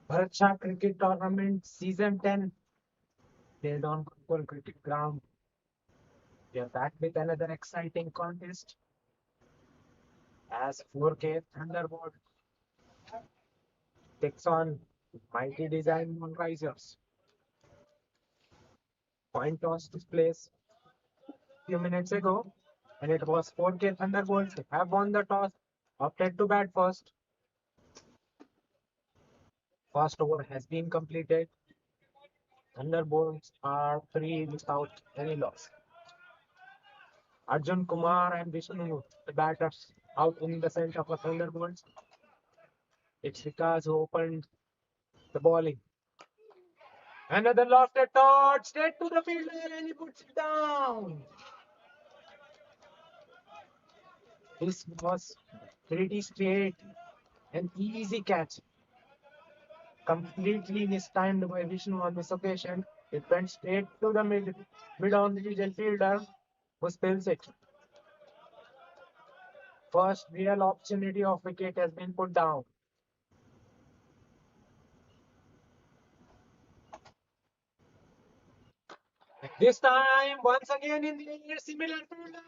Bharat Shah Cricket Tournament Season 10 played on Gokul Cricket Ground. We are back with another exciting contest as 4K Thunderbolt takes on mighty design on risers. Coin toss took place few minutes ago, and it was 4K Thunderbolts have won the toss, opted to bat first. First over has been completed. Thunderbolts are three without any loss. Arjun Kumar and Vishnu, the batters, out in the center for Thunderbolts. It's Vikas who opened the bowling. Another lofted touch, straight to the fielder, and he puts it down. This was pretty straight and easy catch. Completely mistimed by Vishnu on this occasion. It went straight to the mid on the region fielder who spills it. First real opportunity of wicket has been put down. This time, once again in the air, similar fielder.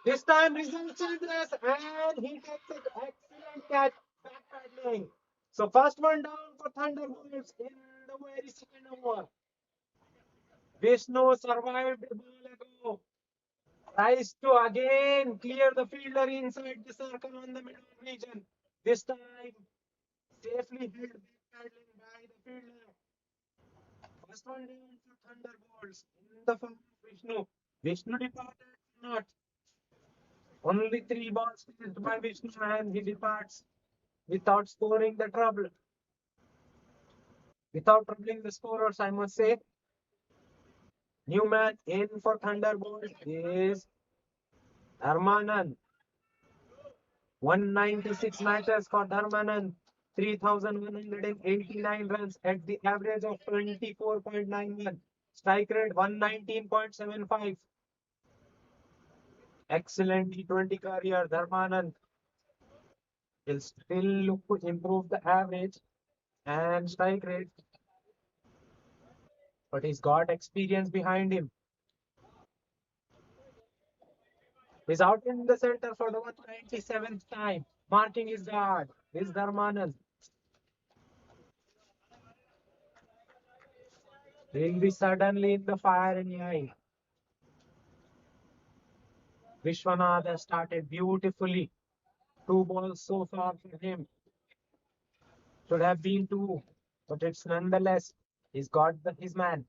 This time, results Chandras, and he takes it. Excellent catch, back paddling. So, first one down for Thunderbolts in the very second over. Vishnu survived the ball ago. Tries to again clear the fielder inside the circle on the middle region. This time, safely held back paddling by the fielder. First one down for Thunderbolts in the form of Vishnu. Vishnu departed not. Only three balls faced by Vishnu and he departs without scoring the trouble. Without troubling the scorers, I must say. New man in for Thunderbolt is Dharmanand. 196 matches for Dharmanand. 3,189 runs at the average of 24.91. Strike rate 119.75. Excellent T20 career, Dharmanand. Will still look to improve the average and strike rate, but he's got experience behind him. He's out in the center for the 197th time, marking his guard. Is Dharmanand. He'll be suddenly in the firing line. Vishwanath has started beautifully. Two balls so far for him. Should have been two, but it's nonetheless. He's got his man.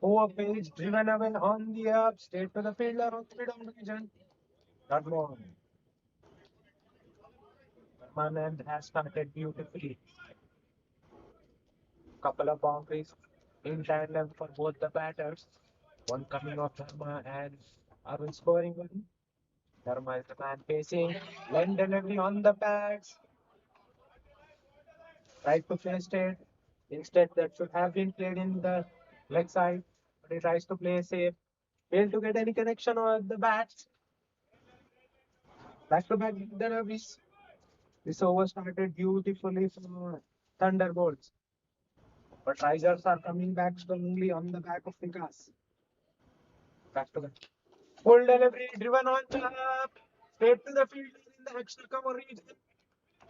Over page, driven away on the up, straight to the fielder on the middle region. That one. Permanent has started beautifully. Couple of boundaries in tandem for both the batters. One coming off Dharma and Arun scoring one. Dharma is the man facing. Len delivery on the pads. Tried to play straight. Instead, that should have been played in the leg side. But he tries to play safe. Failed to get any connection on the bats. Back to back deliveries. This over started beautifully for Thunderbolts. But Risers are coming back strongly on the back of Vikas. Back to back. Full delivery driven on top. Straight to the field in the extra cover region.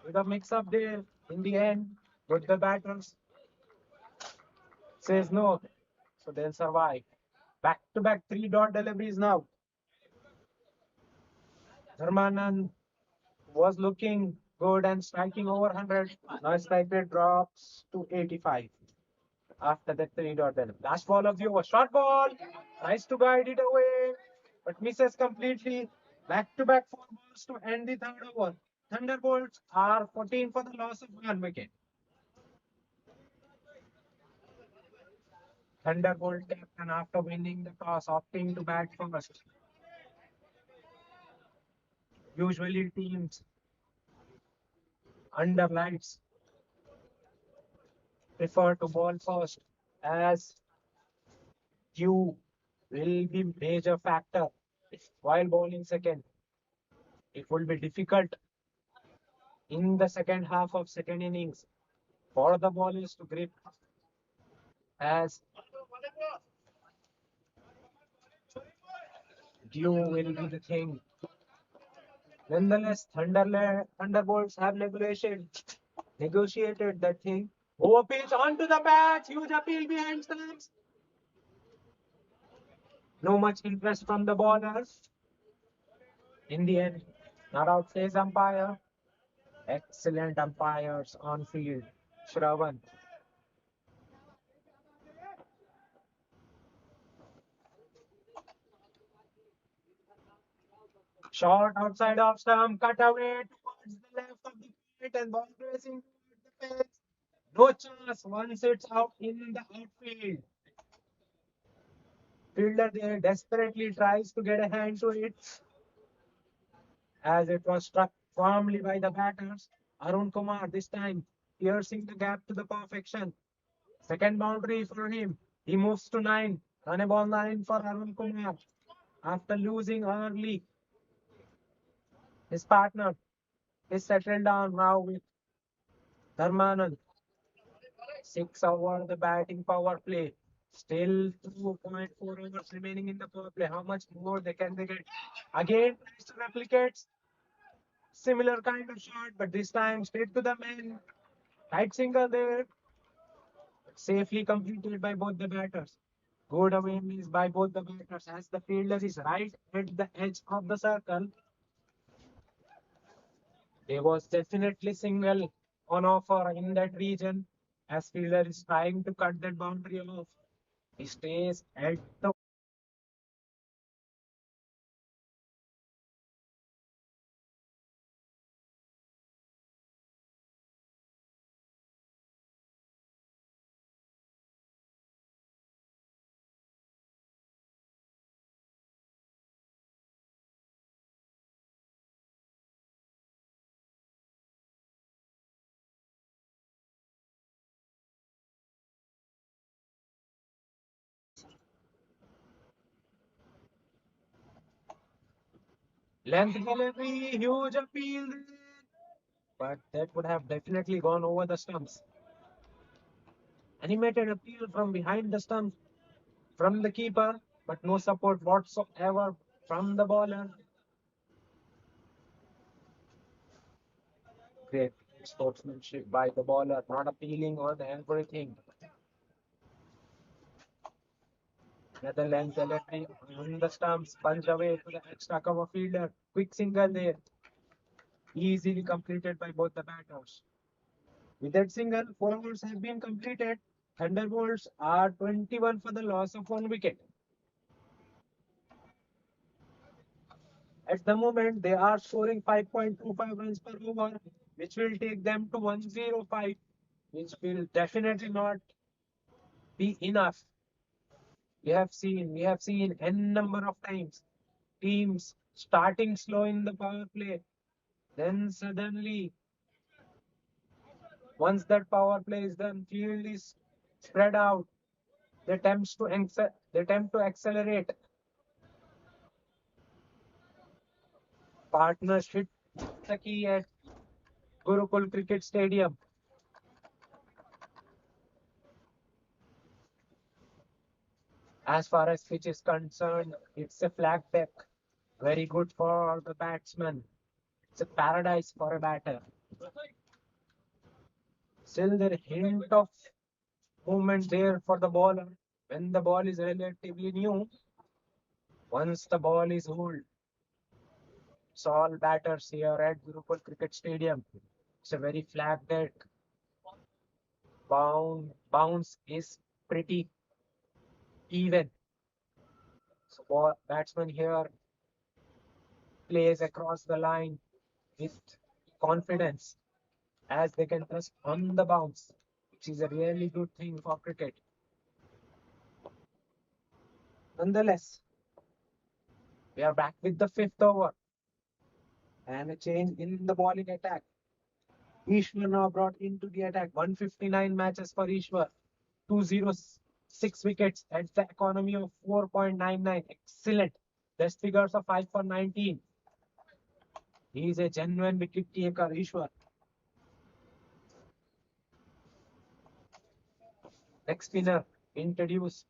With a mix up there in the end. But the batters says no. So they'll survive. Back to back three dot deliveries now. Dharmanan was looking good and striking over 100. Now strike rate drops to 85 after that three dot delivery. Last ball of the over. Short ball. Tries to guide it away, but misses completely. Back to back four balls to end the third over. Thunderbolts are 14 for the loss of one wicket. Thunderbolt captain after winning the toss opting to bat first. Usually teams under lights prefer to ball first as you will be major factor while bowling second. It will be difficult in the second half of second innings for the bowlers to grip as due will be the thing. Nonetheless, Thunderbolts have negotiated that thing. Over pitch onto the patch, huge appeal behind stumps. No much interest from the bowlers. In the end, not out says umpire. Excellent umpires on field. Shravan. Shot outside off stump, cut away towards the left of the plate and ball racing towards the fence. No chance once it's out in the outfield. Fielder there desperately tries to get a hand to it as it was struck firmly by the batters. Arun Kumar this time piercing the gap to the perfection. Second boundary for him. He moves to 9. Run a ball 9 for Arun Kumar. After losing early, his partner is settled down now with Dharmanand. 6 over the batting power play. Still 2.4 overs remaining in the power play. How much more they get? Again, tries to replicate similar kind of shot, but this time straight to the man. Tight single there, safely completed by both the batters. Good awareness by both the batters as the fielder is right at the edge of the circle. There was definitely single on offer in that region as fielder is trying to cut that boundary off. He stays at the length delivery, huge appeal there. But that would have definitely gone over the stumps. Animated appeal from behind the stumps from the keeper, but no support whatsoever from the bowler. Great sportsmanship by the bowler, not appealing on everything. Netherlands delivery on the stumps, punch away to the extra cover fielder. Quick single there, easily completed by both the batters. With that single, 4 overs have been completed. Thunderbolts are 21 for the loss of 1 wicket. At the moment, they are scoring 5.25 runs per over, which will take them to 105, which will definitely not be enough. We have seen n number of times teams starting slow in the power play, then suddenly, once that power play is done, field is spread out. They attempt to accelerate. Partners hit the key at Gurukul Cricket Stadium. As far as pitch is concerned, it's a flat deck. Very good for the batsman. It's a paradise for a batter. Still, there hint of movement there for the bowler when the ball is relatively new. Once the ball is old, it's all batters here at Gurukul Cricket Stadium. It's a very flat deck. Bounce is pretty even. So batsman here plays across the line with confidence as they can trust on the bounce, which is a really good thing for cricket. Nonetheless, we are back with the fifth over and a change in the bowling attack. Ishwar now brought into the attack. 159 matches for Ishwar. 206 wickets at the economy of 4.99. Excellent. Best figures of 5 for 19. He is a genuine wicket taker, Ishwar. Next spinner introduced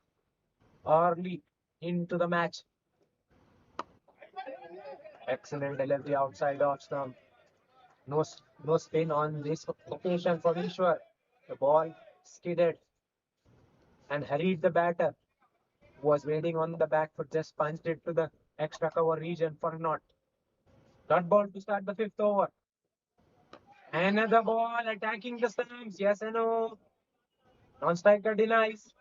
early into the match. Excellent delivery outside off stump. No, no spin on this occasion for Ishwar. The ball skidded and hurried the batter, who was waiting on the back foot, just punched it to the extra cover region for a knot. Dot ball to start the fifth over. Another ball attacking the stumps. Yes and no. Non-striker denies.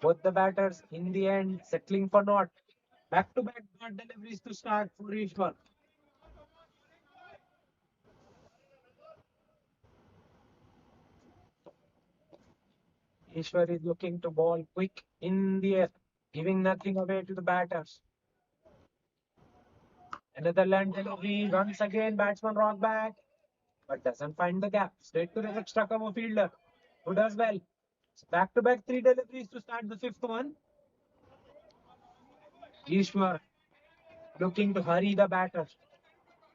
Both the batters in the end settling for not. Back-to-back dot deliveries to start for Ishwar. Ishwar is looking to ball quick in the air, giving nothing away to the batters. Another land delivery. Once again, batsman rock back, but doesn't find the gap. Straight to the extra cover fielder, who does well. Back-to-back three deliveries to start the fifth one. Ishwar looking to hurry the batter,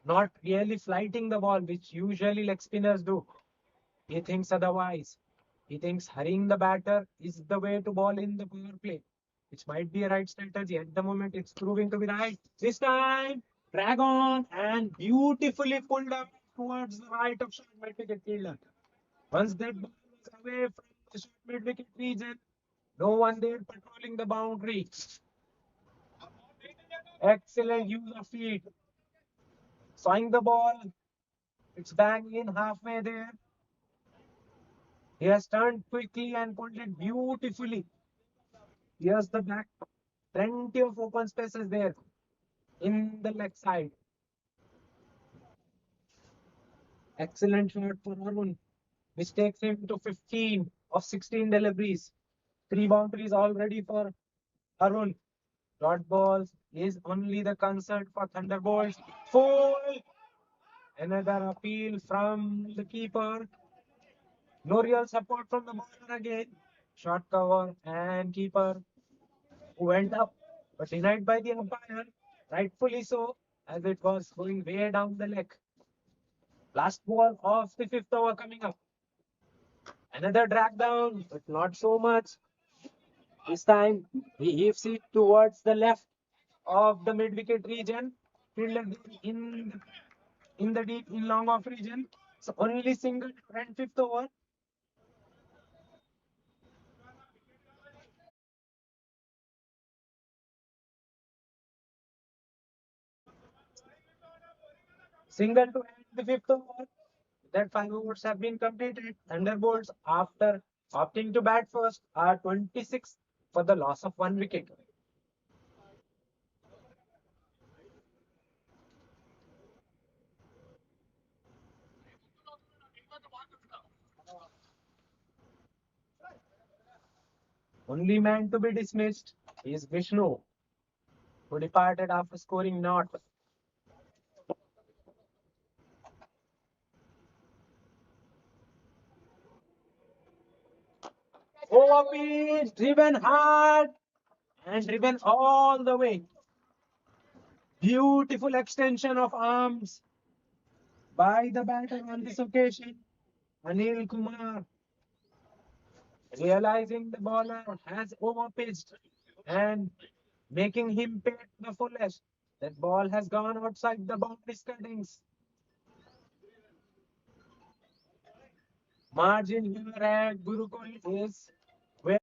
not really flighting the ball, which usually leg spinners do. He thinks otherwise. He thinks hurrying the batter is the way to ball in the power play, which might be a right strategy. At the moment, it's proving to be right. This time, drag on and beautifully pulled up towards the right of short mid wicket fielder. Once that ball was away from the short mid wicket region, no one there patrolling the boundary. Excellent use of feet. Sawing the ball, it's bang in halfway there. He has turned quickly and pulled it beautifully. Here's the back. Plenty of open spaces there in the leg side. Excellent shot for Arun, which takes him to 15 of 16 deliveries. Three boundaries already for Arun. Dot balls is only the concern for Thunderbolts. Full. Another appeal from the keeper. No real support from the bowler again. Short cover and keeper who went up but denied by the umpire. Rightfully so, as it was going way down the leg. Last ball of the fifth over coming up. Another drag down, but not so much. This time he heaves it towards the left of the mid wicket region. Fielder in the deep in long off region. So only single and fifth over. Single to end the fifth over. That 5 overs have been completed. Thunderbolts after Opting to bat first are 26 for the loss of 1 wicket. Only man to be dismissed is Vishnu, who departed after scoring naught. Overpitch, driven hard and driven all the way. Beautiful extension of arms by the batter on this occasion. Anil Kumar, realizing the bowler has overpitched and making him pay the fullest. That ball has gone outside the boundary cuttings. Margin here at Gurukul is where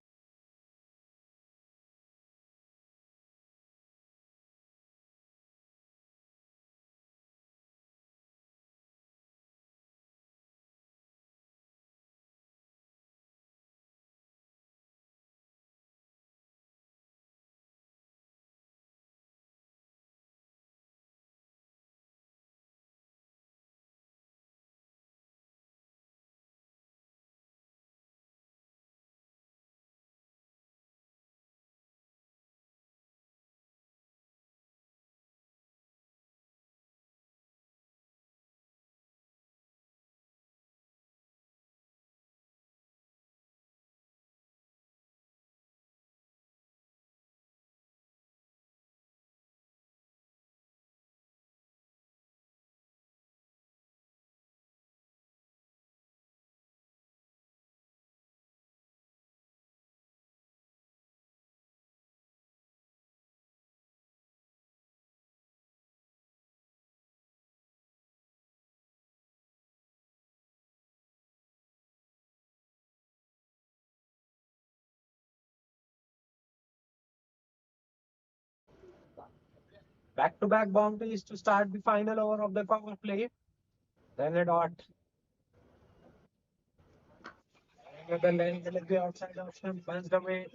back-to-back boundaries to start the final over of the power play. Then a dot. Another length will be outside of stump, bunched away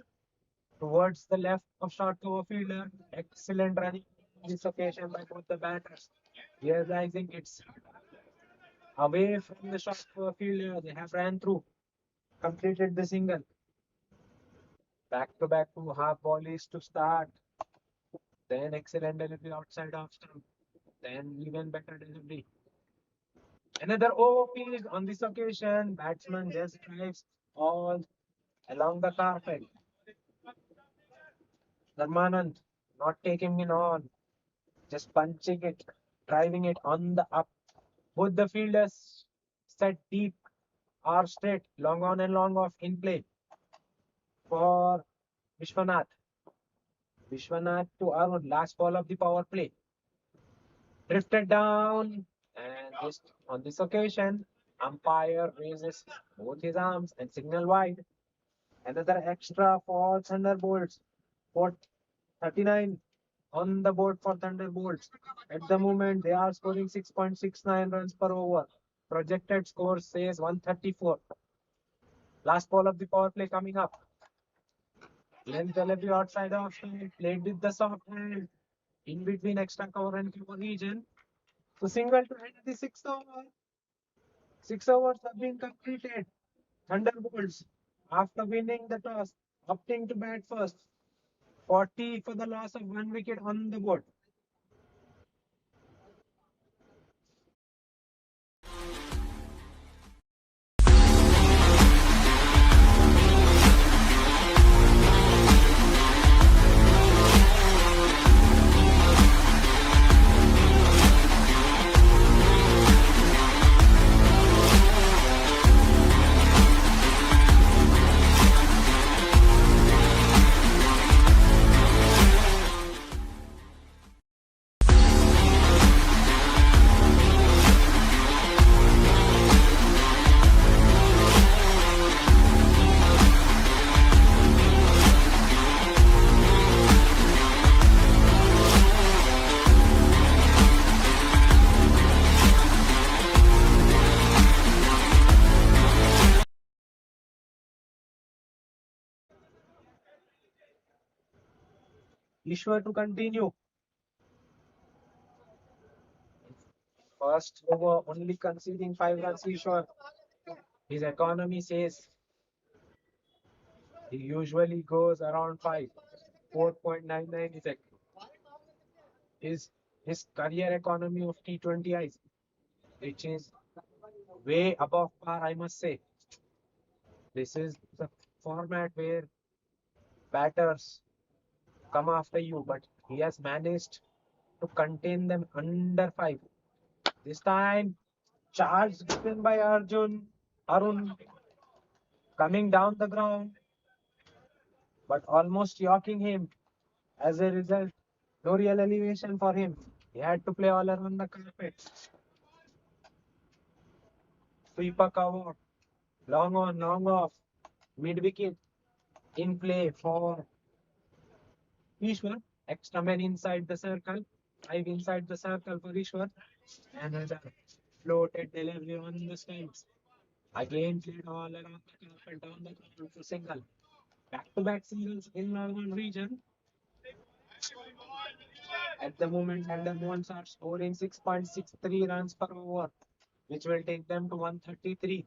towards the left of short cover fielder. Excellent running on this occasion by both the batters. Realizing it's away from the short cover fielder, they have ran through, completed the single. Back-to-back two half volleys to start. Then excellent delivery outside of stump. Then even better delivery. Another OP on this occasion. Batsman just drives all along the carpet. Dharmanand not taking it on, just punching it, driving it on the up. Both the fielders set deep or straight, long on and long off in play for Vishwanath. Vishwanath to Arun, last ball of the power play. Drifted down, and on this occasion, umpire raises both his arms and signal wide. Another extra for Thunderbolts. For 39 on the board for Thunderbolts. At the moment, they are scoring 6.69 runs per over. Projected score says 134. Last ball of the power play coming up. Length delivery outside of side, played with the soft hand in between extra cover and cover region. So single to end the sixth over. 6 overs have been completed. Thunderbolts, after winning the toss, opting to bat first. 40 for the loss of 1 wicket on the board. Ishwar to continue. First over, only conceding 5 runs. Ishwar. His economy says he usually goes around 5. 4.99 is his career economy of T20Is, which is way above par, I must say. This is the format where batters come after you, but he has managed to contain them under 5. This time, charge given by Arun coming down the ground, but almost yawking him. As a result, no real elevation for him. He had to play all around the carpet. Sweeper cover, long on, long off, mid wicket in play for Ishwar. Extra man inside the circle, 5 inside the circle for Ishwar. Another floated delivery on the stumps. Again played all around the carpet down the ground for single. Back-to-back singles in northern region. At the moment, Thunderbowls are scoring 6.63 runs per over, which will take them to 133.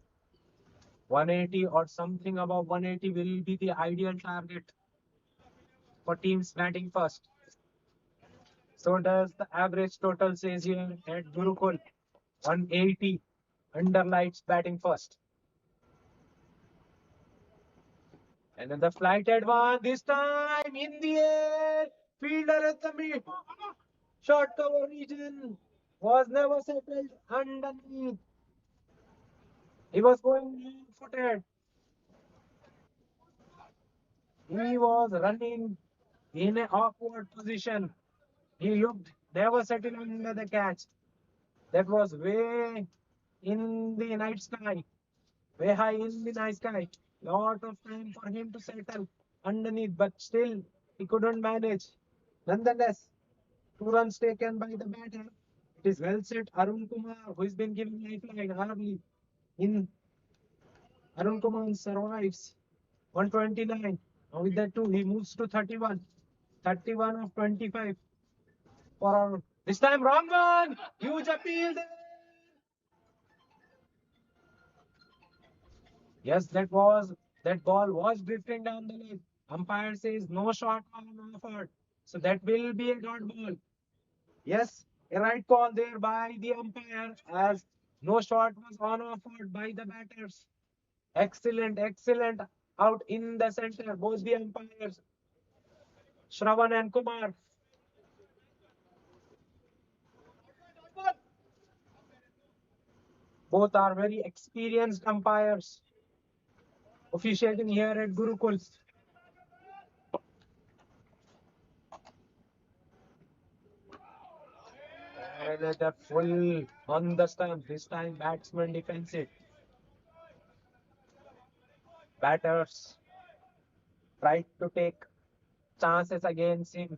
180 or something above 180 will be the ideal target for teams batting first. So does the average total says here at Gurukul. 180 under lights batting first. Another flighted one, this time in the air. Fielder at the mid. Short cover region was never settled underneath. He was going footed. He was running in an awkward position. He looked never settled under the catch. That was way in the night sky, way high in the night sky. Lot of time for him to settle underneath, but still he couldn't manage. Nonetheless, 2 runs taken by the batter. It is well set. Arun Kumar, who has been given lifeline early in Arun Kumar survives 129. Now with that two, he moves to 31. 31 of 25 for Arun. This time wrong one. Huge appeal there. Yes, that ball was drifting down the leg. Umpire says no shot on offered. So that will be a dot ball. Yes, a right call there by the umpire as no shot was on offered by the batters. Excellent, excellent out in the center. Both the umpires, Shravan and Kumar. Both are very experienced umpires officiating here at Gurukul. Another full on the stump. This time batsman defensive. Batters tried to take chances against him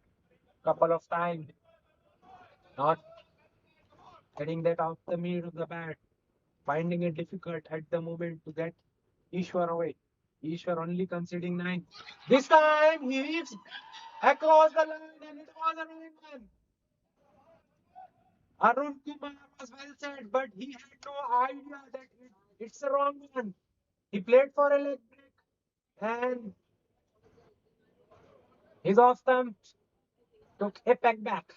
couple of times. Not getting that off the middle of the bat. Finding it difficult at the moment to get Ishwar away. Ishwar only conceding 9. This time he leaves across the line and it was a right one. Arun Kumar was well said, but he had no idea that it's a wrong one. He played for a leg break and his off stump took a peck back.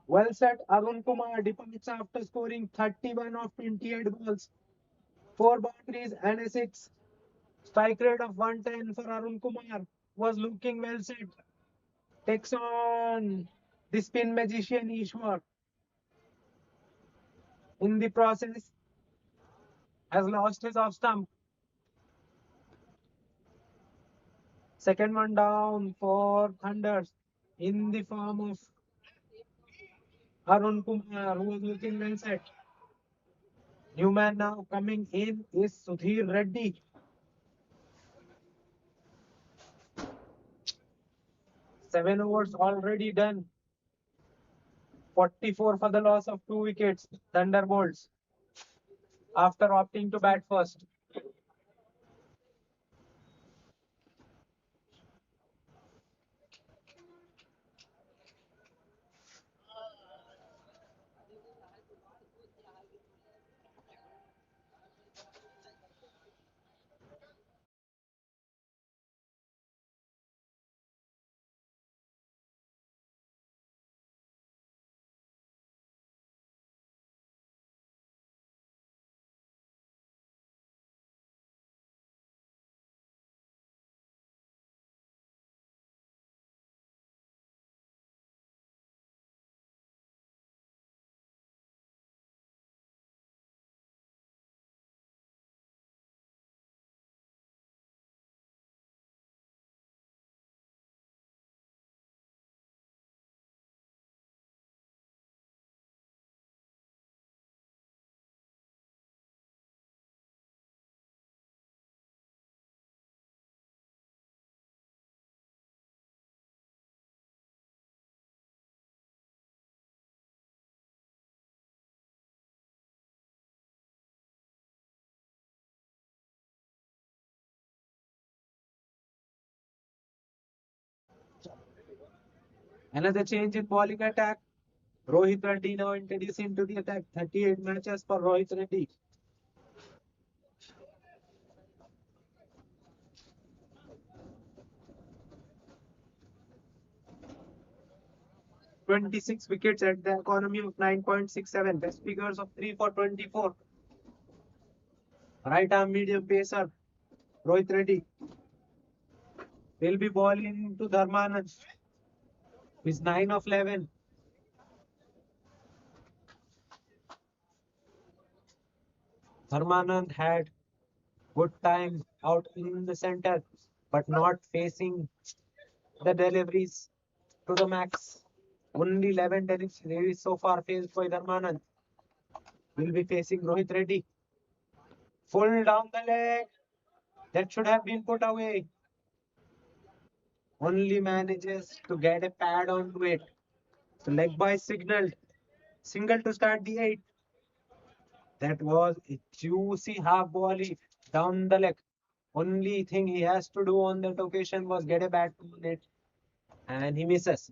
Well said, Arun Kumar departs after scoring 31 of 28 balls, 4 boundaries and a 6. Strike rate of 110 for Arun Kumar was looking well set. Takes on the spin magician Ishwar. In the process, has lost his off stump. Second one down for Thunders in the form of Arun Kumar, who was looking well set. New man now coming in is Sudhir Reddy. 7 overs already done. 44 for the loss of 2 wickets. Thunderbolts after opting to bat first. Another change in bowling attack. Rohit Reddy now introduced into the attack. 38 matches for Rohit Reddy. 26 wickets at the economy of 9.67. Best figures of 3 for 24. Right arm medium pacer Rohit Reddy will be bowling to Dharmanand. He's 9 of 11. Dharmanand had good time out in the center, but not facing the deliveries to the max. Only 11 deliveries so far faced by Dharmanand. Will be facing Rohit Reddy. Full down the leg. That should have been put away. Only manages to get a pad onto it. So leg by signaled. Single to start the 8. That was a juicy half volley down the leg. Only thing he has to do on that occasion was get a bat on it. And he misses.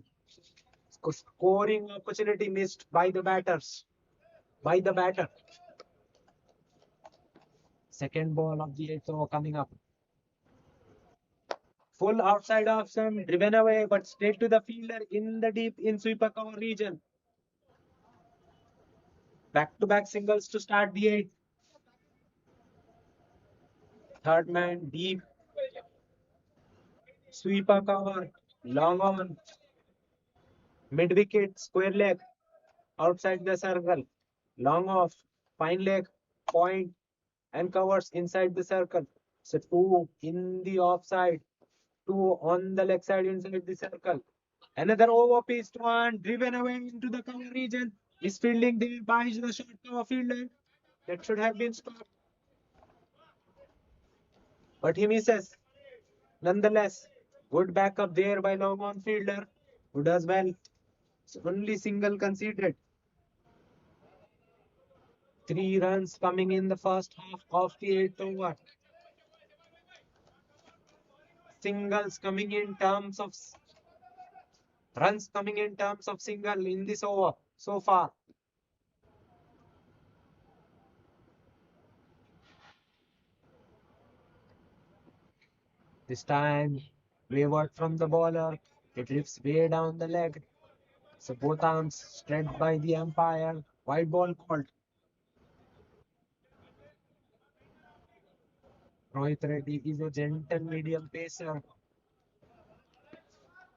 Scoring opportunity missed by the batters. By the batter. Second ball of the 8th over coming up. Full outside option, driven away, but straight to the fielder in the deep in sweeper cover region. Back to back singles to start the 8th. Third man deep, sweeper cover, long on, mid wicket, square leg, outside the circle, long off, fine leg, point, and covers inside the circle. So two in the offside, two on the leg side inside the circle. Another over pitched one, driven away into the cover region. Is fielding there by the short cover fielder. That should have been stopped. But he misses. Nonetheless, good backup there by long on fielder, who does well. So only single conceded. 3 runs coming in the first half of the 8th over. Singles coming in terms of runs coming in terms of single in this over so far. This time, wayward from the bowler. It drifts way down the leg. So both arms straight by the umpire. White ball called. Rohit Reddy is a gentle medium pacer.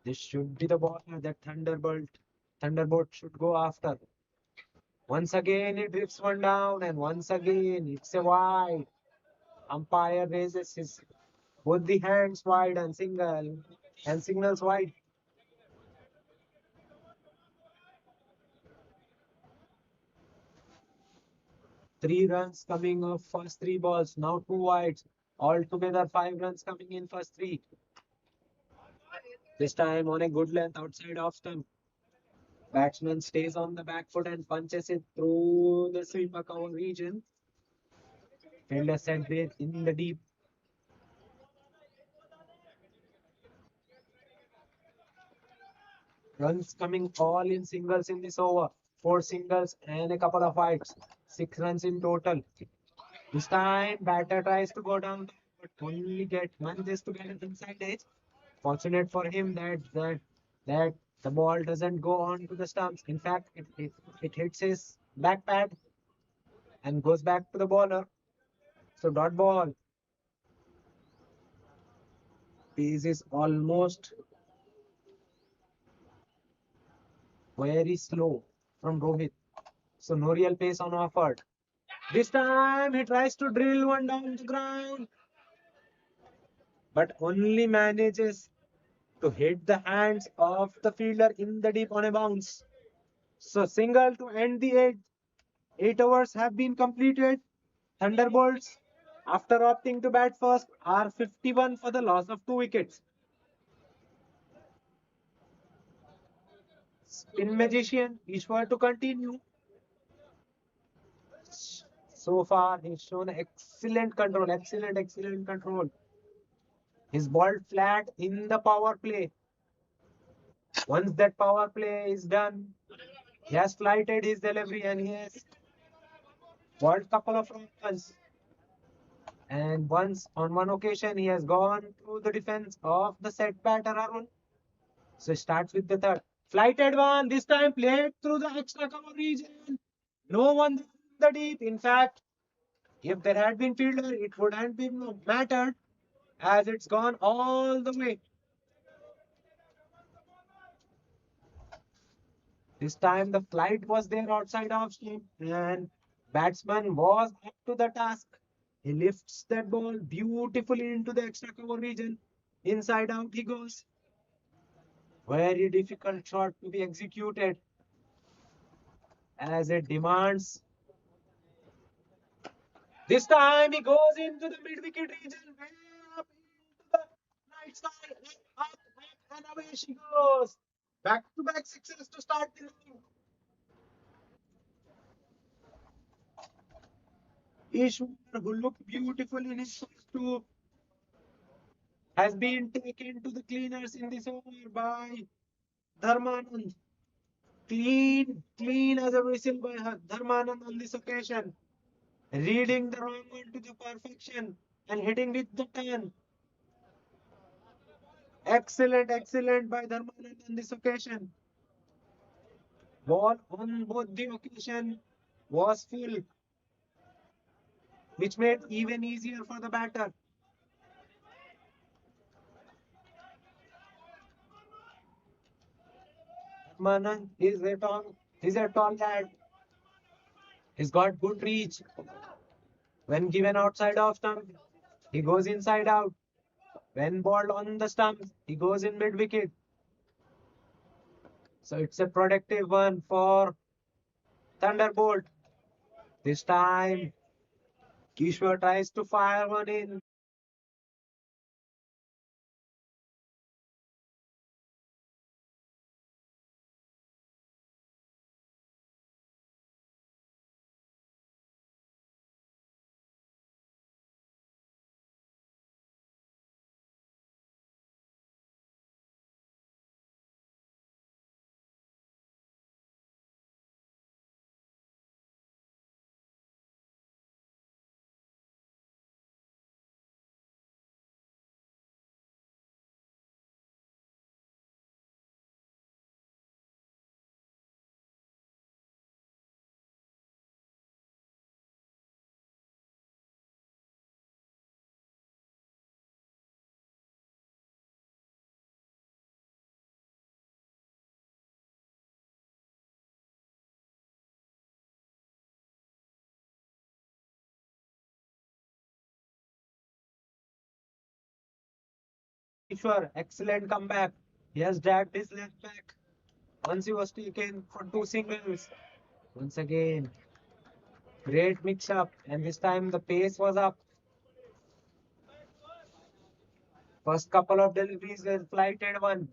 This should be the bowler that Thunderbolt should go after. Once again, it drifts one down, and once again, it's a wide. Umpire raises his both the hands wide and signals wide. 3 runs coming off first 3 balls. Now 2 wides. Altogether 5 runs coming in first 3. This time on a good length outside off stump. Batsman stays on the back foot and punches it through the sweeper cover region. Fielder set there in the deep. Runs coming all in singles in this over. 4 singles and a couple of wides. 6 runs in total. This time batter tries to go down, but only manages to get an inside edge. Fortunate for him that the ball doesn't go on to the stumps. In fact, it hits his back pad and goes back to the bowler. So dot ball. Pace is almost very slow from Rohit. So no real pace on offered. This time he tries to drill one down the ground, but only manages to hit the hands of the fielder in the deep on a bounce. So single to end the 8th. 8 overs have been completed. Thunderbolts, after opting to bat first, are 51 for the loss of 2 wickets. Spin Magician, Ishwar to continue. So far, he's shown excellent control, excellent control. He's balled flat in the power play. Once that power play is done, he has flighted his delivery and he has bowled couple of runs. And once on one occasion he has gone through the defense of the set batter Arun. So it starts with the third. Flighted one, this time played through the extra cover region. No one in the deep. In fact, if there had been fielder, it wouldn't be mattered as it's gone all the way. This time the flight was there outside off stump and batsman was up to the task. He lifts that ball beautifully into the extra cover region. Inside out he goes. Very difficult shot to be executed as it demands. This time he goes into the mid wicket region, way up into the right side, and away she goes. Back to back sixes to start the inning. Ishwar, who looked beautiful in his first two, has been taken to the cleaners in this over by Dharmanand. Clean, clean as a whistle by Dharmanand on this occasion. Reading the wrong one to the perfection and hitting with the turn. Excellent, excellent by Dharmanand on this occasion. Ball on both the occasion was full, which made even easier for the batter. Dharmanand is a tall lad. He's got good reach. When given outside of stump, he goes inside out. When balled on the stump, he goes in mid wicket. So it's a productive one for Thunderbolt. This time, Kishore tries to fire one in. Kishore, excellent comeback. He has dragged his left back. Once he was taken for two singles. Once again, great mix up, and this time the pace was up. First couple of deliveries were flighted one.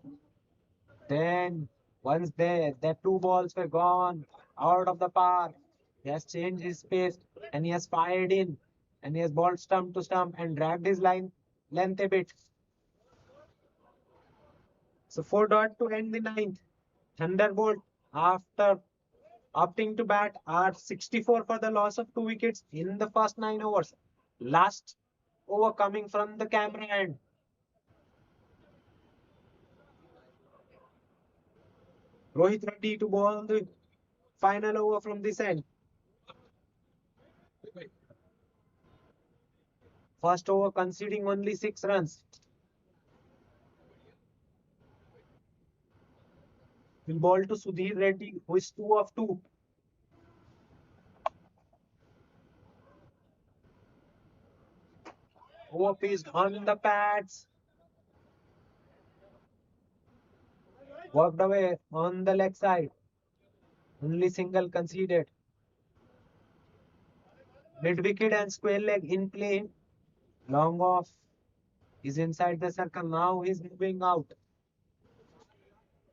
Then, once the two balls were gone out of the park, he has changed his pace and he has fired in and he has balled stump to stump and dragged his length a bit. So, 4 dot to end the ninth. Thunderbolt, after opting to bat, are 64 for the loss of 2 wickets in the first 9 overs. Last over coming from the camera end. Rohit Reddy to bowl the final over from this end. First over conceding only 6 runs. Will bowl to Sudhir Reddy, who is 2 of 2. Overpaced on the pads. Worked away on the leg side. Only single conceded. Mid wicket and square leg in play. Long off is inside the circle. Now he's moving out.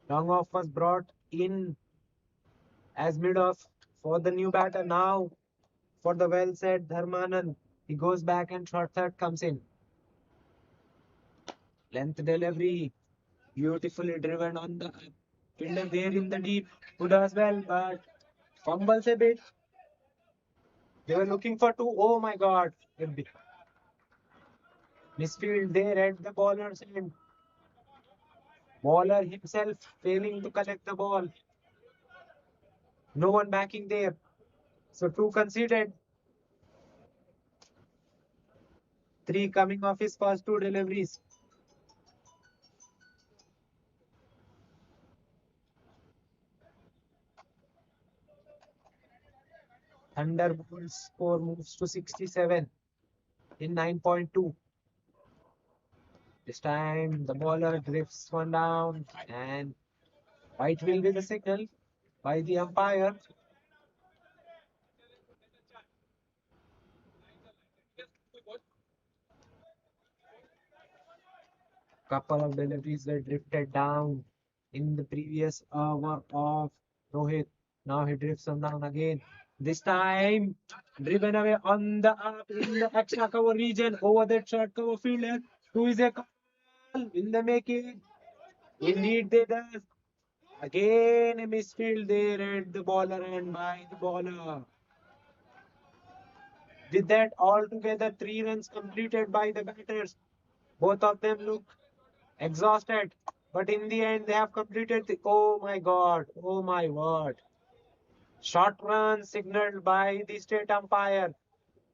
Long off was brought in as mid off for the new batter. Now for the well said Dharmanand. He goes back and short third comes in. Length delivery. Beautifully driven on the Fielder there in the deep, good as well, but fumbles a bit. They were looking for two. Oh my God. A misfield there at the bowler's end. Bowler himself failing to collect the ball. No one backing there. So two conceded. Three coming off his first two deliveries. Thunderbolts score moves to 67 in 9.2. This time the bowler drifts one down and white will be the signal by the umpire. Couple of deliveries were drifted down in the previous over of Rohit. Now he drifts them down again. This time driven away on the up in the extra cover region over that short cover fielder. Who is a call? Will they make it? Indeed they does. Again a misfield there at the bowler and by the bowler. With that altogether 3 runs completed by the batters. Both of them look exhausted. But in the end, they have completed the. Oh my God! Oh my word! Short run signaled by the state umpire.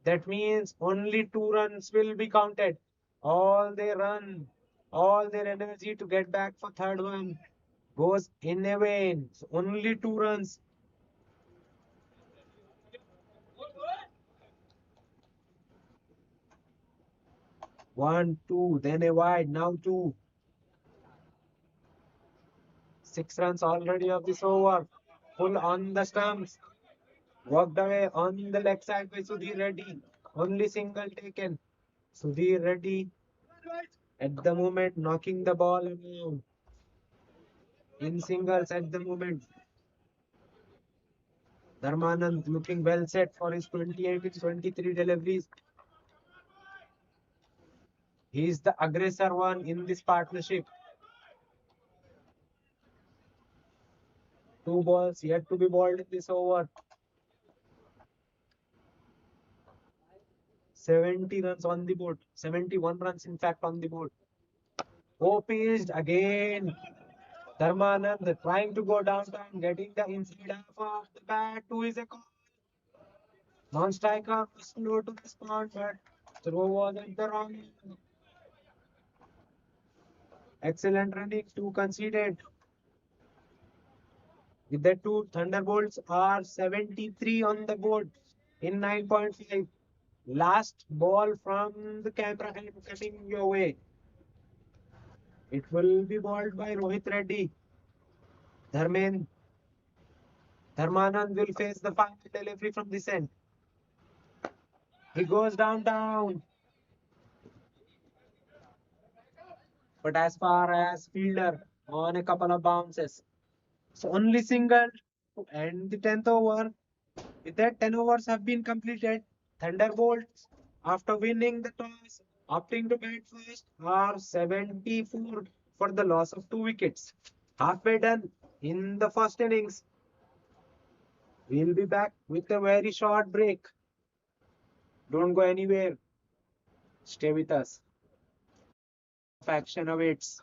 That means only 2 runs will be counted. All they run, all their energy to get back for third one goes in a vain. So only 2 runs. 1, 2, then a wide, now two. 6 runs already of this over. Full on the stumps. Walked away on the leg side by Sudhir Reddy. Only single taken. Sudhir Reddy at the moment knocking the ball around in singles at the moment. Dharmanand looking well set for his 28 to 23 deliveries. He is the aggressor one in this partnership. 2 balls yet to be bowled in this over. 70 runs on the board. 71 runs in fact on the board. Oh, pitched again. Dharmanand trying to go downtown, getting the inside half of the bat. Two is a call. Non-striker was slow to respond, but throw was at the wrong end. Excellent running, two conceded. With the two Thunderbolts are 73 on the board in 9.5. Last ball from the camera hand coming your way. It will be bowled by Rohit Reddy. Dharmen Dharmanand will face the final delivery from this end. He goes down. But as far as fielder on a couple of bounces. So only single to end the 10th over. With that, 10 overs have been completed. Thunderbolts, after winning the toss, opting to bat first, are 74 for the loss of 2 wickets. Halfway done in the first innings. We'll be back with a very short break. Don't go anywhere. Stay with us. Action awaits.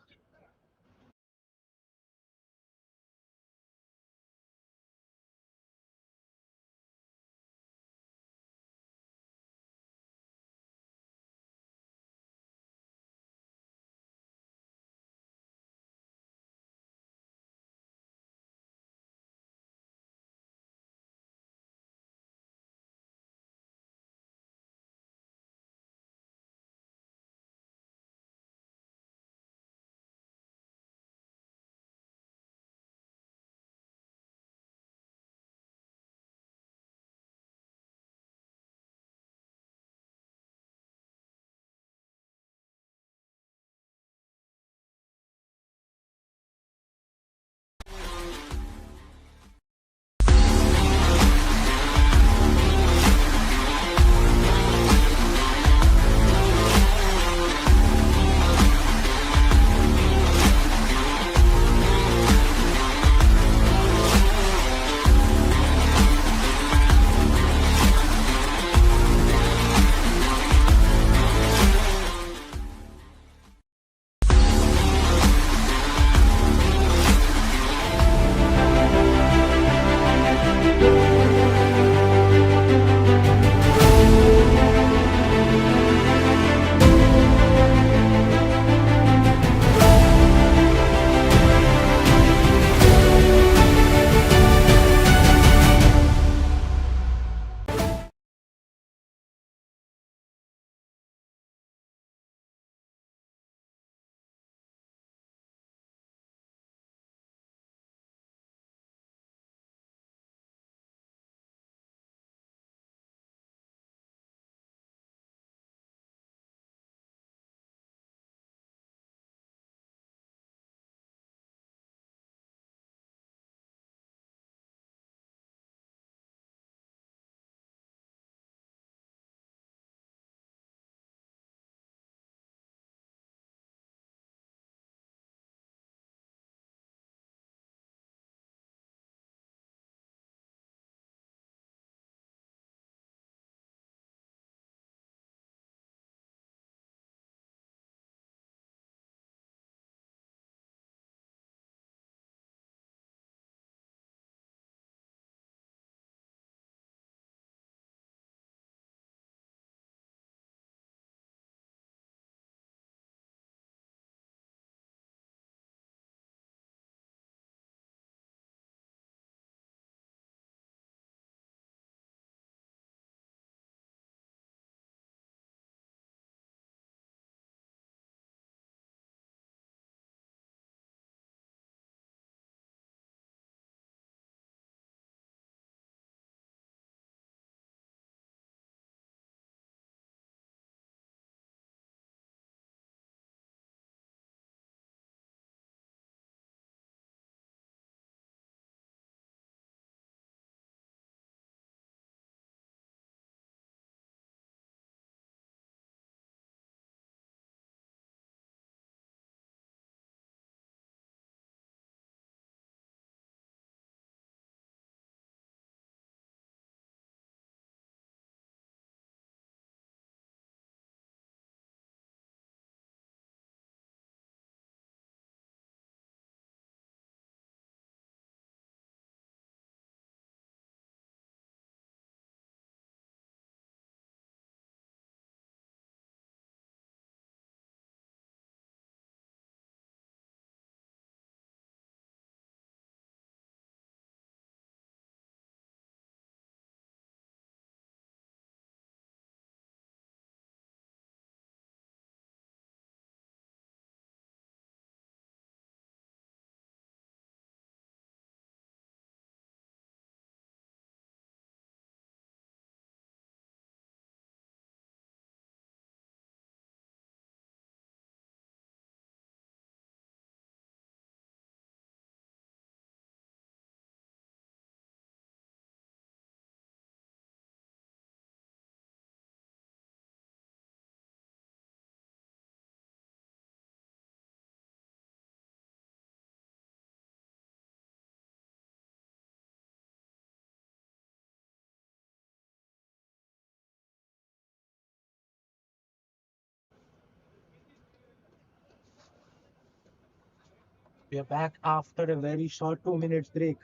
We are back after a very short 2 minutes break.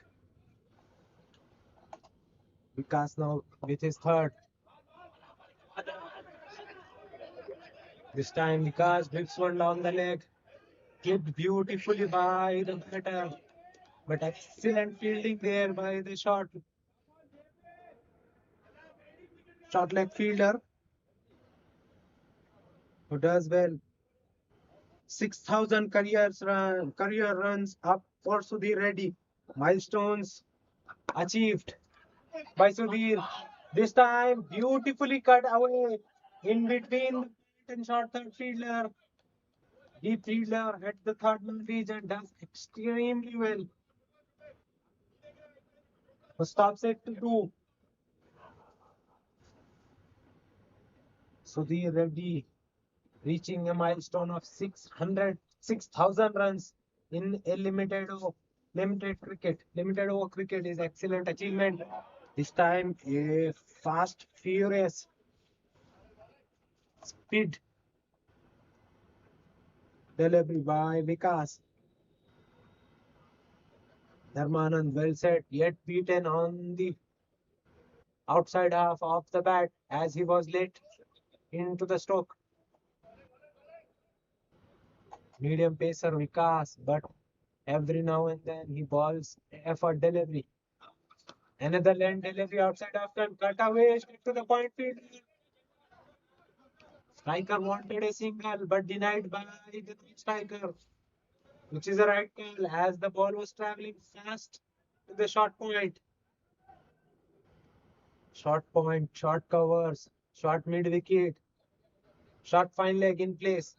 Vikas now with his third. This time Vikas whips one down the leg. Clipped beautifully by the batter. But excellent fielding there by the short leg fielder who does well. 6,000 career runs up for Sudhir Reddy. Milestones achieved by Sudhir. This time beautifully cut away in between the point and short third fielder. Deep fielder at the third man region does extremely well. Who stops it to two. Sudhir Reddy reaching a milestone of 6,000 runs in a limited cricket. Limited over cricket is excellent achievement. This time a fast, furious speed delivery by Vikas. Dharmanand well set, yet beaten on the outside half of the bat as he was late into the stroke. Medium pacer Vikas, but every now and then he balls effort delivery. Another land delivery outside after cut away straight to the point field. Striker wanted a single but denied by the striker, which is a right call as the ball was traveling fast to the short point. Short point, short covers, short mid wicket, short fine leg in place.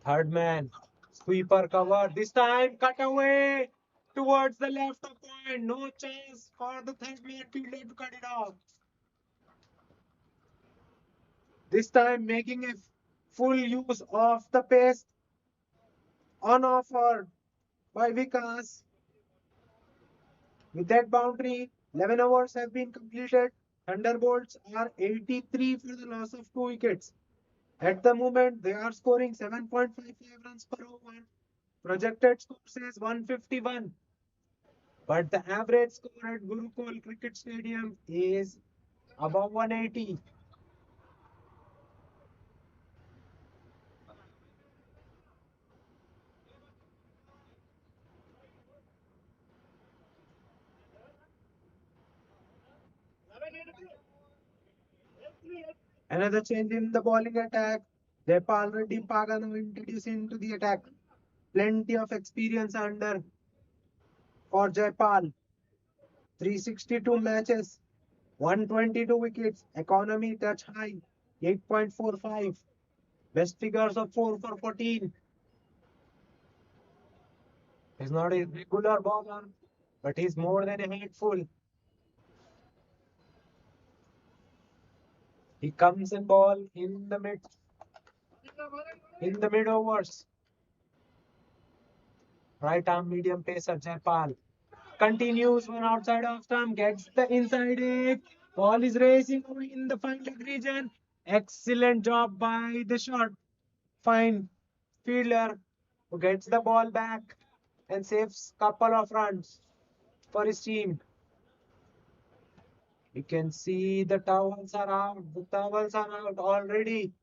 Third man, sweeper cover. This time cut away towards the left of point. No chance for the third man fielder to cut it off. This time making a full use of the pace on offer by Vikas. With that boundary, 11 overs have been completed. Thunderbolts are 83 for the loss of 2 wickets. At the moment, they are scoring 7.55 runs per over. Projected score says 151. But the average score at Gurukul Cricket Stadium is above 180. Another change in the bowling attack. Jaipal Reddy Paga now introduced into the attack. Plenty of experience under for Jaipal. 362 matches, 122 wickets, economy touch high, 8.45. Best figures of 4 for 14. He's not a regular bowler, but he's more than a handful. He comes and ball in the mid overs. Right arm medium pacer Jaipal continues one outside of stump, gets the inside edge. Ball is racing away in the fine leg region. Excellent job by the short fine fielder who gets the ball back and saves couple of runs for his team. You can see the towels are out. The towels are out already.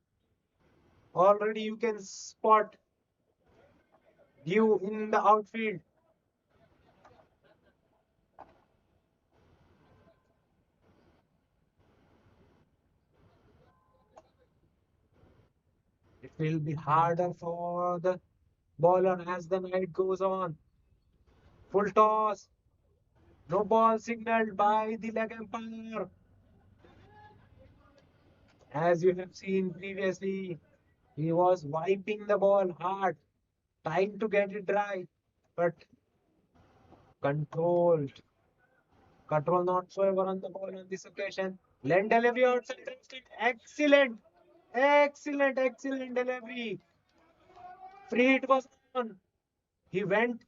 Already you can spot Dew in the outfield. It will be harder for the bowler as the night goes on. Full toss. No ball signaled by the leg umpire. As you have seen previously, he was wiping the ball hard, trying to get it dry, but controlled. Control not so ever on the ball on this occasion. Land delivery outside the stick. Excellent. Excellent delivery. Free hit was on. He went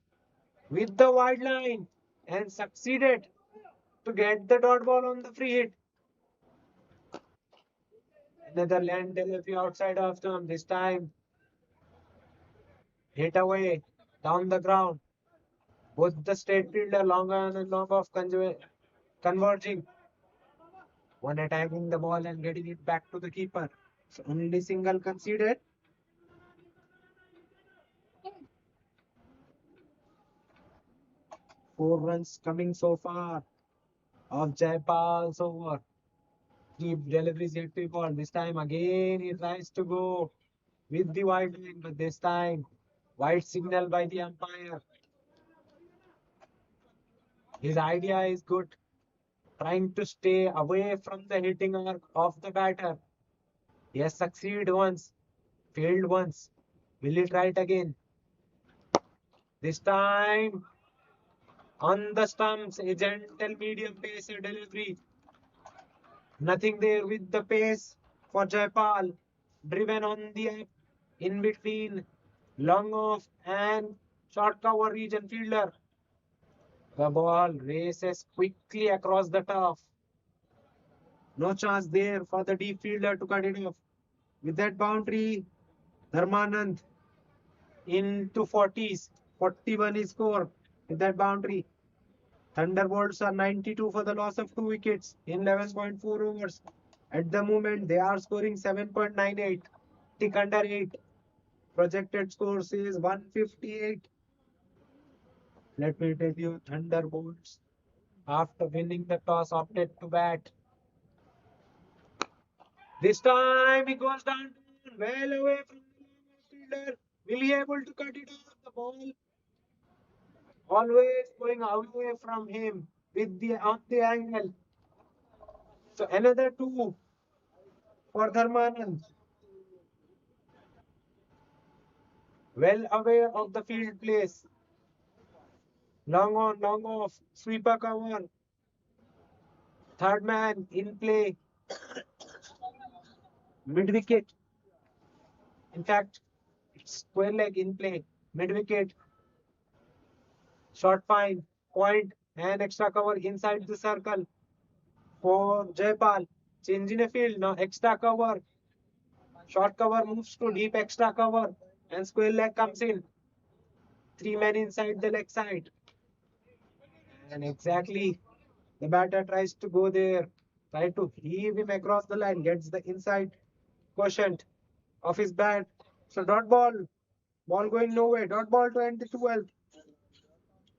with the wide line and succeeded to get the dot ball on the free hit. Another land delivery outside of them. This time hit away down the ground. Both the straight fielder long on and long off converging. One attacking the ball and getting it back to the keeper. So only single conceded. 4 runs coming so far of Jaipal's over. Deep deliveries yet to ball. This time again he tries to go with the wide line, but this time wide signal by the umpire. His idea is good, trying to stay away from the hitting arc of the batter. He has succeeded once, failed once. Will he try it again? This time on the stumps, a gentle medium pace delivery. Nothing there with the pace for Jaipal. Driven on the up, in between, long off and short cover region fielder. The ball races quickly across the turf. No chance there for the deep fielder to cut it off. With that boundary, Dharmanand into 40s. 41 is score with that boundary. Thunderbolts are 92 for the loss of 2 wickets in 11.4 overs. At the moment, they are scoring 7.98. Tick under 8. Projected score is 158. Let me tell you, Thunderbolts, after winning the toss, opted to bat. This time he goes down well away from the fielder. Will he able to cut it off? The ball always going away from him with the on the angle. So another two for Dharmanand. Well aware of the field place. Long on, long off. Sweeper cover. Third man in play. Mid wicket. In fact, it's square leg in play. Mid wicket. Short fine. Point and extra cover inside the circle for Jaipal. Change in a field. Now extra cover. Short cover moves to deep extra cover. And square leg comes in. Three men inside the leg side. And exactly the batter tries to go there. Try to heave him across the line. Gets the inside quotient of his bat. So dot ball. Ball going nowhere. Dot ball to end the 12th.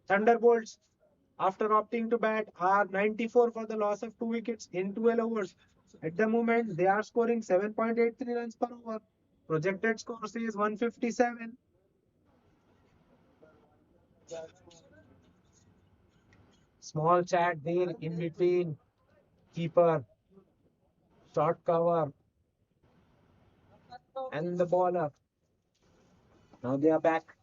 Thunderbolts, after opting to bat, are 94 for the loss of 2 wickets in 12 overs. At the moment, they are scoring 7.83 runs per over. Projected score is 157. Small chat there in between. Keeper, short cover, and the bowler. Now they are back.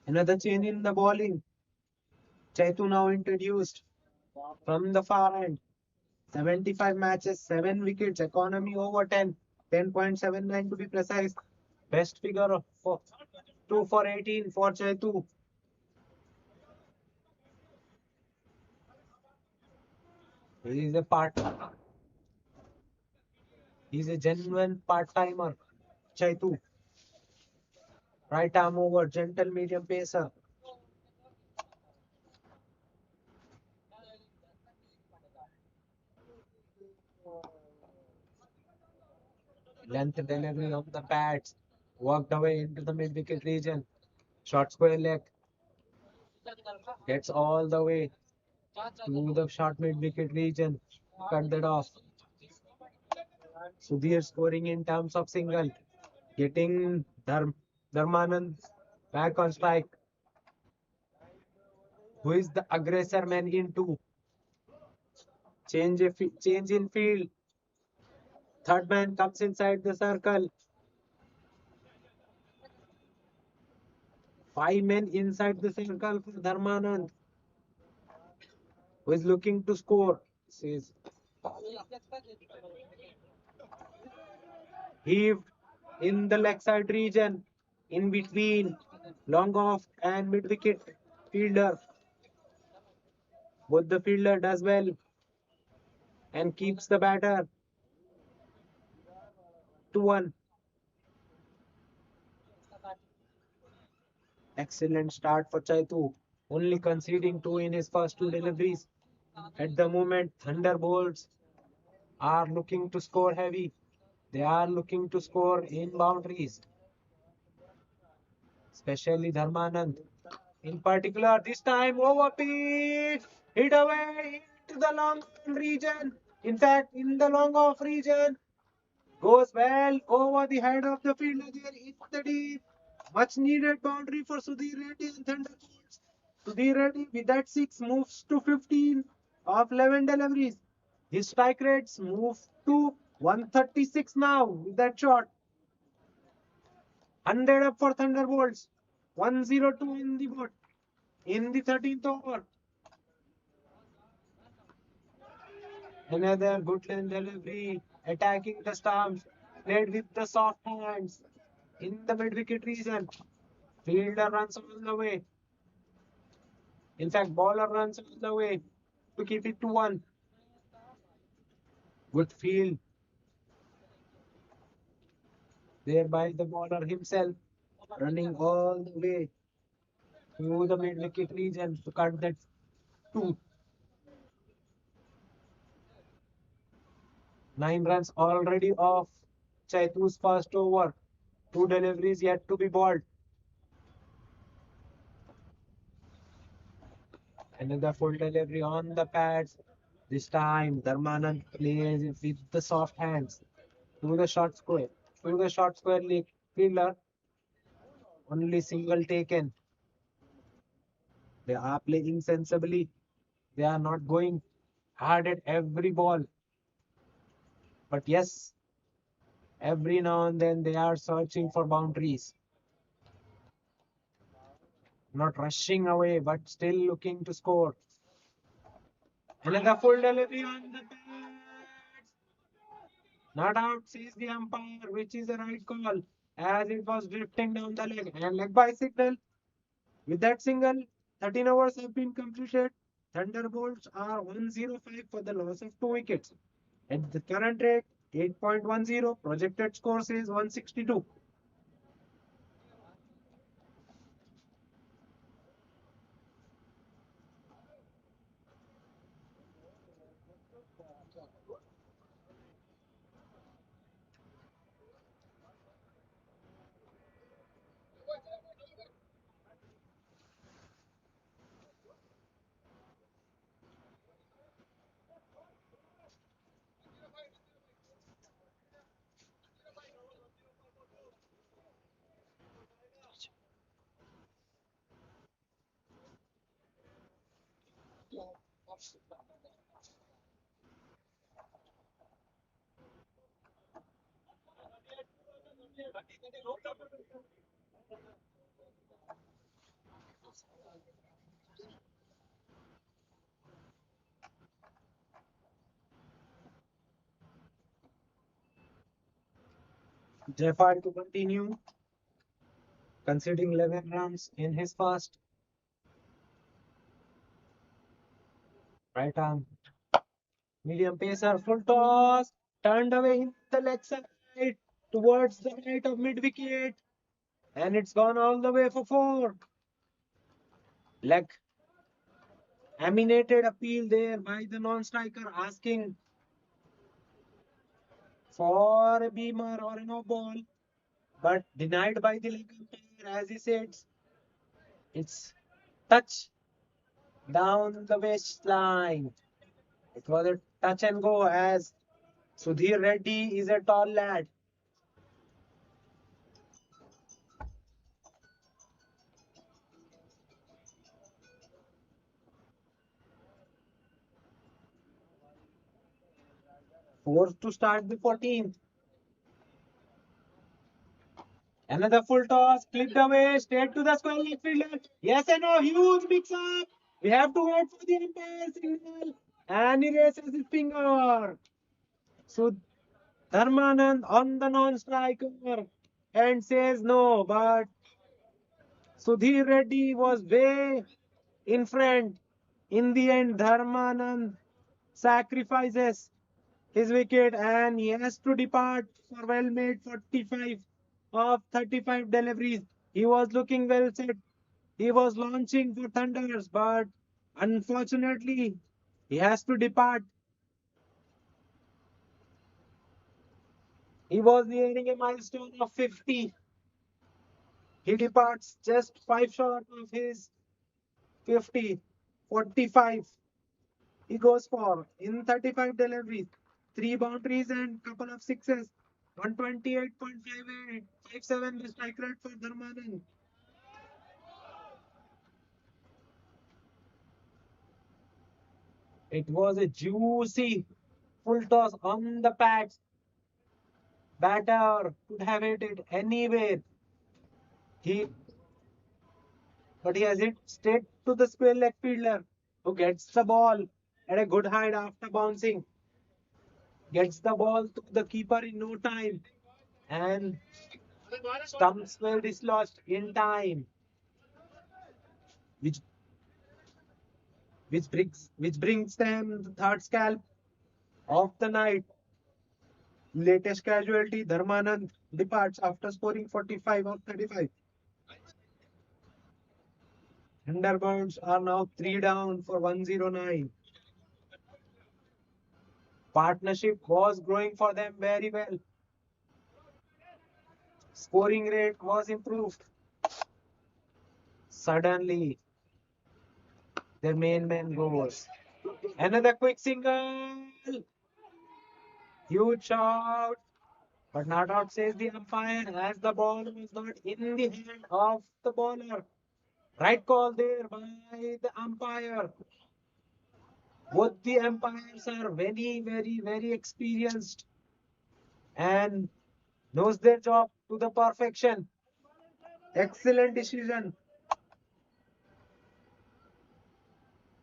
Another change in the bowling. Chaitu now introduced from the far end. 75 matches, 7 wickets, economy over 10, 10.79 to be precise. Best figure for 2 for 18 for Chaitu. He is a part. He's a genuine part-timer. Chaitu. Right arm over, gentle medium pacer. Length delivery on the pads. Worked away into the mid-wicket region. Short square leg. Gets all the way to the short mid-wicket region. Cut that off. Sudhir scoring in terms of single. Getting Dharmanand back on strike. Who is the aggressor man into? Change in field. Third man comes inside the circle. 5 men inside the circle for Dharmanand, who is looking to score. Says heaved in the leg side region, in between long off and mid wicket fielder. Both the fielder does well and keeps the batter to one. Excellent start for Chaitu, only conceding two in his first two deliveries. At the moment, Thunderbolts are looking to score heavy. They are looking to score in boundaries, especially Dharmanand. In particular, this time over pitch, hit away into the long region. In fact, in the long off region, goes well over the head of the fielder there in the deep. Much needed boundary for Sudhir Reddy and Thunderbolts. Sudhir Reddy with that 6 moves to 15 of 11 deliveries. His strike rates move to 136 now with that shot. 100 up for Thunderbolts. 102 in the board. In the 13th over. Another good lane delivery. Attacking the stumps. Played with the soft hands. In the mid wicket region. Fielder runs all the way. In fact, bowler runs all the way to keep it to one. Good field there by the bowler himself, running all the way to the mid wicket region to cut that two. 9 runs already off Chaitu's first over. Two deliveries yet to be bowled. Another full delivery on the pads. This time, Dharmanand plays it with the soft hands to the short square. To the short square leg fielder, only single taken. They are playing sensibly. They are not going hard at every ball. But yes, every now and then they are searching for boundaries. Not rushing away, but still looking to score. Another full delivery on the pads. Not out, says the umpire, which is the right call, as it was drifting down the leg. And leg by signal. With that single, 13 overs have been completed. Thunderbolts are 105 for the loss of 2 wickets. At the current rate, 8.10, projected score says 162. Jeffard to continue, conceding 11 runs in his first. Right arm, medium pacer, full toss, turned away in the leg side towards the right of mid wicket, and it's gone all the way for four. Leg emanated appeal there by the non-striker asking for a beamer or a no ball, but denied by the leg umpire as he said it's touch down the waistline. It was a touch and go as Sudhir Reddy is a tall lad. Forced to start the 14th. Another full toss, clipped away, straight to the square leg fielder. Yes and no, huge mix up. We have to wait for the umpire signal. and he raises his finger. So Dharmanand on the non-striker and says no, but Sudhir Reddy was way in front. In the end, Dharmanand sacrifices his wicket and he has to depart for well made 45 of 35 deliveries. He was looking well set. He was launching for Thunders, but unfortunately, he has to depart. He was nearing a milestone of 50. He departs just 5 short of his 50, 45. He goes for in 35 deliveries, 3 boundaries and couple of sixes. 128.58, 57 the strike rate for Dharmanan. It was a juicy full toss on the pads. Batter could have hit it anywhere. He, but he has hit straight to the square leg fielder who gets the ball at a good height after bouncing. Gets the ball to the keeper in no time and stumps were dislodged in time, which which brings them the third scalp of the night. Latest casualty, Dharmanand departs after scoring 45 of 35. Thunderbirds are now 3 down for 109. Partnership was growing for them very well. Scoring rate was improved. Suddenly, their main man goes. Another quick single. Huge shot. But not out, says the umpire, as the ball was not in the hand of the bowler. Right call there by the umpire. Both the umpires are very, very, very experienced and knows their job to the perfection. Excellent decision.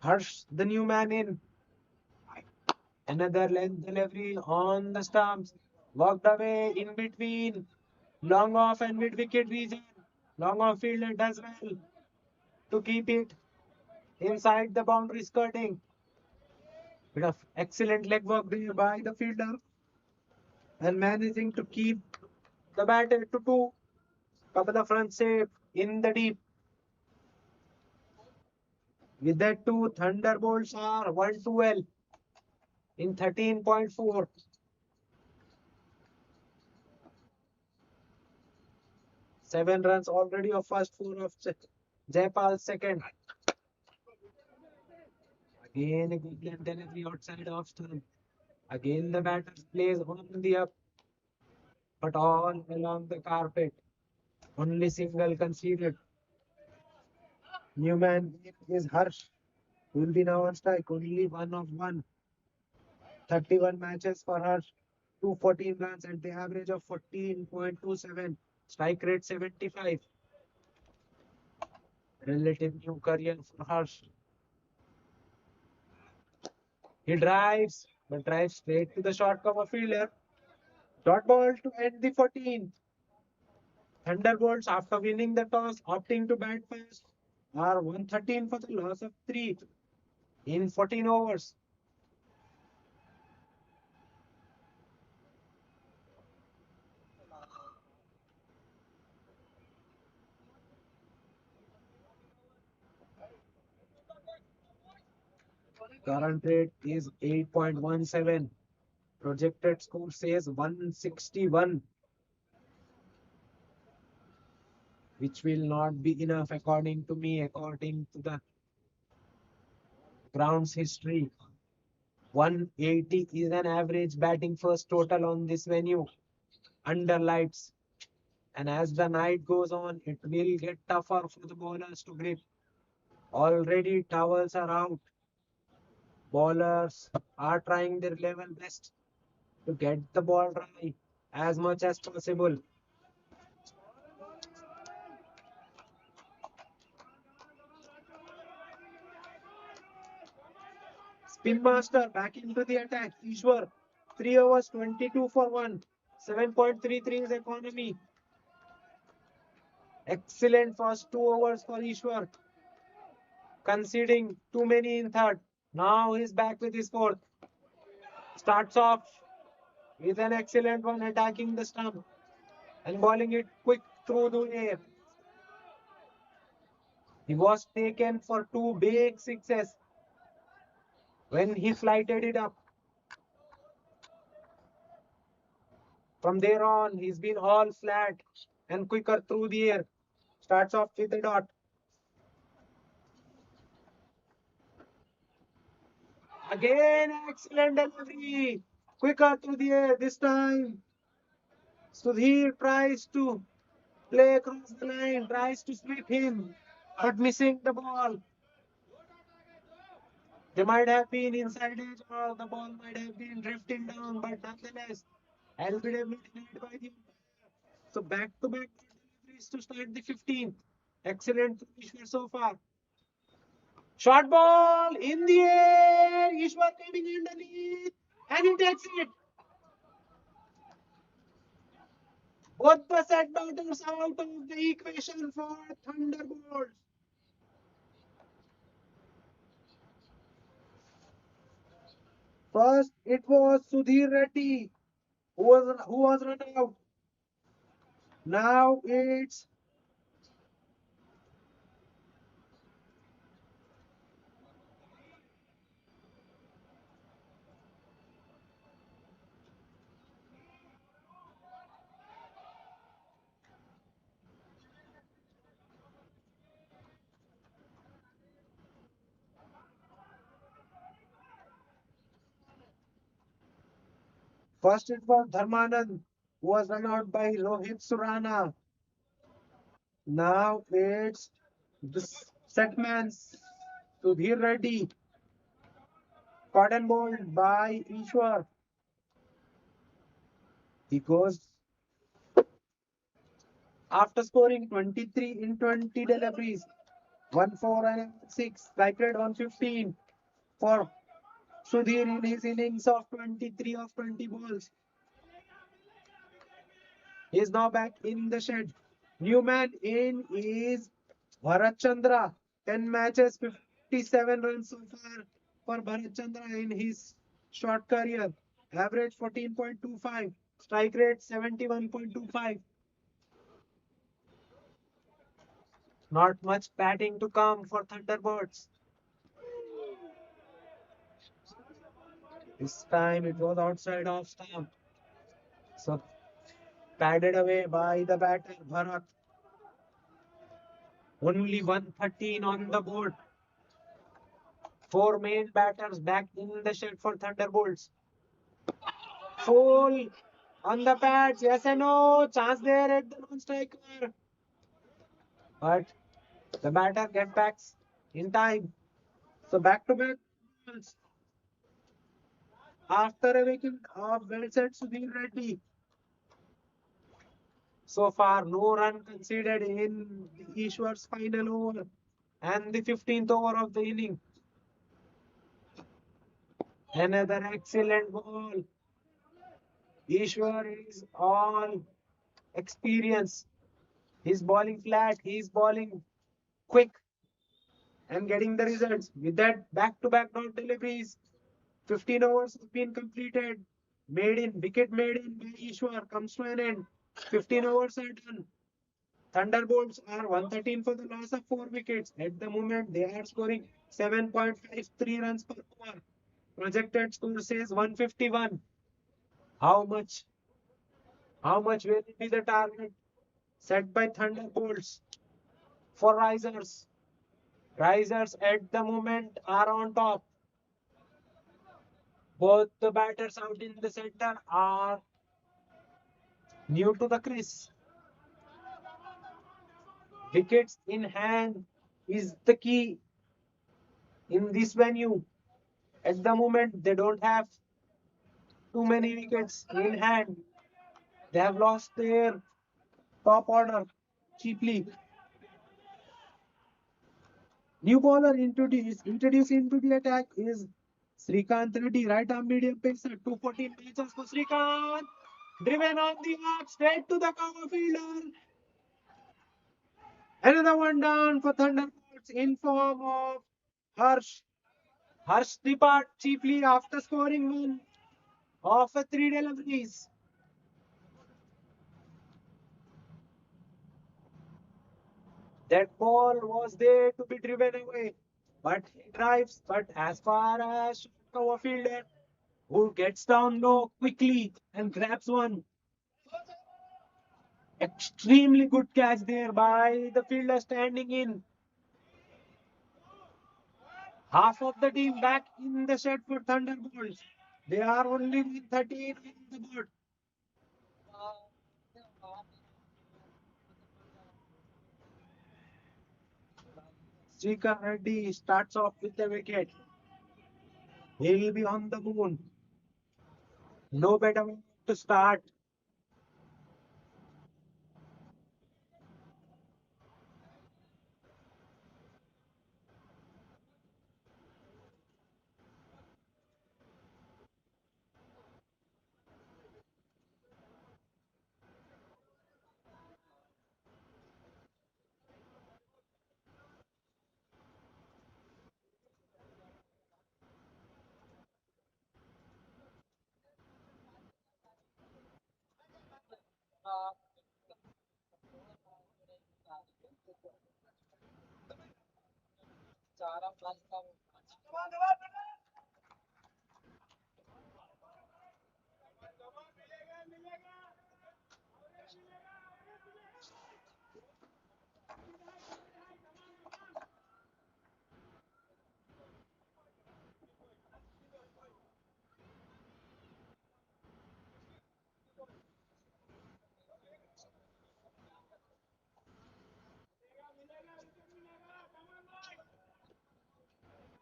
Harsh, the new man in. Another length delivery on the stumps. Walked away in between. Long off and mid wicket region. Long off fielder does well to keep it inside the boundary skirting. Bit of excellent leg work there by the fielder and managing to keep the batter to two. Couple of runs saved in the deep. With that two, Thunderbolts are 112 in 13.4. 7 runs already of first four of Jaipal's second. Again a good length delivery outside off stump. Again the batter plays on the up, but all along the carpet. Only single conceded. Newman is Harsh. Will be now on strike. Only one of one. 31 matches for Harsh. 214 runs at the average of 14.27. Strike rate 75. Relative new career for Harsh. He drives, but drives straight to the short cover fielder. Dot ball to end the 14th. Thunderbolts, after winning the toss, opting to bat first, are 113 for the loss of 3 in 14 overs. Current rate is 8.17. Projected score says 161, which will not be enough according to me, according to the ground's history. 180 is an average batting first total on this venue under lights. And as the night goes on, it will get tougher for the bowlers to grip. Already towels are out. Bowlers are trying their level best to get the ball dry as much as possible. Spin Master back into the attack. Ishwar, 3 overs, 22 for 1. 7.33 is economy. Excellent first 2 overs for Ishwar. Conceding too many in third. Now he's back with his fourth. Starts off with an excellent one, attacking the stump and bowling it quick through the air. He was taken for 2 big sixes when he flighted it up. From there on, he's been all flat and quicker through the air. Starts off with a dot. Again, excellent delivery. Quicker through the air this time. Sudhir tries to play across the line, tries to sweep him, but missing the ball. They might have been inside edge or the ball might have been drifting down, but nonetheless, LBW denied by the umpire. So back-to-back deliveries to start the 15th. Excellent Ishwar so far. Short ball in the air. Ishwar coming underneath and he takes it. Both the set batters out of the equation for Thunderbolts. First, it was Sudhir Reddy who was run out. Now it's first it was Dharmanand who was run out by Rohit Surana. Now it's the setman Sudhir Reddy, cotton bowled by Ishwar. He goes after scoring 23 in 20 deliveries, 1 4 and 6, strike rate 115 for Sudhir in his innings of 23 of 20 balls. He is now back in the shed. New man in is Bharat Chandra. 10 matches, 57 runs so far for Bharat Chandra in his short career. Average 14.25. Strike rate 71.25. Not much batting to come for Thunderbirds. This time it was outside off stump. So padded away by the batter Bharat. Only 113 on the board. 4 main batters back in the shed for Thunderbolts. Full on the pads. Yes and no. Chance there at the non-striker. But the batter get back in time. So back to back balls. After a wicket of well set Sudhir Reddy. So far, no run conceded in the Ishwar's final over and the 15th over of the inning. Another excellent ball. Ishwar is all experience. He's bowling flat, he's bowling quick and getting the results. With that, back-to-back dot deliveries. 15 overs have been completed. Wicket made in by Ishwar comes to an end. 15 overs are done. Thunderbolts are 113 for the loss of 4 wickets. At the moment, they are scoring 7.53 runs per over. Projected score says 151. How much? How much will be the target set by Thunderbolts for Risers? Risers at the moment are on top. Both the batters out in the center are new to the crease. Wickets in hand is the key in this venue. At the moment, they don't have too many wickets in hand. They have lost their top order cheaply. New bowler introduced into the attack is Srikanth Reddy, right arm medium pacer, 214 pitches for Srikanth. Driven on the arc, straight to the cover fielder. Another one down for Thunderbolts in form of Harsh. Harsh depart chiefly after scoring one of a three deliveries. That ball was there to be driven away, but he drives. But as far as cover fielder who gets down low quickly and grabs one, extremely good catch there by the fielder standing in. Half of the team back in the shed for Thunderbolts. They are only 13 in the board. Srikar Reddy starts off with a wicket. He'll be on the moon. No better way to start.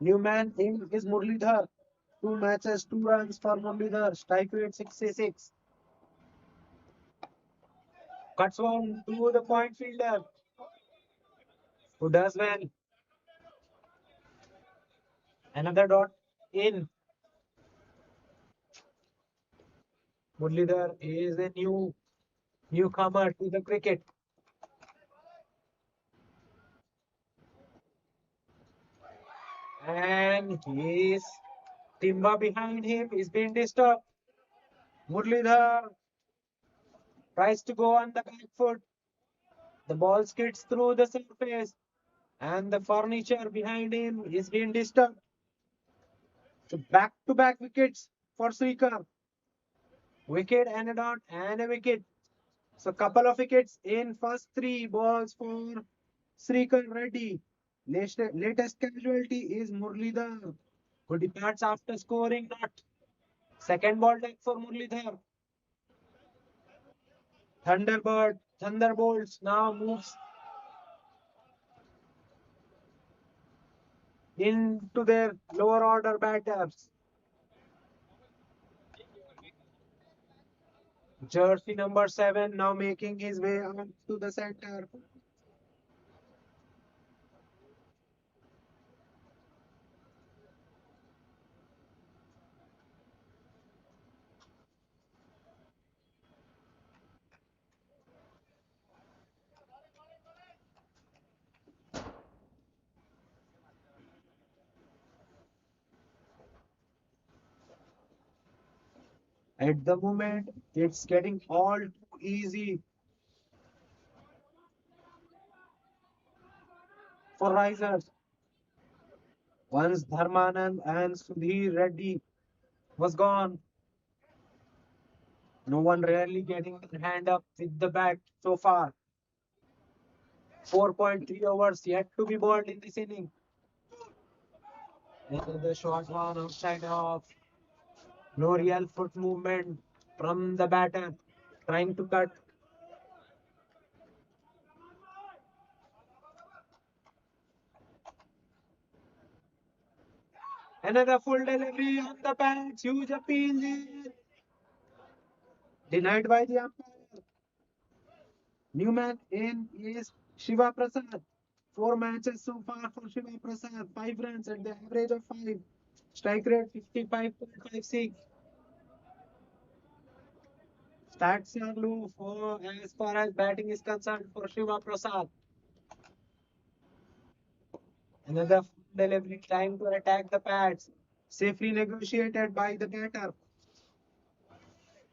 New man in is Muralidhar. Two matches, 2 runs for Muralidhar. Strike rate 66. Cuts one to the point fielder, who does well. Another dot in. Muralidhar is a newcomer to the cricket. And his timber behind him is being disturbed. Muralidhar tries to go on the back foot. The ball skids through the surface, and the furniture behind him is being disturbed. So back-to-back wickets for Srikar. Wicket and a dot and a wicket. So couple of wickets in first three balls for Srikar Reddy. Latest casualty is Muralidhar, who departs after scoring not. Second ball deck for Muralidhar. Thunderbolts now moves into their lower order batters. Jersey number 7 now making his way up to the center. At the moment, it's getting all too easy for risers. Once Dharmanand and Sudhir Reddy was gone, no one really getting their hand up with the bat so far. 4.3 overs yet to be bowled in this inning. And the short one outside of no real foot movement from the batter trying to cut. Another full delivery on the patch. Huge appeal there. Denied by the umpire. Newman in is Shiva Prasad. 4 matches so far for Shiva Prasad. 5 runs at the average of 5. Strike rate 55.56. Stats are low for as far as batting is concerned for Shiva Prasad. Another delivery trying to attack the pads. Safely negotiated by the batter.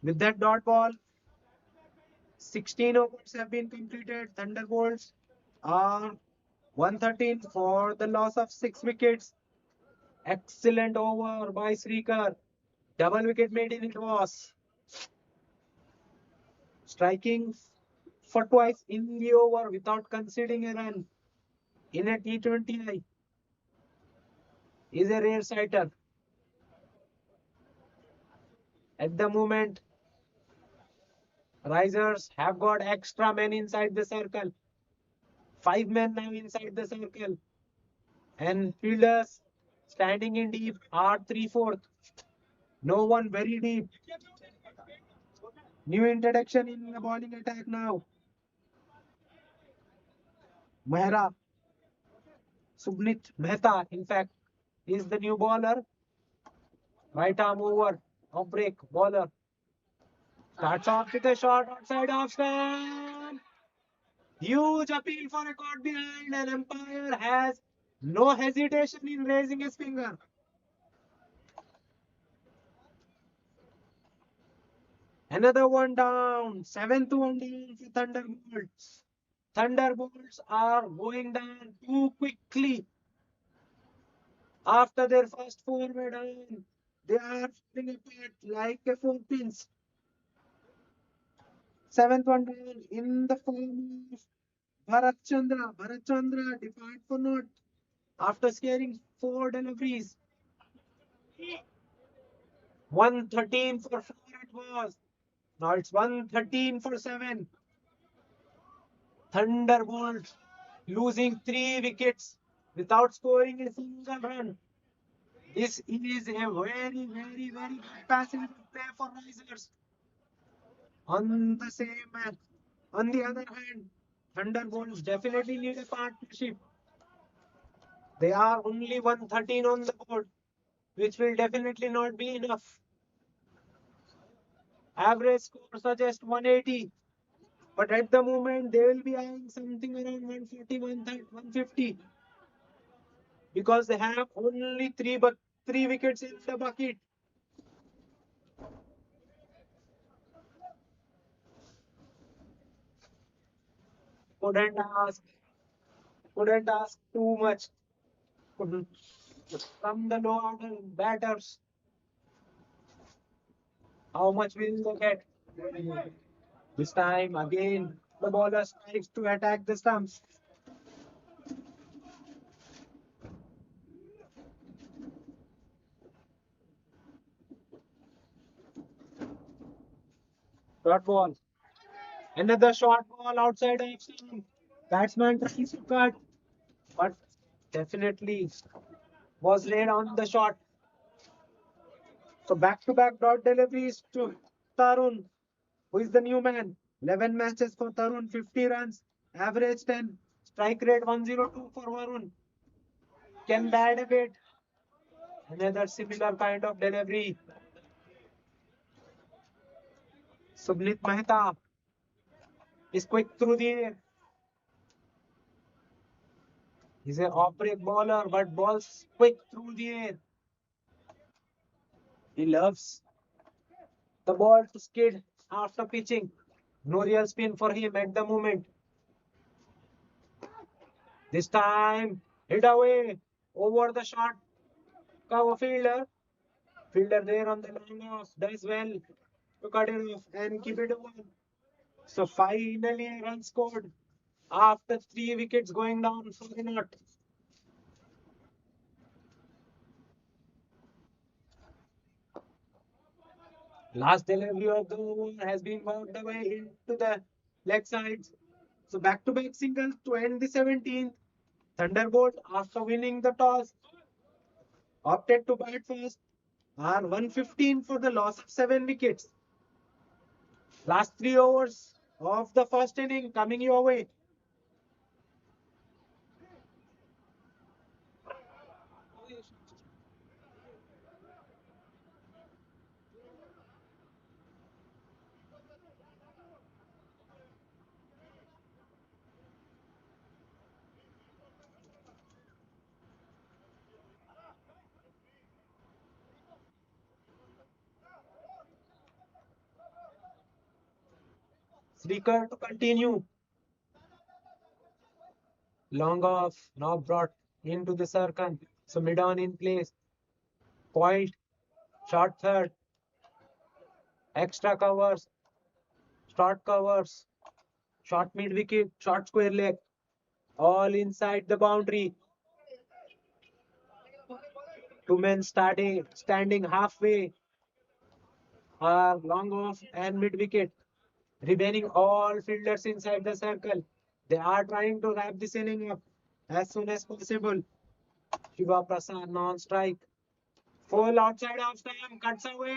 With that dot ball, 16 overs have been completed. Thunderbolts are 113 for the loss of 6 wickets. Excellent over by Srikar. Double wicket maiden it was. Striking for twice in the over without conceding a run in a T20I is a rare sighter. At the moment, Risers have got extra men inside the circle. 5 men now inside the circle. And fielders standing in deep are 3/4. No one very deep. New introduction in the bowling attack now. Mehra, Subnit Mehta, in fact, is the new bowler. Right arm over, off break, bowler. Starts off with a shot outside off stump. Huge appeal for a caught behind, and umpire has no hesitation in raising his finger. Another one down. Seventh one down for Thunderbolts. Thunderbolts are going down too quickly. After their first four were down, they are falling apart like a four pins. Seventh one down in the form of Bharat Chandra. Bharat Chandra depart for naught after scoring four deliveries. 113 for four it was. Now it's 113 for seven. Thunderbolts losing 3 wickets without scoring a single run. This is a very, very, very good passing play for Risers. On the same match, on the other hand, Thunderbolts definitely need a partnership. They are only 113 on the board, which will definitely not be enough. Average score suggests 180, but at the moment they will be eyeing something around 140, 150 because they have only three wickets in the bucket. Couldn't ask, couldn't ask too much. Couldn't from the low order batters. How much will they get? This time again, the bowler strikes to attack the stumps. Short ball. Another short ball outside of stump. Batsman tries to cut, but definitely was laid on the shot. So back-to-back dot deliveries to Tarun, who is the new man. 11 matches for Tarun, 50 runs, average 10, strike rate 102 for Varun. Can they add a bit? Another similar kind of delivery. Subnit Mehta is quick through the air. He's an off-break bowler, but balls quick through the air. He loves the ball to skid after pitching. No real spin for him at the moment. This time, hit away over the short cover fielder. Fielder there on the long off does well to cut it off and keep it over. So finally, a run scored after 3 wickets going down for the not. Last delivery of the over has been walked away into the leg sides. So back-to-back singles to end the 17th. Thunderbolt, after winning the toss, opted to bat first. Are 115 for the loss of 7 wickets. Last 3 overs of the first inning coming your way. Srikar to continue. Long off, now brought into the circle. So mid on in place. Point, short third, extra covers, short covers, short mid wicket, short square leg. All inside the boundary. Two men standing halfway are long off and mid wicket. Remaining all fielders inside the circle. They are trying to wrap this inning up as soon as possible. Shiva Prasad non-strike. Full outside of stump, cuts away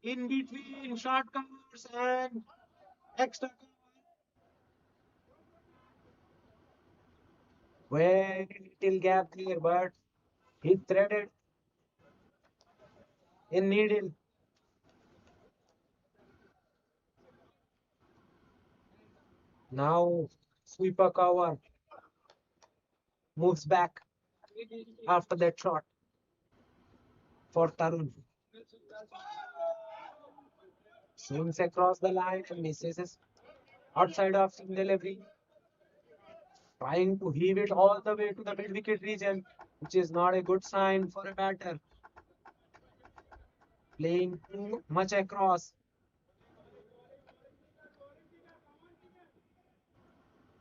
in between short covers and extra cover. Very little gap there, but he threaded in needle. Now sweeper cover moves back after that shot for Tarun. Swings across the line and misses outside of seam delivery. Trying to heave it all the way to the mid wicket region, which is not a good sign for a batter. Playing too much across.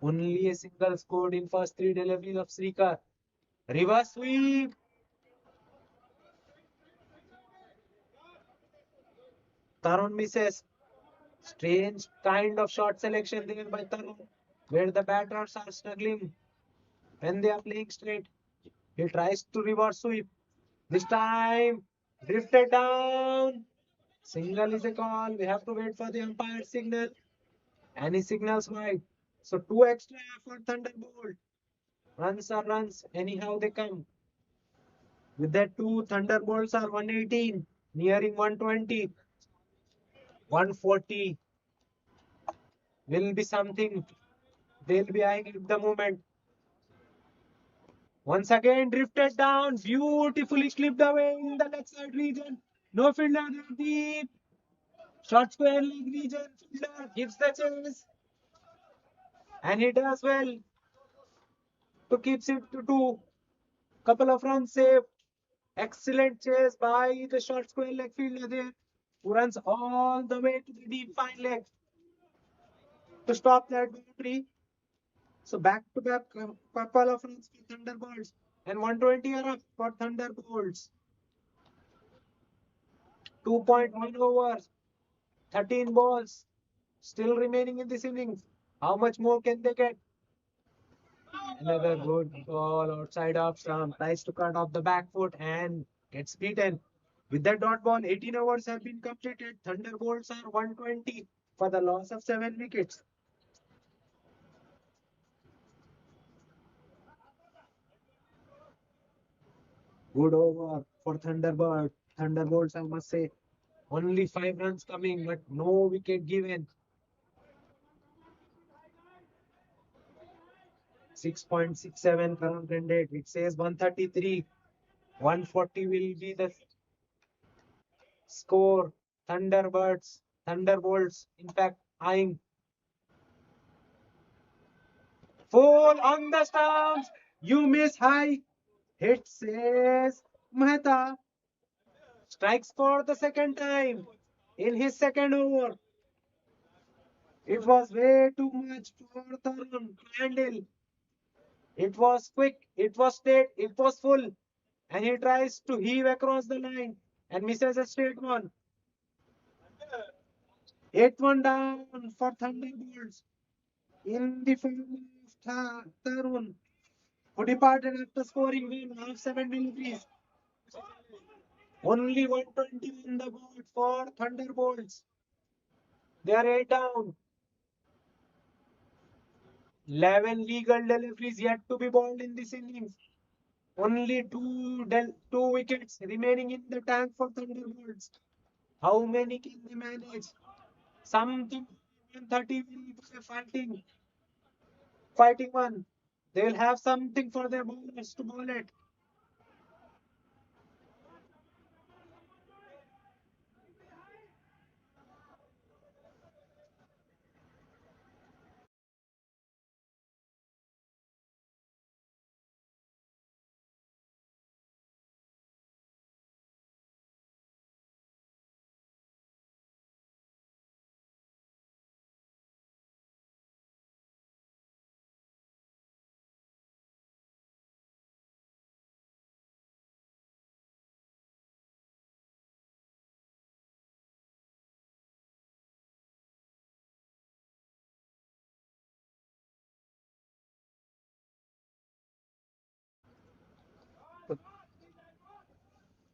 Only a single scored in first three deliveries of Srikar. Reverse sweep. Tarun misses. Strange kind of shot selection there by Tarun, where the batters are struggling when they are playing straight. He tries to reverse sweep. This time, drifted down. Single is a call. We have to wait for the umpire signal. And he signals wide. So two extra for Thunderbolt. Runs are runs. Anyhow they come. With that two, Thunderbolts are 118. Nearing 120. 140 will be something. They'll be eyeing at the moment. Once again drifted down. Beautifully clipped away in the left side region. No fielder deep. Short square leg region. Fielder gives the chase. And he does well to keeps it to two. Couple of runs saved. Excellent chase by the short square leg fielder there, who runs all the way to the deep fine leg to stop that boundary. So back to back couple of runs for Thunderbolts and 120 are up for Thunderbolts. 2.1 overs, 13 balls still remaining in this innings. How much more can they get? Another good ball outside of stump. Tries to cut off the back foot and gets beaten. With that dot ball, 18 overs have been completed. Thunderbolts are 120 for the loss of 7 wickets. Good over for Thunderbolts, I must say. Only 5 runs coming, but no wicket given. 6.67 current run rate. It says 133. 140 will be the score. Thunderbolts, in fact, eyeing full on the stumps. You miss high. Hit says Mehta. Strikes for the second time in his second over. It was way too much for Tarun Crandall. It was quick, it was straight, it was full. And he tries to heave across the line and misses a straight one. 8-1 down for Thunderbolts in the form of Tarun, who departed after scoring one of 7 deliveries. Only 120 on the board for Thunderbolts. They are 8 down. 11 legal deliveries yet to be bowled in this innings. Only two wickets remaining in the tank for Thunderbolts. How many can they manage? Something 130 will be fighting one. They will have something for their bowlers to bowl it.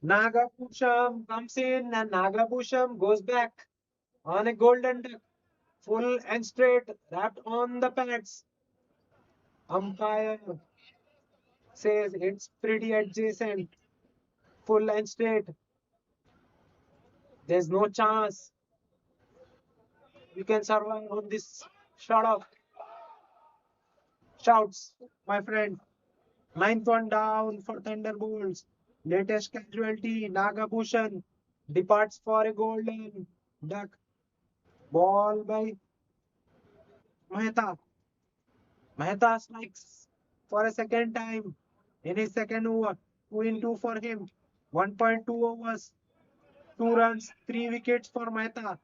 Nagapusham comes in and Nagapusham goes back on a golden duck, full and straight, wrapped on the pads. Umpire says it's pretty adjacent, full and straight. There's no chance you can survive on this shot of shouts, my friend. Ninth one down for Thunderbolts. Latest casualty, Nagabhushan departs for a golden duck. Ball by Mehta. Mehta strikes for a second time in his second over. 2 in 2 for him. 1.2 overs, 2 runs, 3 wickets for Mehta.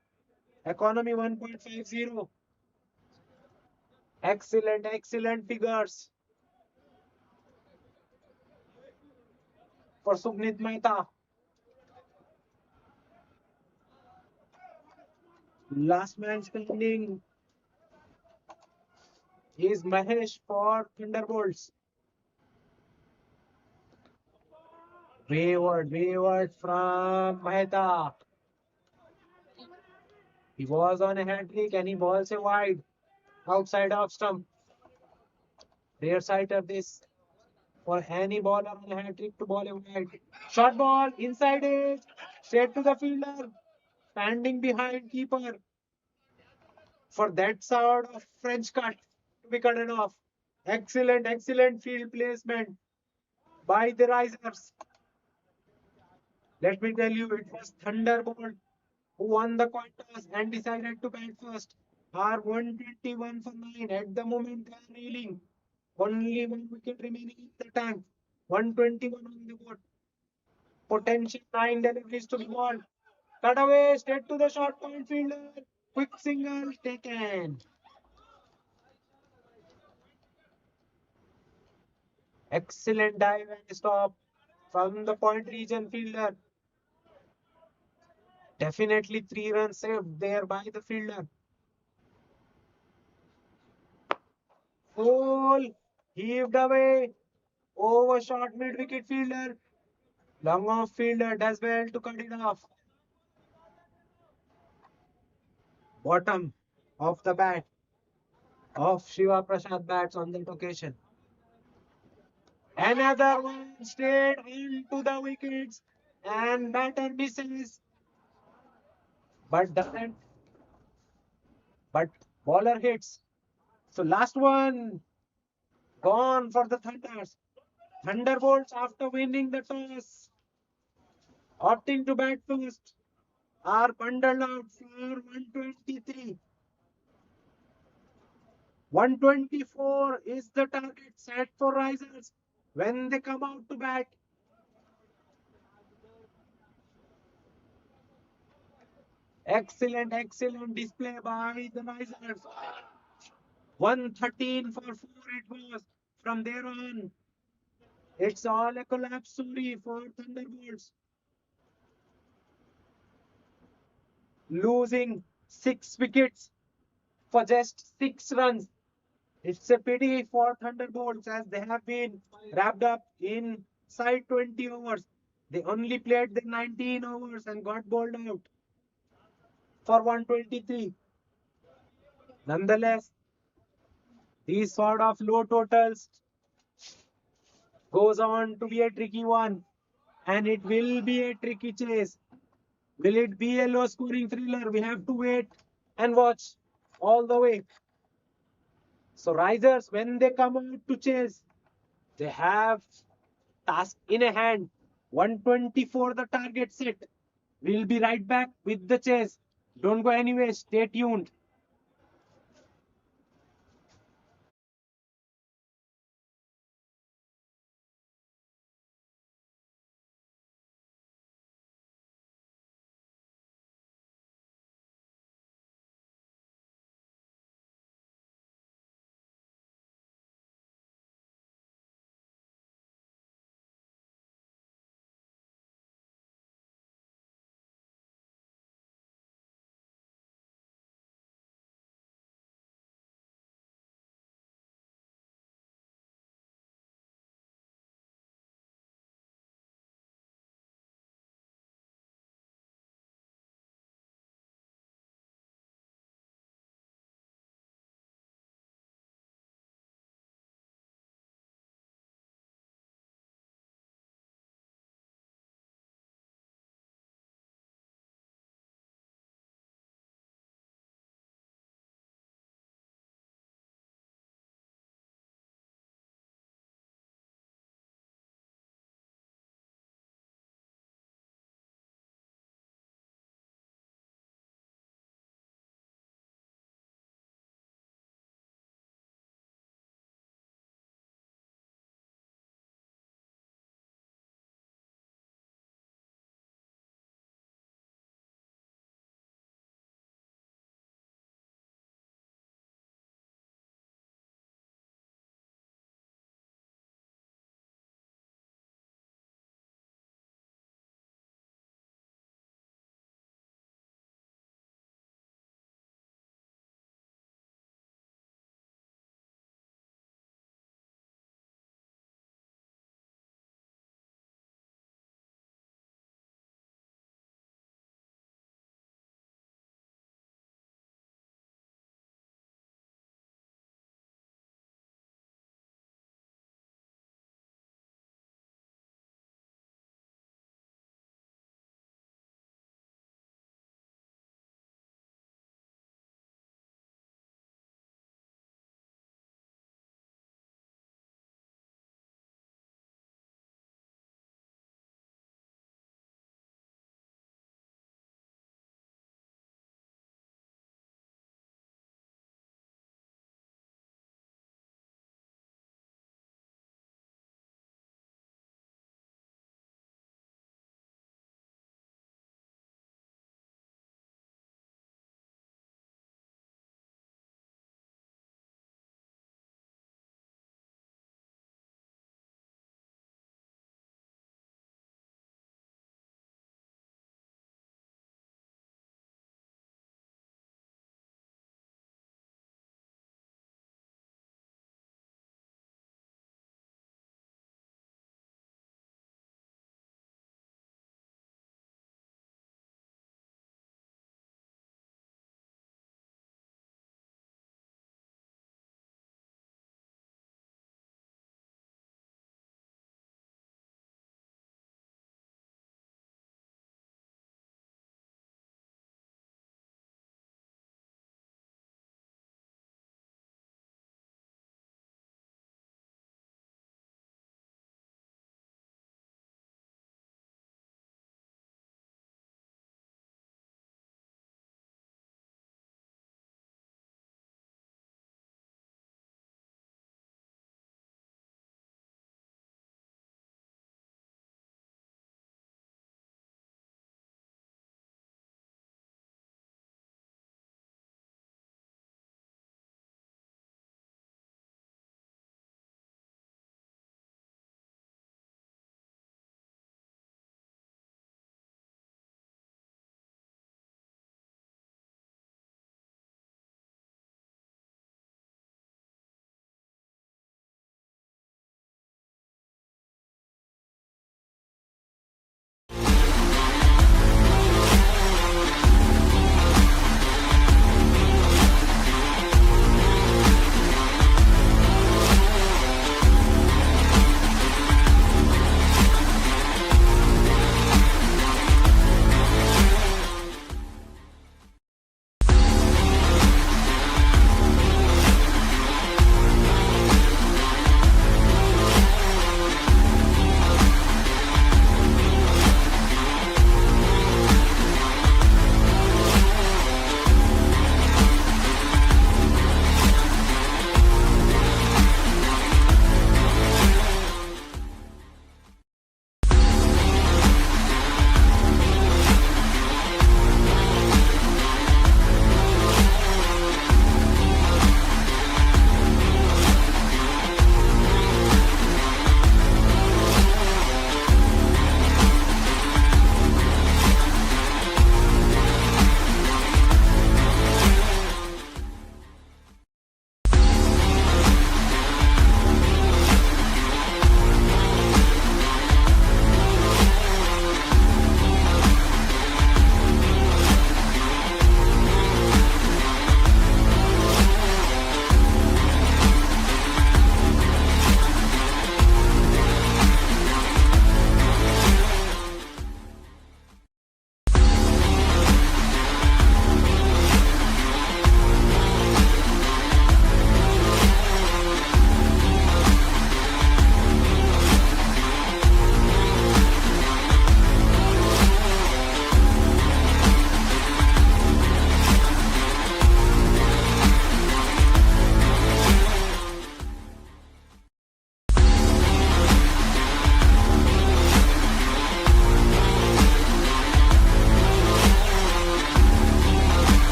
Economy 1.50. Excellent, excellent figures for Subnit Mehta. Last man standing is Mahesh for Thunderbolts. Wayward, wayward from Mehta. He was on a hat trick and he balls a wide outside off stump. Rare sight of this for any bowler on a hat trick to ball a wide. Short ball inside it, straight to the fielder, standing behind keeper for that sort of French cut to be cut off. Excellent, excellent field placement by the Risers. Let me tell you, it was Thunderbolt who won the coin toss and decided to bat first. Are 121 for 9. At the moment, they are reeling. Only one wicket remaining in the tank. 121 on the board. Potential 9 deliveries to be won. Cut away, straight to the short point fielder. Quick single taken. Excellent dive and stop from the point region fielder. Definitely 3 runs saved there by the fielder. Full heaved away. Overshot mid wicket fielder. Long off fielder does well to cut it off. Bottom of the bat of Shiva Prasad bats on that occasion. Another one straight into the wickets and batter misses but doesn't but bowler hits. So last one gone for the Thunders. Thunderbolts after winning the toss opting to bat first are bundled out for 123. 124 is the target set for Risers when they come out to bat. Excellent, excellent display by the Risers. 113 for 4 it was. From there on, it's all a collapse story for Thunderbolts. Losing 6 wickets for just 6 runs. It's a pity for Thunderbolts as they have been wrapped up inside 20 overs. They only played the 19 overs and got bowled out for 123. Nonetheless, these sort of low totals goes on to be a tricky one, and it will be a tricky chase. Will it be a low scoring thriller? We have to wait and watch all the way. So Risers, when they come out to chase, they have task in a hand. 124 the target set. We'll be right back with the chase. Don't go anywhere. Stay tuned.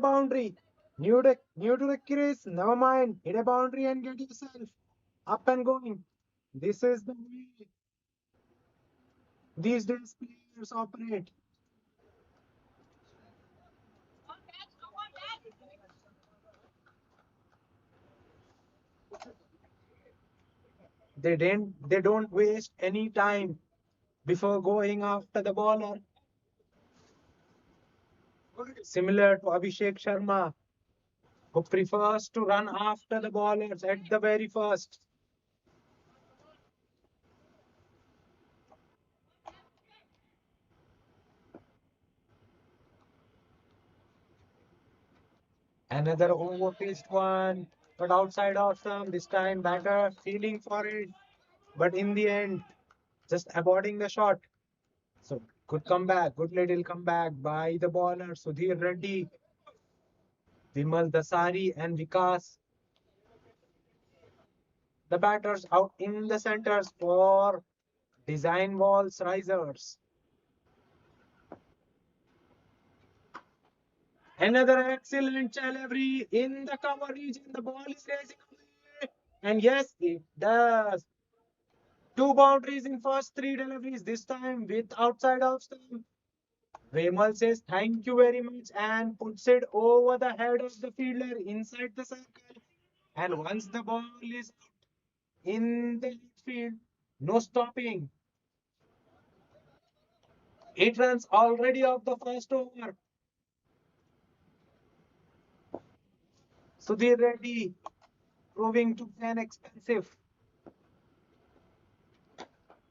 boundary. New to the crease, never mind. Hit a boundary and get yourself up and going. This is the way these days players operate. They don't waste any time before going after the bowler. Similar to Abhishek Sharma, who prefers to run after the bowlers at the very first. Another overpitched one, but outside of them. This time batter feeling for it, but in the end, just aborting the shot. So good comeback, good little comeback by the bowler Sudhir Reddy, Vimal Dasari, and Vikas. The batters out in the centers for design balls risers. Another excellent delivery in the cover region. The ball is racing away. And yes, it does. Two boundaries in first three deliveries, this time with outside off stump. Vimal says thank you very much and puts it over the head of the fielder inside the circle. And once the ball is in the field, no stopping. 8 runs already off the first over. Sudhir Reddy proving to be an expensive.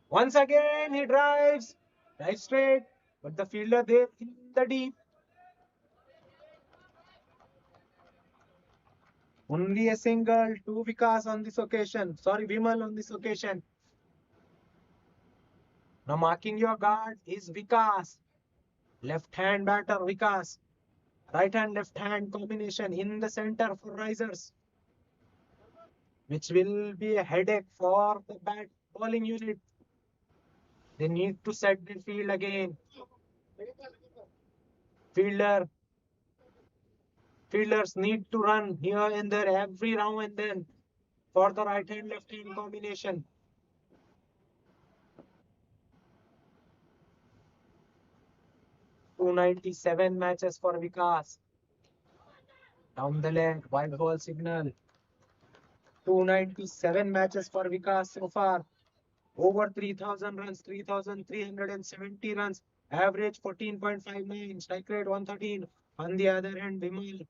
Once again, he drive straight, but the fielder there in the deep. Only a single, two Vikas on this occasion. Sorry, Vimal on this occasion. Now marking your guard is Vikas. Left hand batter Vikas. Right hand, left hand combination in the center for risers, which will be a headache for the bat bowling unit. They need to set the field again. Fielder, Fielders need to run here and there every now and then for the right hand left hand combination. 297 matches for Vikas. Down the leg, wild ball signal. 297 matches for Vikas so far. Over 3,000 runs, 3,370 runs. Average 14.59, strike rate 113. On the other hand, Vimal,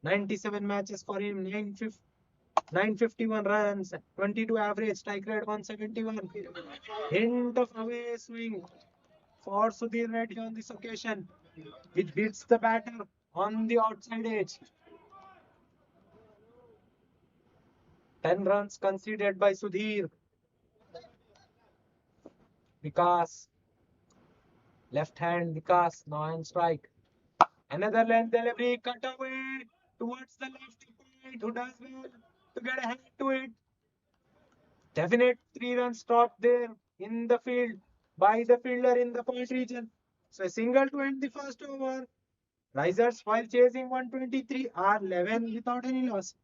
97 matches for him, 951 runs, 22 average, strike rate 171. Hint of away swing for Sudhir Reddy on this occasion, which beats the batter on the outside edge. 10 runs conceded by Sudhir. Vikas, left hand Vikas, now on strike. Another length delivery, cut away towards the left point, who does well to get ahead to it. Definite 3 run stop there in the field by the fielder in the point region. So a single to end the first over. Risers, while chasing 123, are 11 without any loss.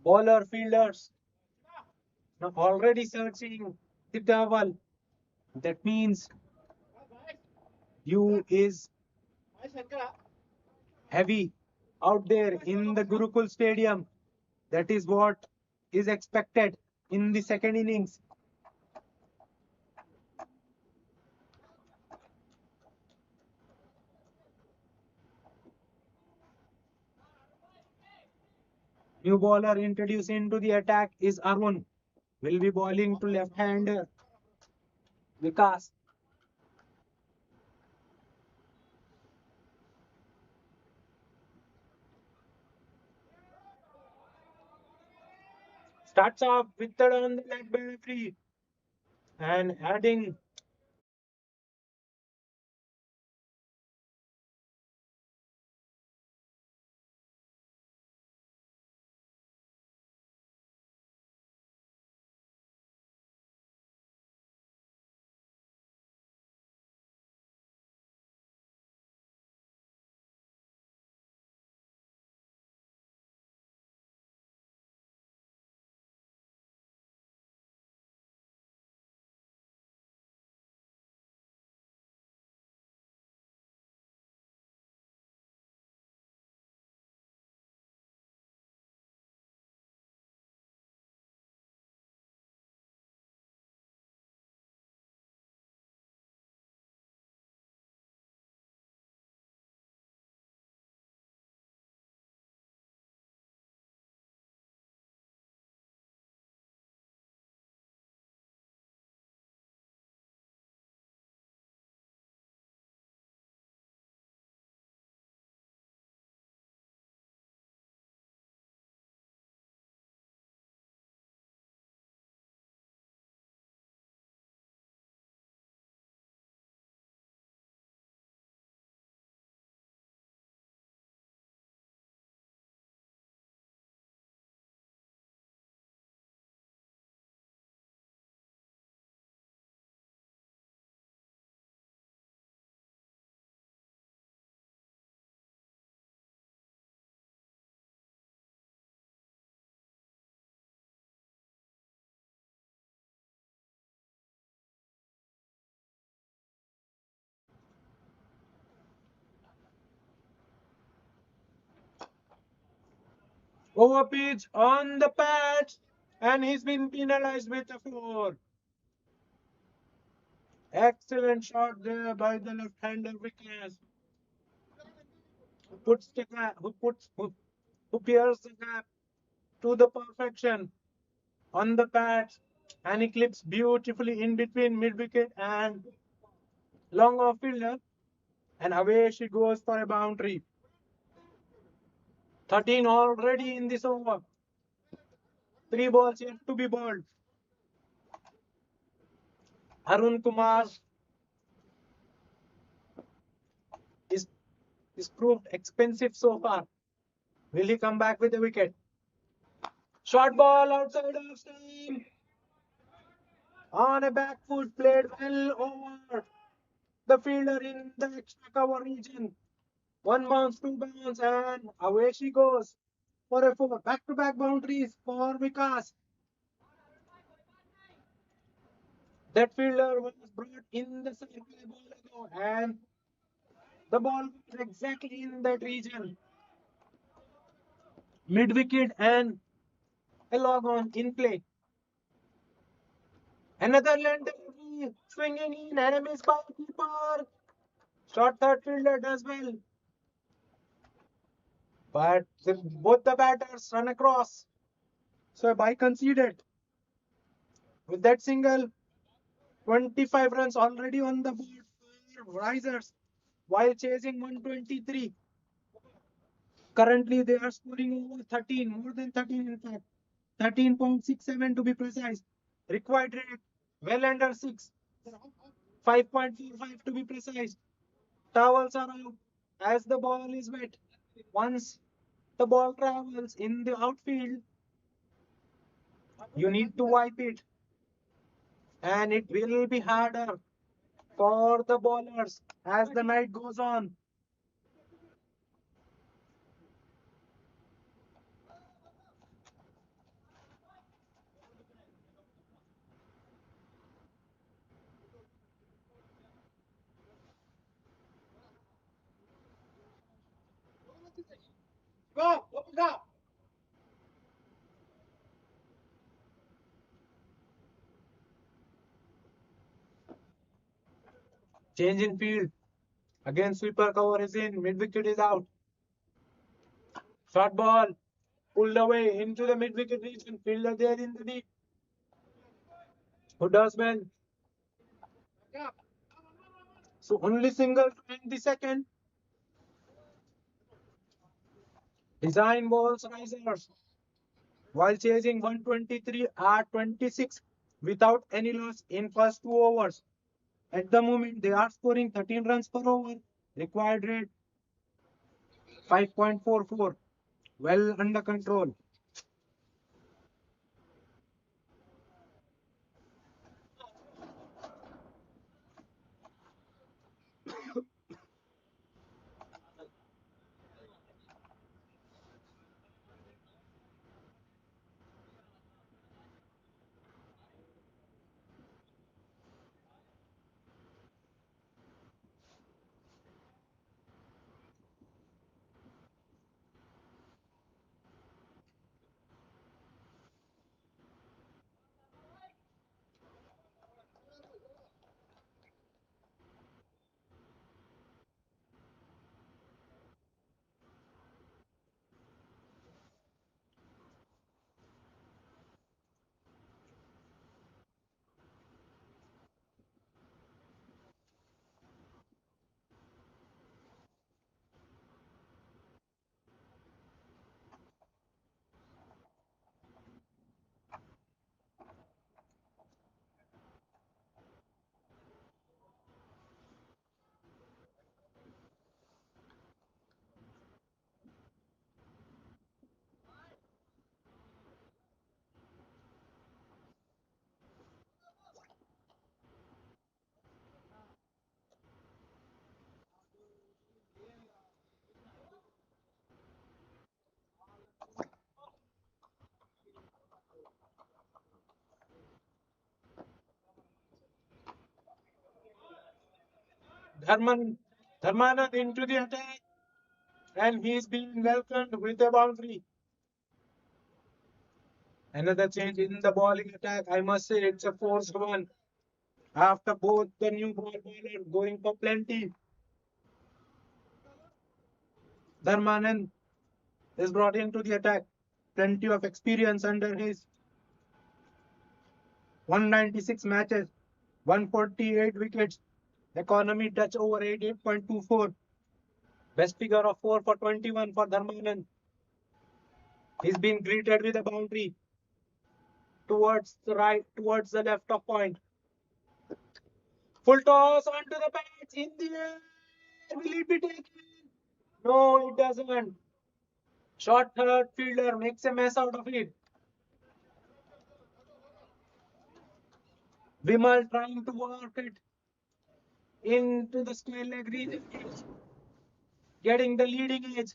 Bowler fielders now already searching the towel. That means you is heavy out there in the Gurukul Stadium. That is what is expected in the second innings. New bowler introduced into the attack is Arun. Will be bowling to left-hander Vikas. Starts off with the on the leg by free and adding Overpitch on the patch, and he's been penalized with a 4. Excellent shot there by the left-hander Vikas, who puts the gap, who pierces the gap to the perfection on the patch, and he clips beautifully in between mid-wicket and long off fielder, and away she goes for a boundary. 13 already in this over. 3 balls yet to be bowled. Arun Kumar is, is proved expensive so far. Will he come back with a wicket? Short ball outside of stump. On a back foot, played well over the fielder in the extra cover region. One bounce, two bounce, and away she goes for a 4. Back-to-back boundaries for Vikas. That fielder was brought in the circle a ball ago, and the ball was exactly in that region. Mid wicket and a log on in play. Another lender swinging in, and a miss by keeper. Short third fielder does well, but both the batters run across. So a bye conceded. With that single, 25 runs already on the board for Risers while chasing 123. Currently, they are scoring over 13, more than 13 in fact. 13.67 to be precise. Required rate well under 6. 5.45 to be precise. Towels are out as the ball is wet. Once the ball travels in the outfield, you need to wipe it, and it will be harder for the bowlers as the night goes on. Go, go. Change in field. Again, sweeper cover is in. Mid wicket is out. Short ball pulled away into the mid wicket region. Fielder there in the deep. Who does well? So only single to end the second. Design balls risers while chasing 123 at 26 without any loss in first 2 overs. At the moment, they are scoring 13 runs per over. Required rate 5.44. Well under control. Dharman, Dharmanand into the attack, and he's being welcomed with a boundary. Another change in the bowling attack. I must say it's a forced one. After both the new bowler going for plenty, Dharmanan is brought into the attack. Plenty of experience under his 196 matches, 148 wickets, economy touch over 88.24. Best figure of 4 for 21 for Dharmanan. He's been greeted with a boundary towards the right, towards the left of point. Full toss onto the patch in the air. Will it be taken? No, it doesn't. Short third fielder makes a mess out of it. Vimal trying to work it into the square leg region, getting the leading edge.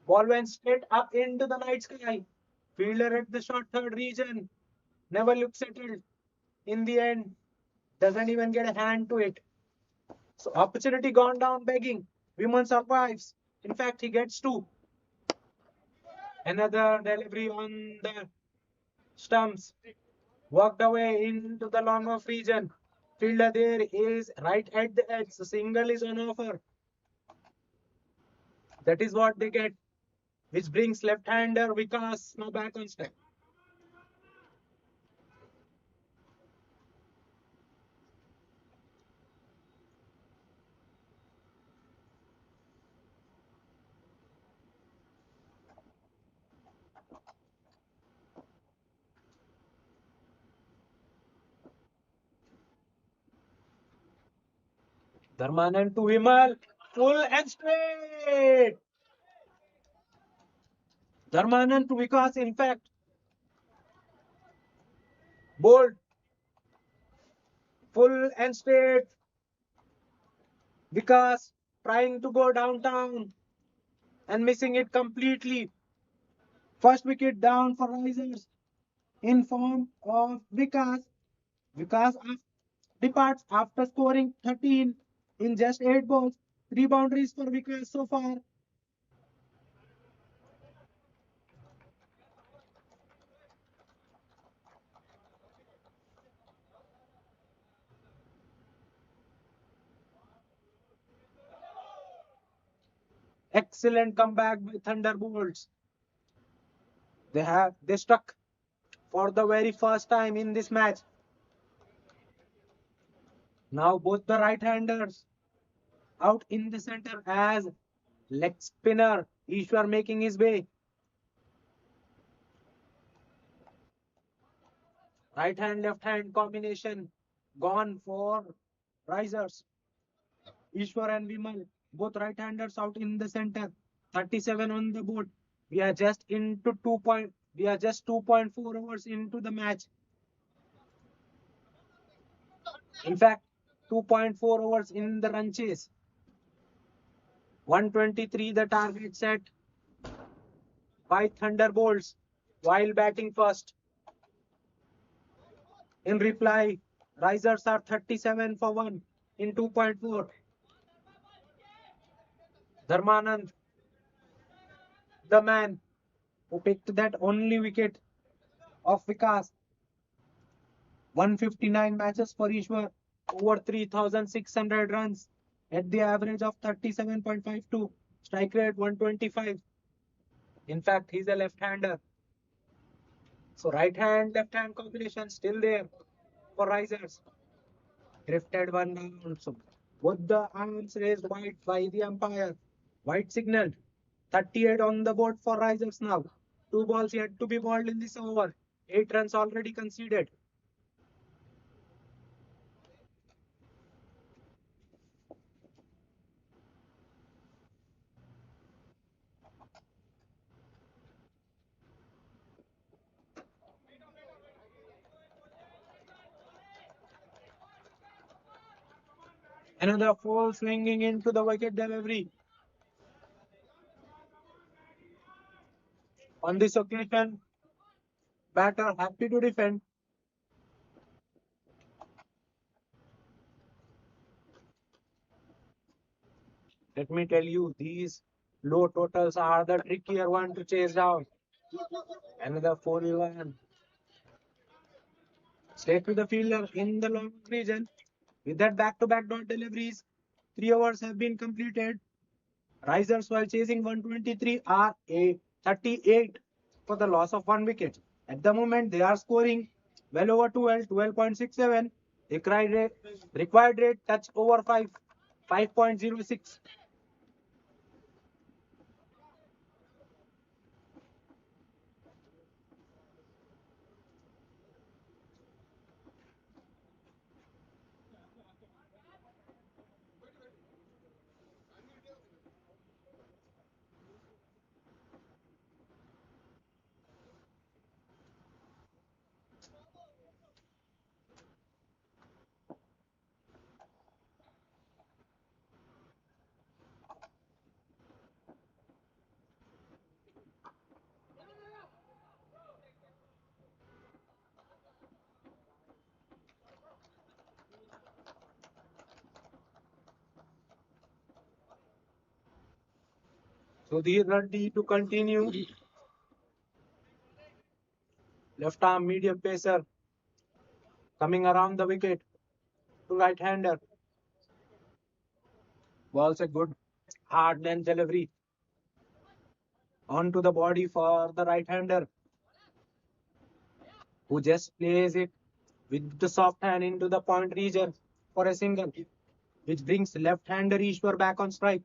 Ball went straight up into the night sky. Fielder at the short third region never looks settled. In the end, doesn't even get a hand to it. So opportunity gone down begging. Vimal survives. In fact, he gets two. Another delivery on the stumps. Walked away into the long off region. Fielder there is right at the edge. So single is on offer. That is what they get, which brings left-hander Vikas now back on step. Dharmanan to Vimal. Full and straight. Dharmanan to Vikas, in fact. Bold. Full and straight. Vikas trying to go downtown and missing it completely. First wicket down for Risers in form of Vikas. Vikas departs after scoring 13 in just 8 balls. 3 boundaries for Vikas so far. Excellent comeback by Thunderbolts. They struck for the very first time in this match. Now both the right-handers out in the center as leg spinner Ishwar making his way. Right hand, left hand combination gone for Risers. Ishwar and Vimal, both right-handers out in the center. 37 on the board. We are just 2.4 hours into the match. In fact, 2.4 hours in the run chase. 123 the target set by Thunderbolts while batting first. In reply, Risers are 37 for 1 in 2.4. Dharmanand, the man who picked that only wicket of Vikas. 159 matches for Ishwar, over 3,600 runs at the average of 37.52, strike rate 125. In fact, he's a left-hander. So right hand, left hand combination still there for Risers. Drifted one down. So both the arms raised wide by the umpire. White signal. 38 on the board for Risers now. 2 balls yet to be bowled in this over. 8 runs already conceded. Another full swinging into the wicket delivery. On this occasion, batter happy to defend. Let me tell you, these low totals are the trickier one to chase down. Another 4v1. Straight to the fielder in the long region. With that back-to-back dot deliveries, 3 overs have been completed. Risers while chasing 123 are a 38 for the loss of 1 wicket. At the moment, they are scoring well over 12.67. Required rate touch over 5.06. So the ready to continue. Left arm medium pacer coming around the wicket to right hander. Balls a good hard length delivery onto the body for the right hander, who just plays it with the soft hand into the point region for a single, which brings left hander Ishwar back on strike.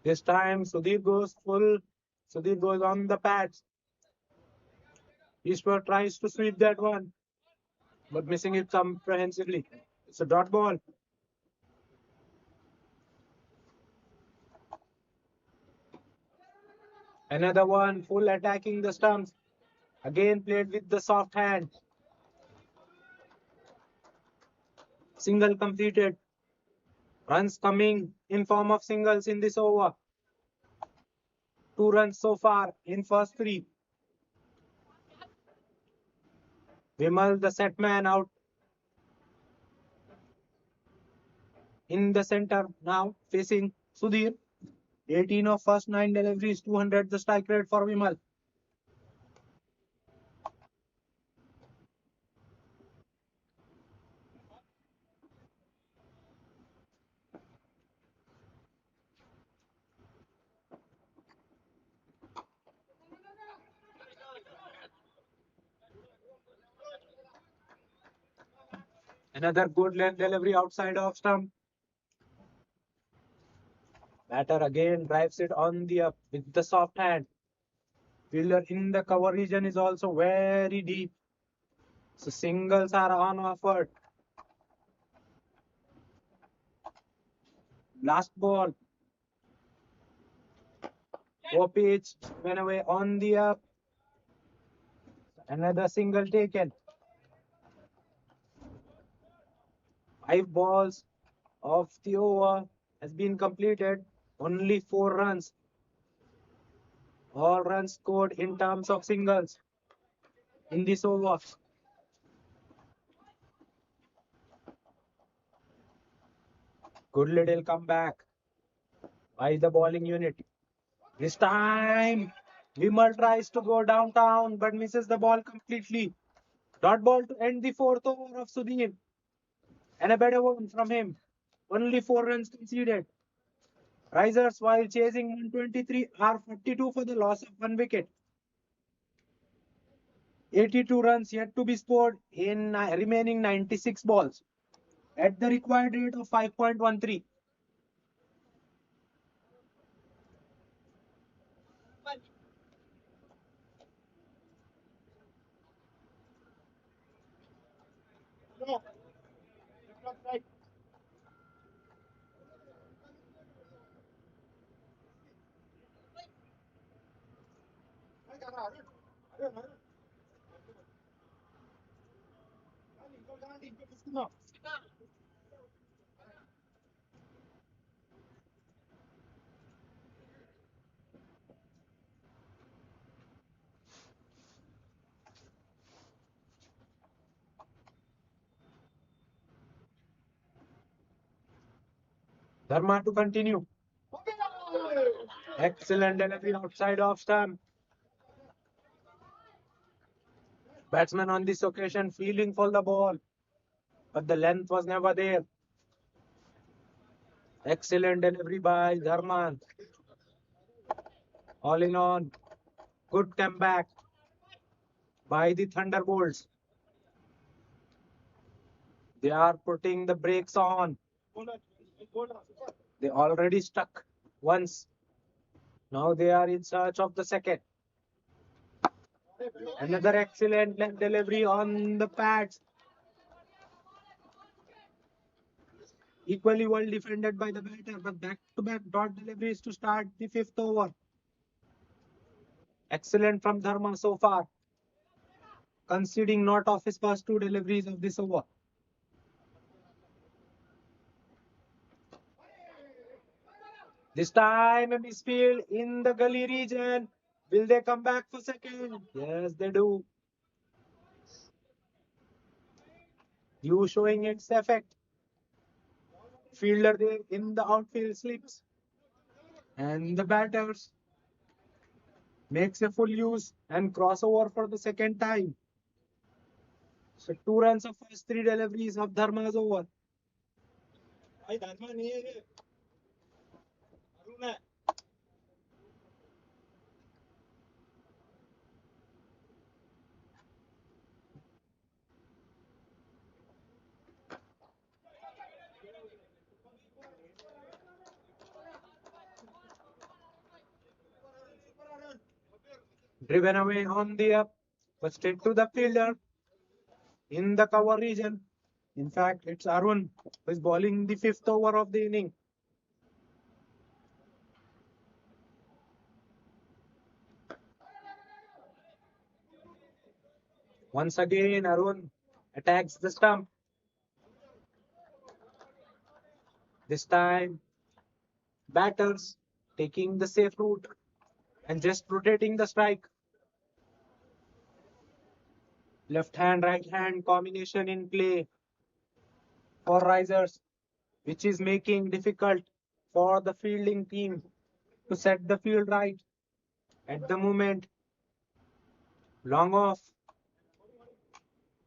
This time Sudhir goes full. Sudhir goes on the pads. Ishwar tries to sweep that one, but missing it comprehensively. It's a dot ball. Another one full attacking the stumps. Again played with the soft hand. Single completed. Runs coming in form of singles in this over. 2 runs so far in first three. Vimal, the set man, out in the center now, facing Sudhir. 18 of first 9 deliveries, 200 the strike rate for Vimal. Another good length delivery outside of stump. Batter again drives it on the up with the soft hand. Fielder in the cover region is also very deep. So singles are on offer. Last ball. Go pitch, went away on the up. Another single taken. 5 balls of the over has been completed. Only 4 runs. All runs scored in terms of singles in this over. Good little comeback by the bowling unit. This time, Vimal tries to go downtown but misses the ball completely. Dot ball to end the fourth over of Sudhir. And a better one from him. Only 4 runs conceded. Risers, while chasing 123, are 42 for the loss of 1 wicket. 82 runs yet to be scored in remaining 96 balls at the required rate of 5.13. Dharma to continue. Excellent delivery outside off stump. Batsman on this occasion feeling for the ball, but the length was never there. Excellent delivery by Dharman. All in all, good comeback by the Thunderbolts. They are putting the brakes on. They already stuck once. Now they are in search of the second. Another excellent length delivery on the pads. Equally well defended by the batter, but back-to-back dot deliveries to start the fifth over. Excellent from Dharma so far, conceding not of his first two deliveries of this over. This time a misfield in the gully region. Will they come back for second? Yes, they do. You showing its effect. Fielder there in the outfield slips. And the batters makes a full use and crossover for the second time. So 2 runs of first three deliveries of Dharma's over. Driven away on the up, but straight to the fielder in the cover region. In fact, it's Arun who is bowling the fifth over of the inning. Once again, Arun attacks the stump. This time, batters taking the safe route and just rotating the strike. Left hand, right hand combination in play for risers, which is making difficult for the fielding team to set the field right. At the moment, long off,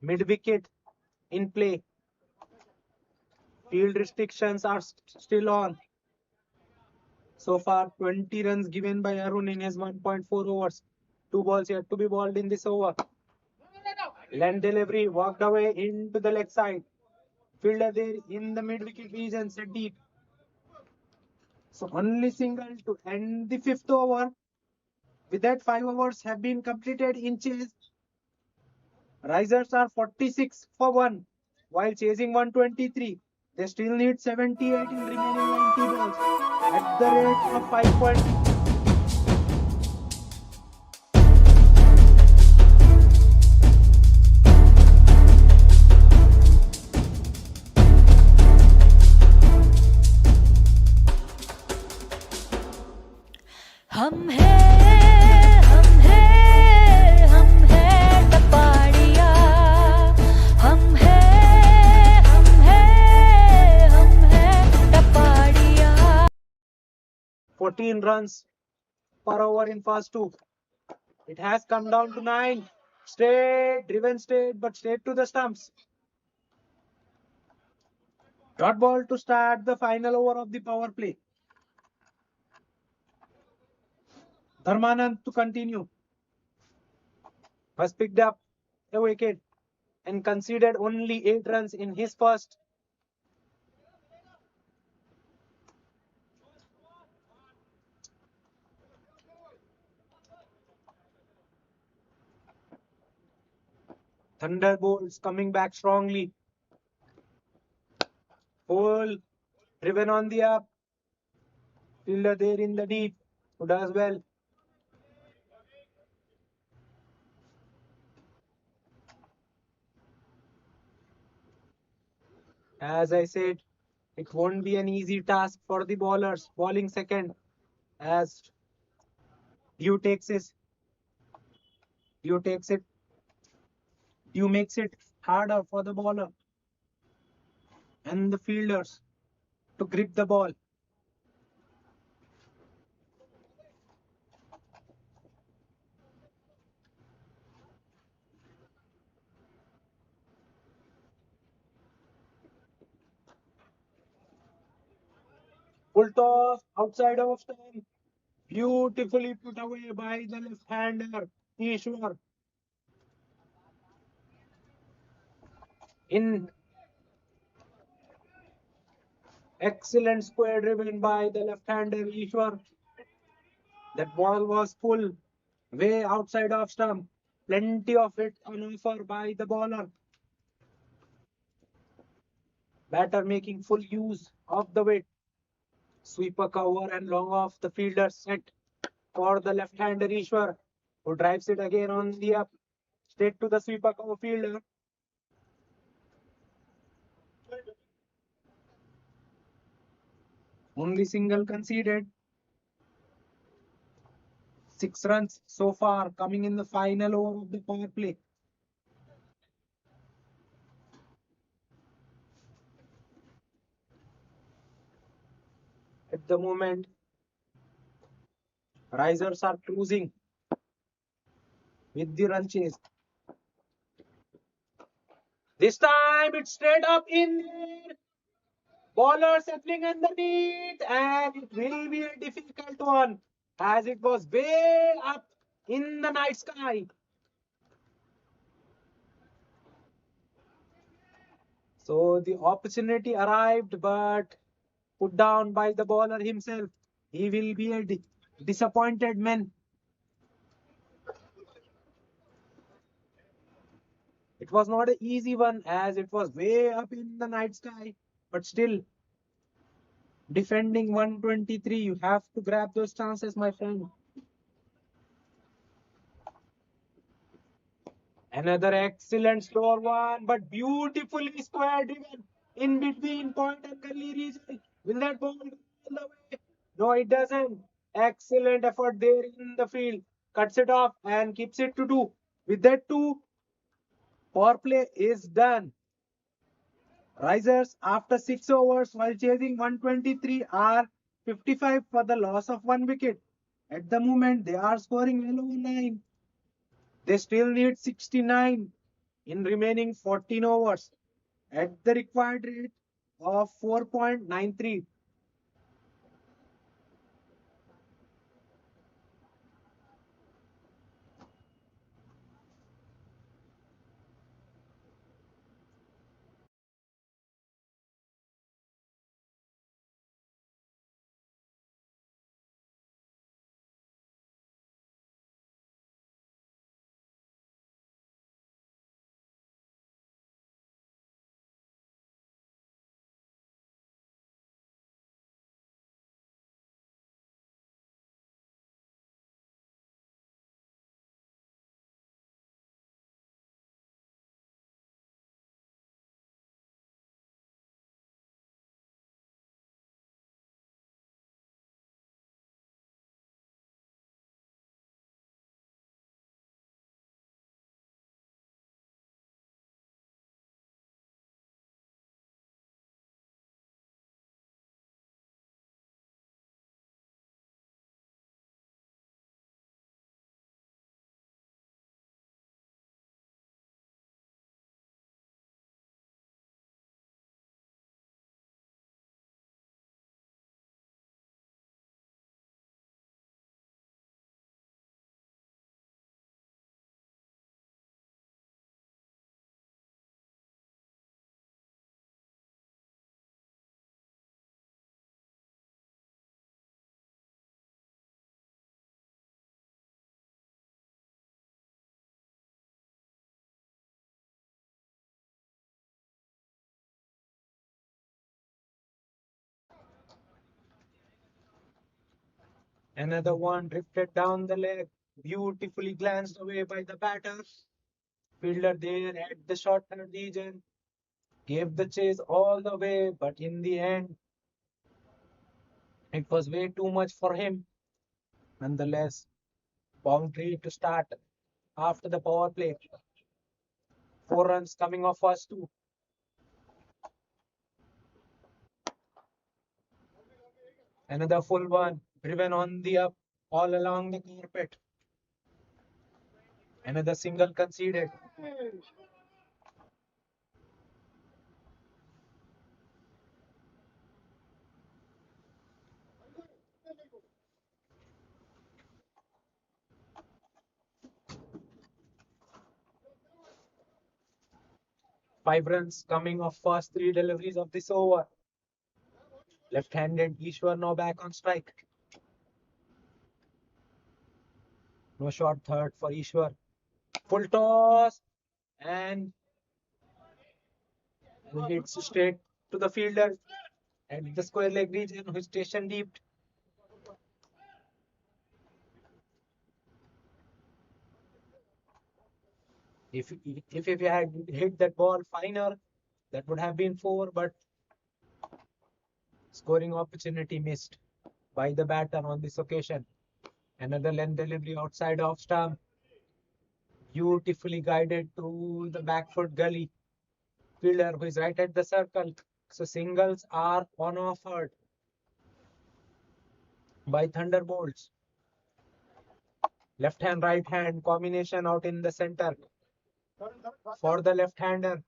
mid wicket in play. Field restrictions are still on. So far, 20 runs given by Arun in his 1.4 overs. 2 balls yet to be bowled in this over. Length delivery walked away into the leg side. Fielder there in the mid wicket region set deep. So only single to end the fifth over. With that, 5 overs have been completed in chase. Risers are 46 for 1 while chasing 123. They still need 78 in remaining 90 balls at the rate of 5.2. हम हैं हम हैं हम हैं टपाड़िया हम हैं हम हैं हम हैं टपाड़िया 14 runs per over in first two. It has come down to 9. Driven straight, but straight to the stumps. Dot ball to start the final over of the power play. Dharmanand to continue. Has picked up a wicket and conceded only 8 runs in his first. Thunderbolts coming back strongly. Full driven on the up. Fielder there in the deep who does well. As I said, it won't be an easy task for the bowlers bowling second, as due takes it, due takes it, due makes it harder for the bowler and the fielders to grip the ball. Full toss outside of stump, beautifully put away by the left-hander Ishwar. In excellent square driven by the left-hander Ishwar. That ball was full, way outside of stump. Plenty of it on offer by the bowler. Batter making full use of the weight. Sweeper cover and long off the fielder set for the left-hander Ishwar, who drives it again on the up. Straight to the sweeper cover fielder. Only single conceded. 6 runs so far coming in the final over of the power play. At the moment, Risers are cruising with the run chase. This time it's straight up in there. Bowler settling underneath, and it will be a difficult one as it was way up in the night sky. So the opportunity arrived, but put down by the bowler himself. He will be a disappointed man. It was not an easy one as it was way up in the night sky, but still defending 123, you have to grab those chances, my friend. Another excellent slower one, but beautifully square driven in between point and gully region. Will that ball go all the way? No, it doesn't. Excellent effort there in the field. Cuts it off and keeps it to two. With that two, power play is done. Risers after 6 overs while chasing 123 are 55 for the loss of 1 wicket. At the moment, they are scoring well over 9. They still need 69 in remaining 14 overs at the required rate of 4.93. Another one drifted down the leg, beautifully glanced away by the batter. Fielder there at the short third region. Gave the chase all the way, but in the end, it was way too much for him. Nonetheless, boundary to start after the power play. 4 runs coming off first two. Another full one, driven on the up, all along the carpet. Another single conceded. 5 runs coming off first three deliveries of this over. Left-handed Ishwar now back on strike. No shot third for Ishwar. Full toss and hits straight to the fielder at the square leg region who is stationed deep. If he had hit that ball finer, that would have been four, but scoring opportunity missed by the batter on this occasion. Another length delivery outside off stump. Beautifully guided to the back foot gully. Fielder who is right at the circle. So singles are on offered by Thunderbolts. Left hand, right hand combination out in the center for the left hander.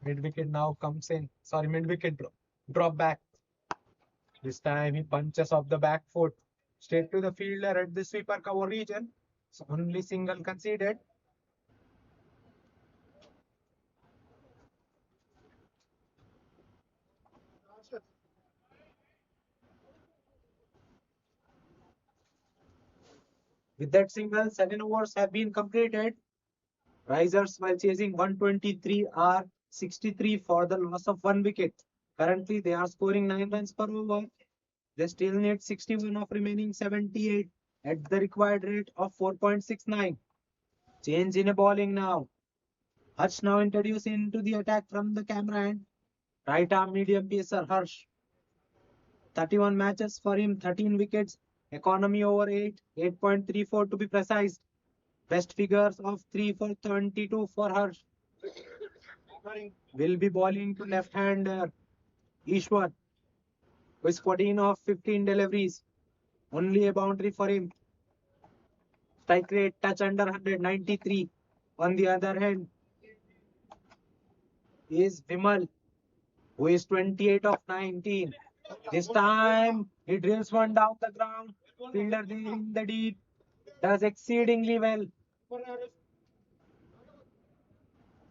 Mid wicket now comes in. Sorry, mid wicket drop back. This time he punches off the back foot straight to the fielder at the sweeper cover region. So only single conceded. With that single, 7 overs have been completed. Risers, while chasing 123, are 63 for the loss of 1 wicket. Currently, they are scoring 9 runs per over. They still need 61 of remaining 78 at the required rate of 4.69. Change in a bowling now. Harsh now introduced into the attack from the camera end. Right arm medium pacer Harsh. 31 matches for him, 13 wickets. Economy over 8, 8.34 to be precise. Best figures of 3 for 22 for Harsh. Will be bowling to left-hander Ishwar, who is 14 of 15 deliveries. Only a boundary for him. Strike rate touch under 193. On the other hand, is Vimal, who is 28 of 19. This time he drills one down the ground. Fielder there in the deep does exceedingly well.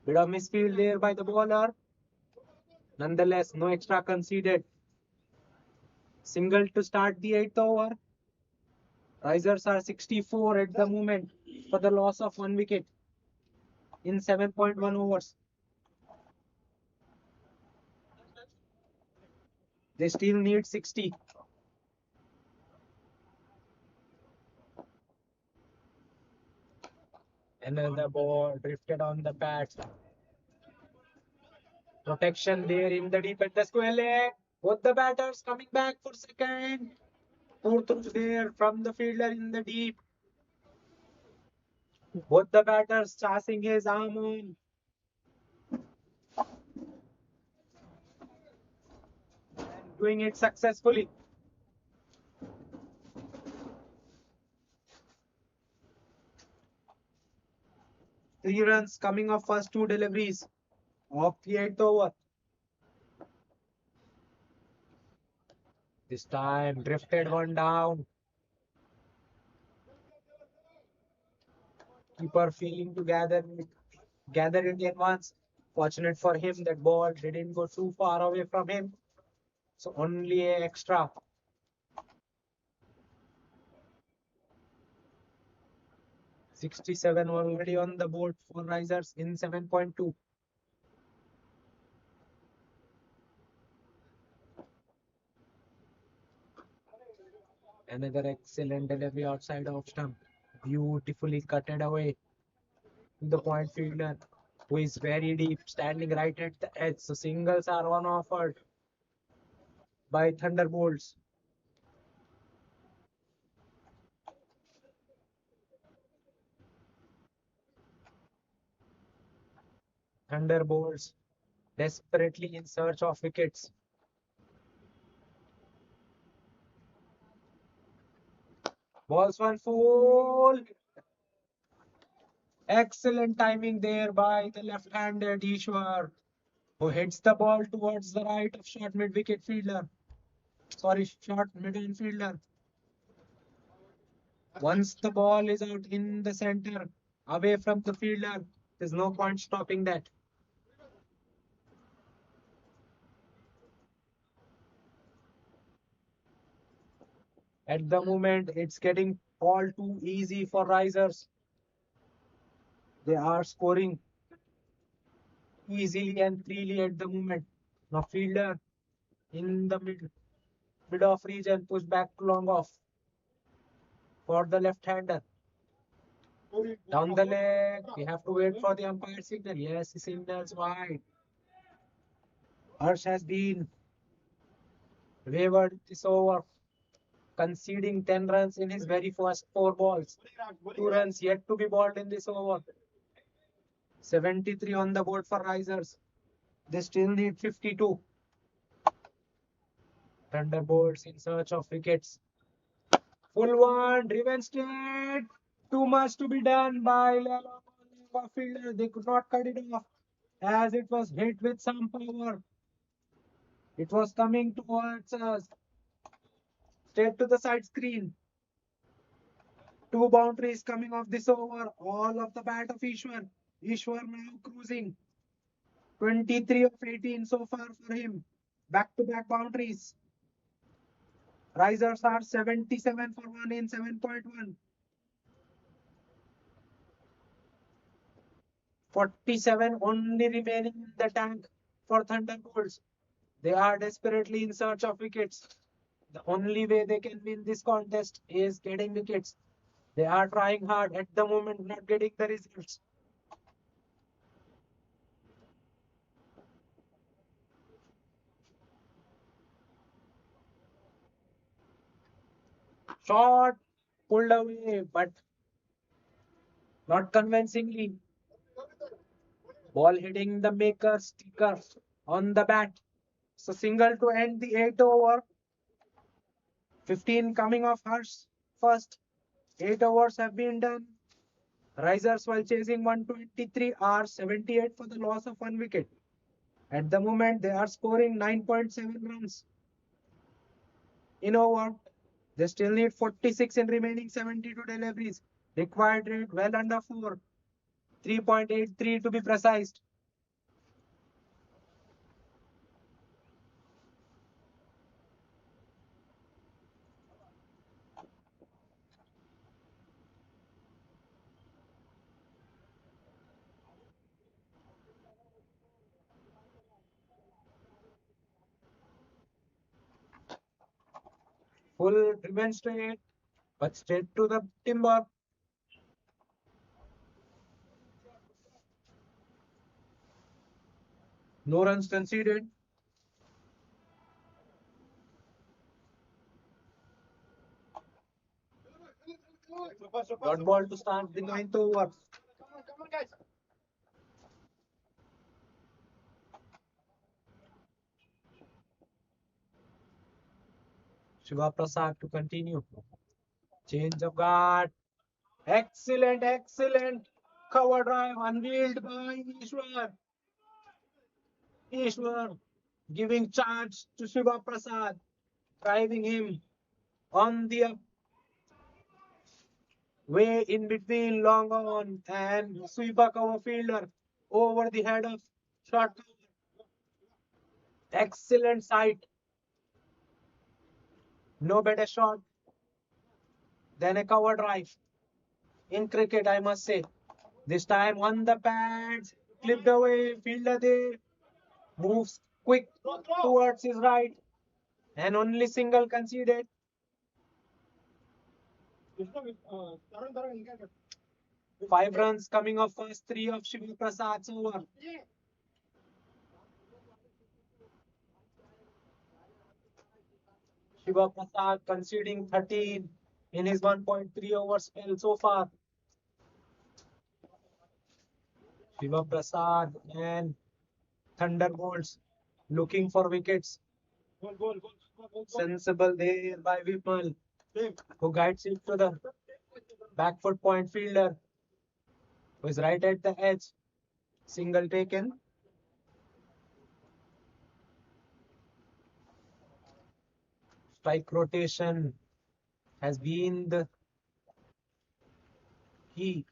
Bit of misfield there by the bowler. Nonetheless, no extra conceded. Single to start the 8th over. Risers are 64 at the moment for the loss of 1 wicket in 7.1 overs. They still need 60. Another ball drifted on the pads. Protection there in the deep at the square leg. Both the batters coming back for second. Pull through there from the fielder in the deep. Both the batters chasing his arm on. And doing it successfully. Three runs coming off first two deliveries of the 8th over. This time drifted one down. Keeper feeling to gather it in once. Fortunate for him that ball didn't go too far away from him. So only a extra. 67 already on the board for Risers in 7.2. Another excellent delivery outside off stump. Beautifully cutted away to the point fielder. who is very deep, standing right at the edge. So singles are on offered by Thunderbolts. Thunderbolts desperately in search of wickets. Balls one full. Excellent timing there by the left-handed Ishwar, who hits the ball towards the right of short mid-wicket fielder. Sorry, short mid fielder. Once the ball is out in the center, away from the fielder, there's no point stopping that. At the moment, it's getting all too easy for Risers. They are scoring easily and freely at the moment. Now fielder in the mid off region, push back to long off for the left-hander. Down the leg, we have to wait for the umpire signal. Yes, he signals wide. Harsh has been wavered this over, conceding 10 runs in his very first 4 balls. 2 runs yet to be bowled in this over. 73 on the board for Risers. They still need 52. Thunderbolts in search of wickets. Full one, driven straight. Too much to be done by Lala fielder. They could not cut it off as it was hit with some power. It was coming towards us, straight to the side screen. 2 boundaries coming off this over. All of the bat of Ishwar. Ishwar now cruising. 23 of 18 so far for him. Back-to-back boundaries. Risers are 77 for 1 in 7.1. 47 only remaining in the tank for Thunderbolts. They are desperately in search of wickets. The only way they can win this contest is getting wickets. They are trying hard at the moment, not getting the results. Shot pulled away, but not convincingly. Ball hitting the maker sticker on the bat. So single to end the 8th over. 15 coming off Harsh first. 8 overs have been done. Risers while chasing 123 are 78 for the loss of 1 wicket. At the moment, they are scoring 9.7 runs in over. They still need 46 in remaining 72 deliveries. Required rate well under 4. 3.83 to be precise. Full driven straight, but straight to the timber. No runs conceded. Dot ball to start the 9th over. Shiva Prasad to continue. Change of guard. Excellent, excellent cover drive unveiled by Ishwar. Ishwar giving charge to Shiva Prasad, driving him on the way in between long on and sweeper cover fielder over the head of short cover. Excellent sight. No better shot than a cover drive in cricket, I must say. This time on the pads, clipped away, fielder there, moves quick towards his right, and only single conceded. 5 runs coming off first 3 of Shiva Prasad's over. Shiva Prasad conceding 13 in his 1.3 over spell so far. Shiva Prasad and Thunderbolts looking for wickets. Sensible there by Vimal, who guides it to the back foot point fielder, who is right at the edge. Single taken. Strike rotation has been the key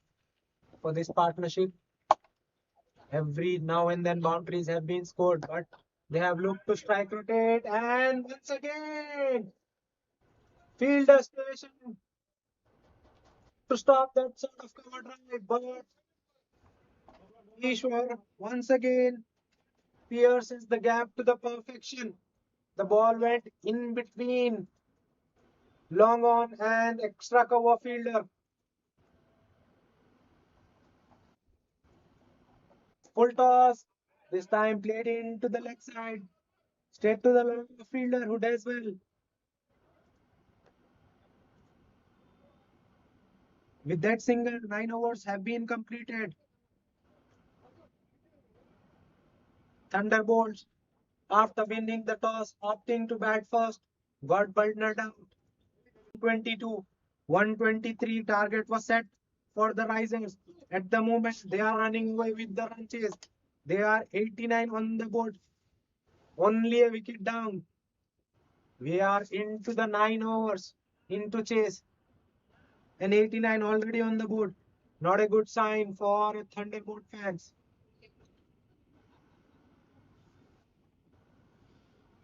for this partnership. Every now and then boundaries have been scored, but they have looked to strike rotate, and once again fielder station to stop that sort of cover drive. But Ishwar once again pierces the gap to the perfection. The ball went in between long on and extra cover fielder. Full toss. This time played into the leg side. Straight to the long fielder who does well. With that single, 9 overs have been completed. Thunderbolts, after winning the toss, opting to bat first, got bundled out. 22, 123 target was set for the Risers. At the moment, they are running away with the run chase. They are 89 on the board, only a wicket down. We are into the 9 overs, into chase, and 89 already on the board. Not a good sign for Thunderbolt fans.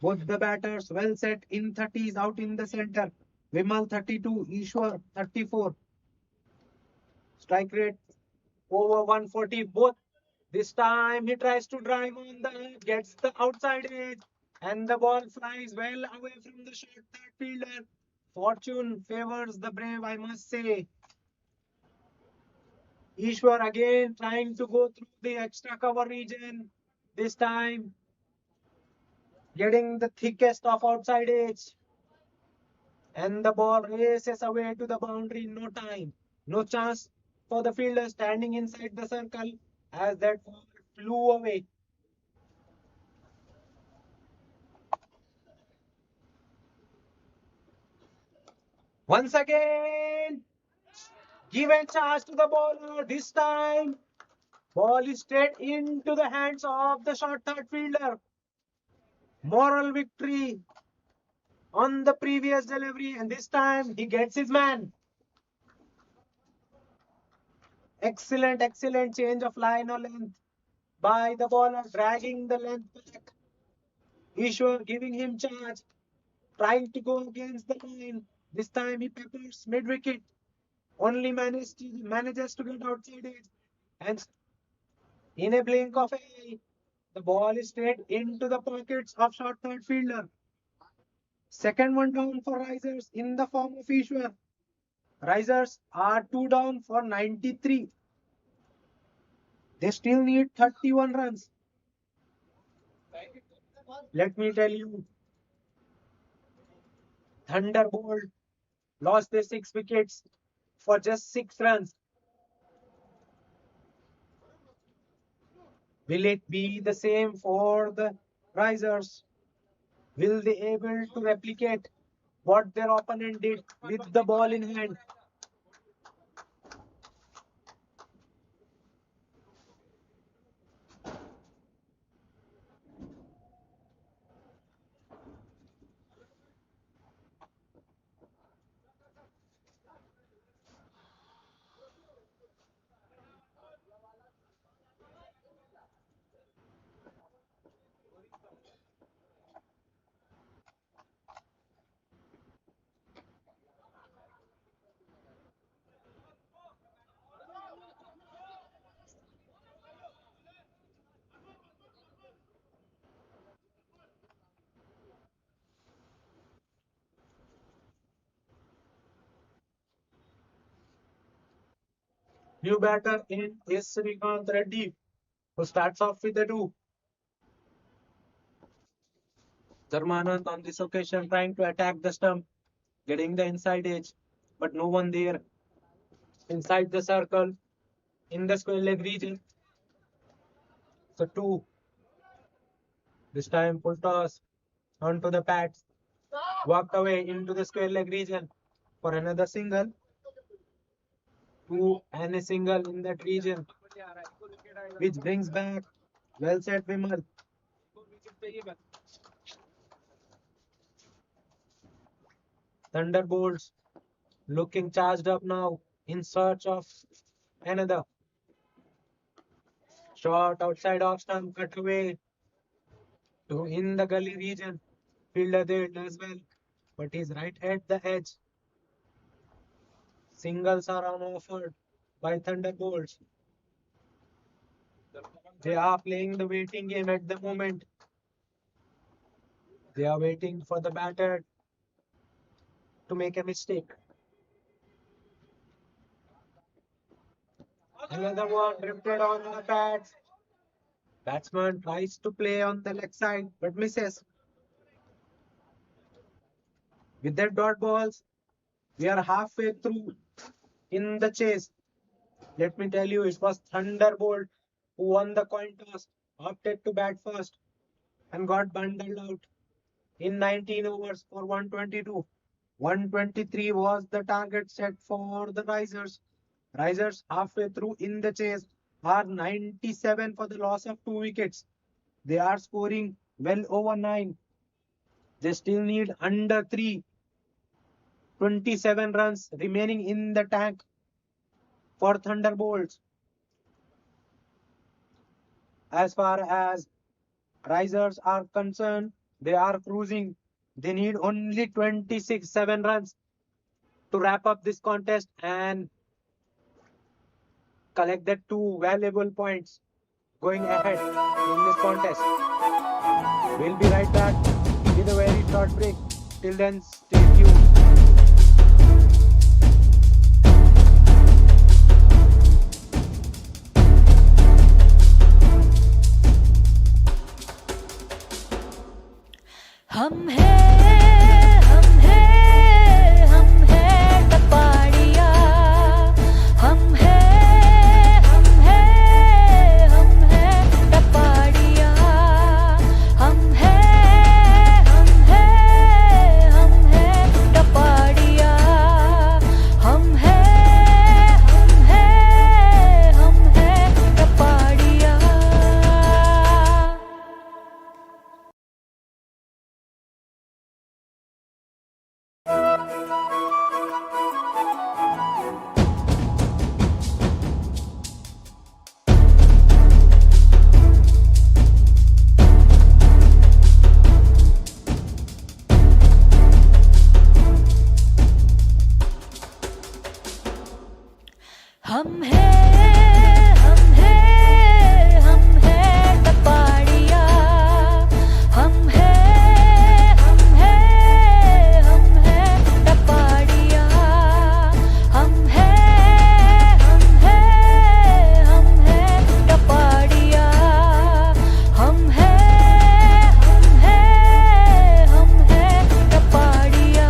Both the batters well set in 30s out in the center. Vimal 32, Ishwar 34. Strike rate over 140 both. This time he tries to drive on the edge, gets the outside edge, and the ball flies well away from the short third fielder. Fortune favors the brave, I must say. Ishwar again trying to go through the extra cover region. This time getting the thickest of outside edge. And the ball races away to the boundary in no time. No chance for the fielder standing inside the circle as that ball flew away. Once again, given charge to the bowler. This time, ball is straight into the hands of the short third fielder. Moral victory on the previous delivery, and this time he gets his man. Excellent, excellent change of line or length by the bowler, dragging the length back. Ishwar giving him charge, trying to go against the line. This time he peppers mid wicket, only manages to get outside it, and in a blink of an eye, the ball is straight into the pockets of short third fielder. Second one down for Risers in the form of Ishwar. Risers are 2 down for 93. They still need 31 runs. Let me tell you, Thunderbolt lost their 6 wickets for just 6 runs. Will it be the same for the Risers? Will they able to replicate what their opponent did with the ball in hand? New batter in is Srikanth Reddy, who starts off with a 2. Jarmanand on this occasion trying to attack the stump, getting the inside edge, but no one there inside the circle in the square leg region. So 2. This time full toss onto the pads, walked away into the square leg region for another single. 2 and a single in that region, which brings back. Well said, Vimal. Thunderbolts looking charged up now in search of another shot outside off stump, cut away to in the gully region. Fielder there does well, but he's right at the edge. Singles are on offer by Thunderbolts. They are playing the waiting game at the moment. They are waiting for the batter to make a mistake. Another one drifted on the pads. Batsman tries to play on the leg side but misses. With their dot balls, we are halfway through in the chase. Let me tell you, it was Thunderbolt who won the coin toss, opted to bat first, and got bundled out in 19 overs for 122. 123 was the target set for the Risers. Risers halfway through in the chase are 97 for the loss of 2 wickets. They are scoring well over 9. They still need under 3. 27 runs remaining in the tank for Thunderbolts. As far as Risers are concerned, they are cruising. They need only 26 runs to wrap up this contest and collect the 2 valuable points going ahead in this contest. We'll be right back with a very short break. Till then, stay tuned. हम हैं हम हैं हम हैं टपाड़िया हम हैं हम हैं हम हैं टपाड़िया हम हैं हम हैं हम हैं टपाड़िया हम हैं हम हैं हम हैं टपाड़िया हम हैं हम हैं हम हैं टपाड़िया हम हैं हम हैं हम हैं टपाड़िया हम हैं हम हैं हम हैं टपाड़िया हम हैं हम हैं हम हैं टपाड़िया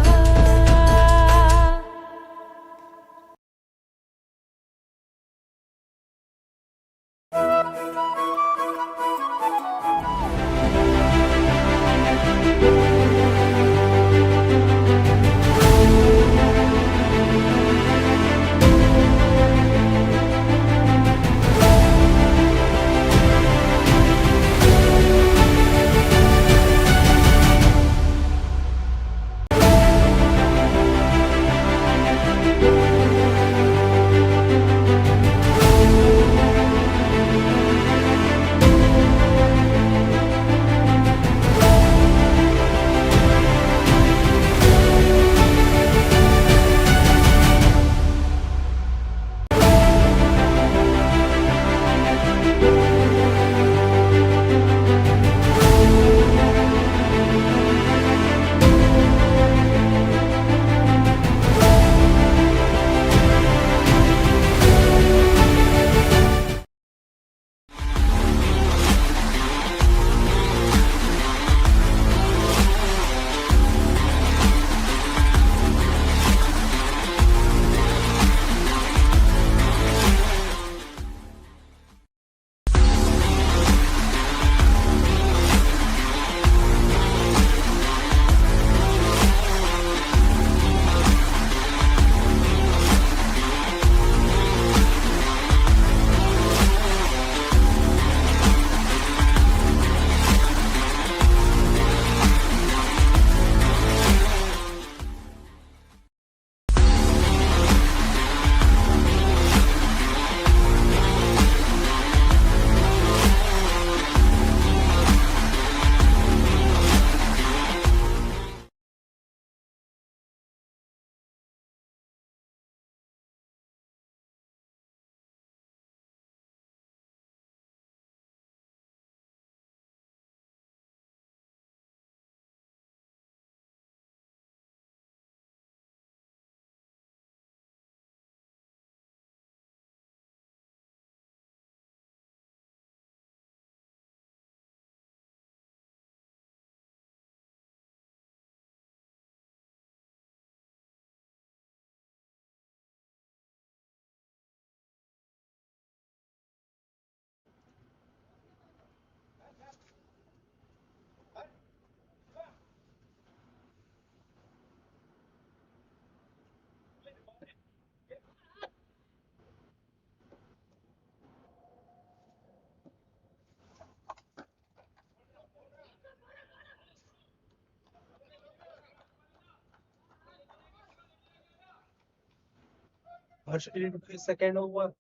Partially into his second over.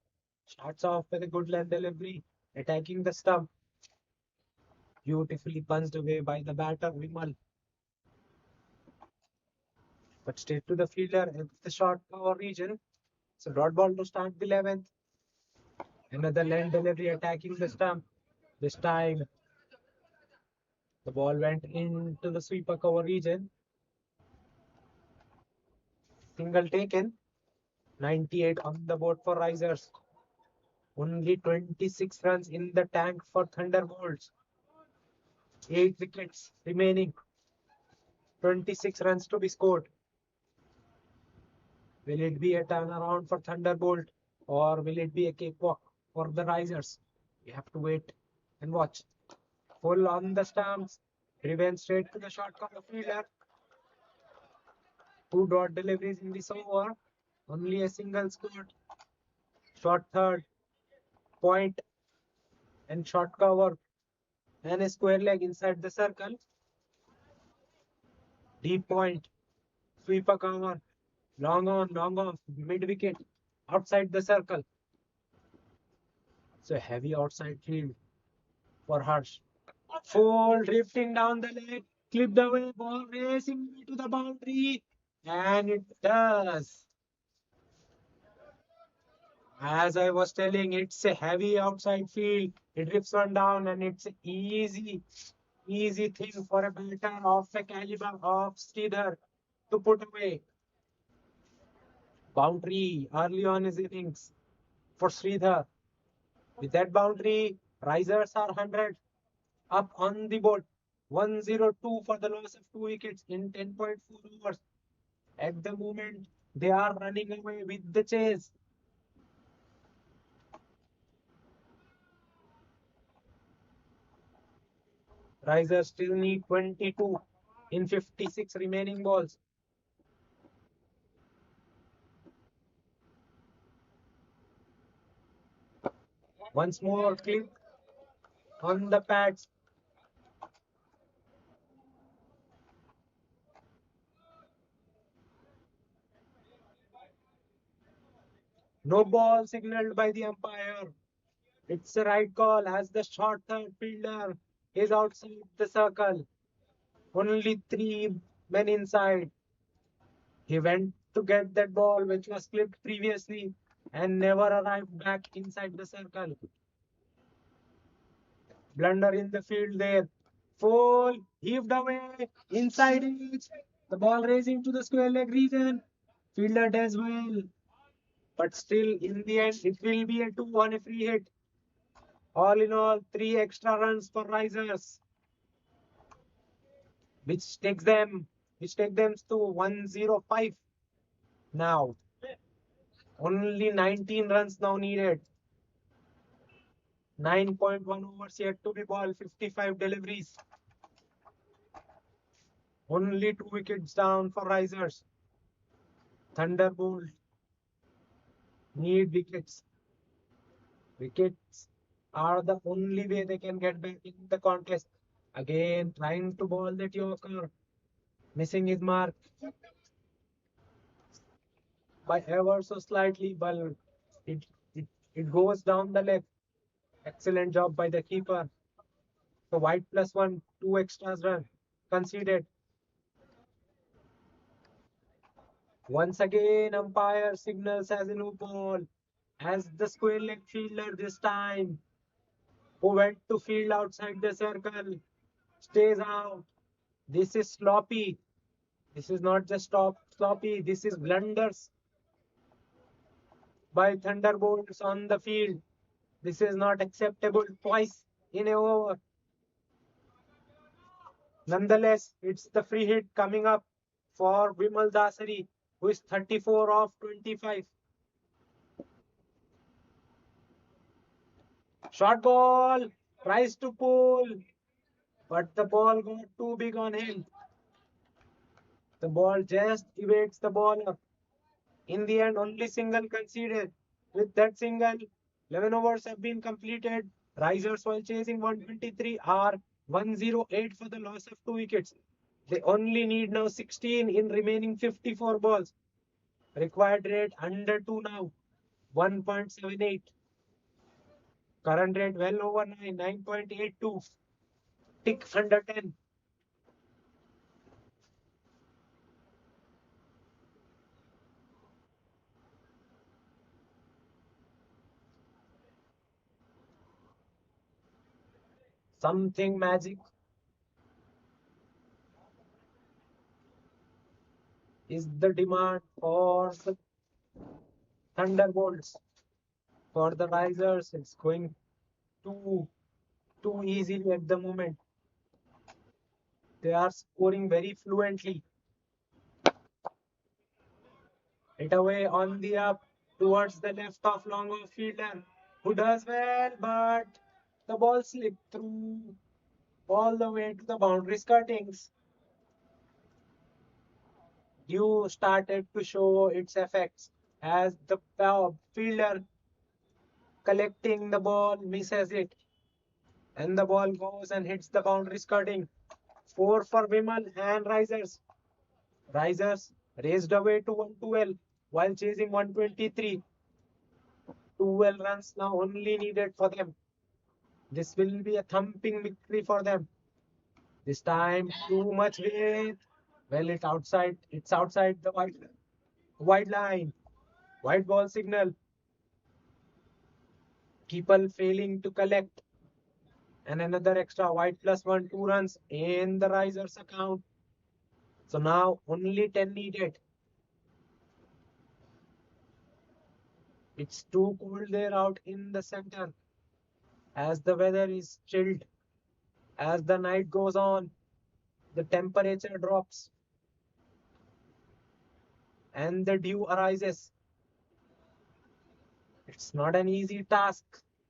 Starts off with a good length delivery, attacking the stump. Beautifully punched away by the batter, Vimal. But straight to the fielder in the short power region. So dot ball to start the 11th. Another length delivery attacking the stump. This time the ball went into the sweeper cover region. Single taken. 98 on the board for Risers. Only 26 runs in the tank for Thunderbolts. 8 wickets remaining. 26 runs to be scored. Will it be a turnaround for Thunderbolt or will it be a cakewalk for the Risers? We have to wait and watch. Full on the stumps. Driven straight to the short corner fielder. 2 dot deliveries in this over. Only a single scored. Short third. Point and short cover. And a square leg inside the circle. Deep point. Sweeper cover. Long on, long off. Mid wicket. Outside the circle. So heavy outside field for Harsh. Full drifting down the leg, clipped away, ball racing to the boundary, and it does. As I was telling, it's a heavy outside field. It drifts one down, and it's an easy thing for a batter of the caliber of Sridhar to put away. Boundary early on his innings for Sridhar. With that boundary, Risers are 100 up on the board. 102 for the loss of 2 wickets in 10.4 overs. At the moment, they are running away with the chase. Risers still need 22 in 56 remaining balls. Once more, clip on the pads. No ball signaled by the umpire. It's the right call as the short third fielder is outside the circle. Only 3 men inside. He went to get that ball which was clipped previously and never arrived back inside the circle. Blunder in the field there. Full, heaved away, inside it. The ball racing to the square leg region. Fielder does well. But still, in the end, it will be a 2 on a free hit. All in all, 3 extra runs for Risers, which takes them, to 105 now. Only 19 runs now needed. 9.1 overs yet to be ball, 55 deliveries. Only 2 wickets down for Risers. Thunderbolt need wickets. Wickets are the only way they can get back in the contest. Again, trying to ball that Yorker, missing his mark by ever so slightly, but it, it, it goes down the leg. Excellent job by the keeper. So white +1, 2 extras run conceded. Once again, umpire signals as a no ball. As the square leg fielder this time, who went to field outside the circle, stays out. This is sloppy. This is not just sloppy. This is blunders by Thunderbolts on the field. This is not acceptable twice in a over. Nonetheless, it's the free hit coming up for Vimal Dasari, who is 34 off 25. Short ball, tries to pull, but the ball got too big on him. The ball just evades the bowler. In the end, only single conceded. With that single, 11 overs have been completed. Risers, while chasing 123, are 108 for the loss of 2 wickets. They only need now 16 in remaining 54 balls. Required rate under 2 now. 1.78. Current rate well over 9, 9.82. Tick under 10. Something magic is the demand for the Thunderbolts. For the risers, it's going too too easily at the moment. They are scoring very fluently. Hit away on the up towards the left of long off fielder who does well, but the ball slipped through all the way to the boundary skirtings. Dew started to show its effects as the fielder collecting the ball misses it and the ball goes and hits the boundary skirting. Four for Vimal and Risers. Risers raced away to 112 while chasing 123. 12 runs now only needed for them. This will be a thumping victory for them. This time too much weight. Well, it's outside the wide line. White ball signal. Keeper failing to collect. And another extra white plus one, 2 runs in the Risers account. So now only 10 needed. It's too cold there out in the center as the weather is chilled. As the night goes on, the temperature drops and the dew arises. It's not an easy task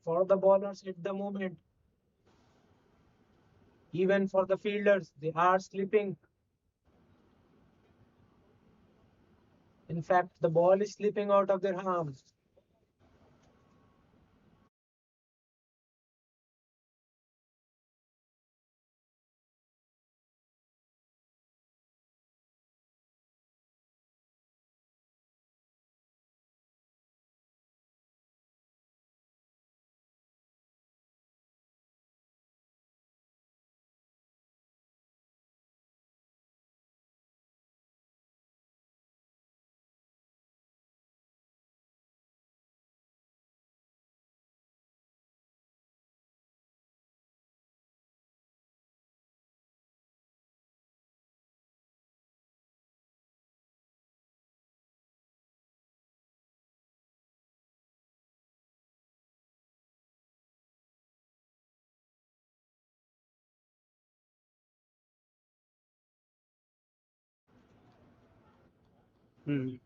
for the bowlers at the moment. Even for the fielders, they are slipping. In fact, the ball is slipping out of their arms. Hmm.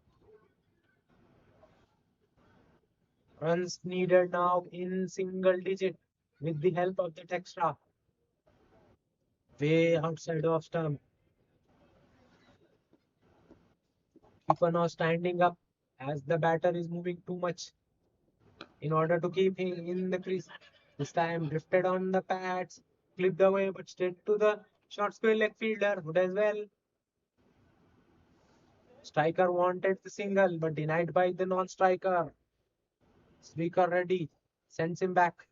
Runs needed now in single digit with the help of that extra. Way outside of stump. Keeper now standing up as the batter is moving too much in order to keep him in the crease. This time drifted on the pads, clipped away, but straight to the short square leg fielder who does well. Striker wanted the single, but denied by the non-striker. Sweeper ready, sends him back.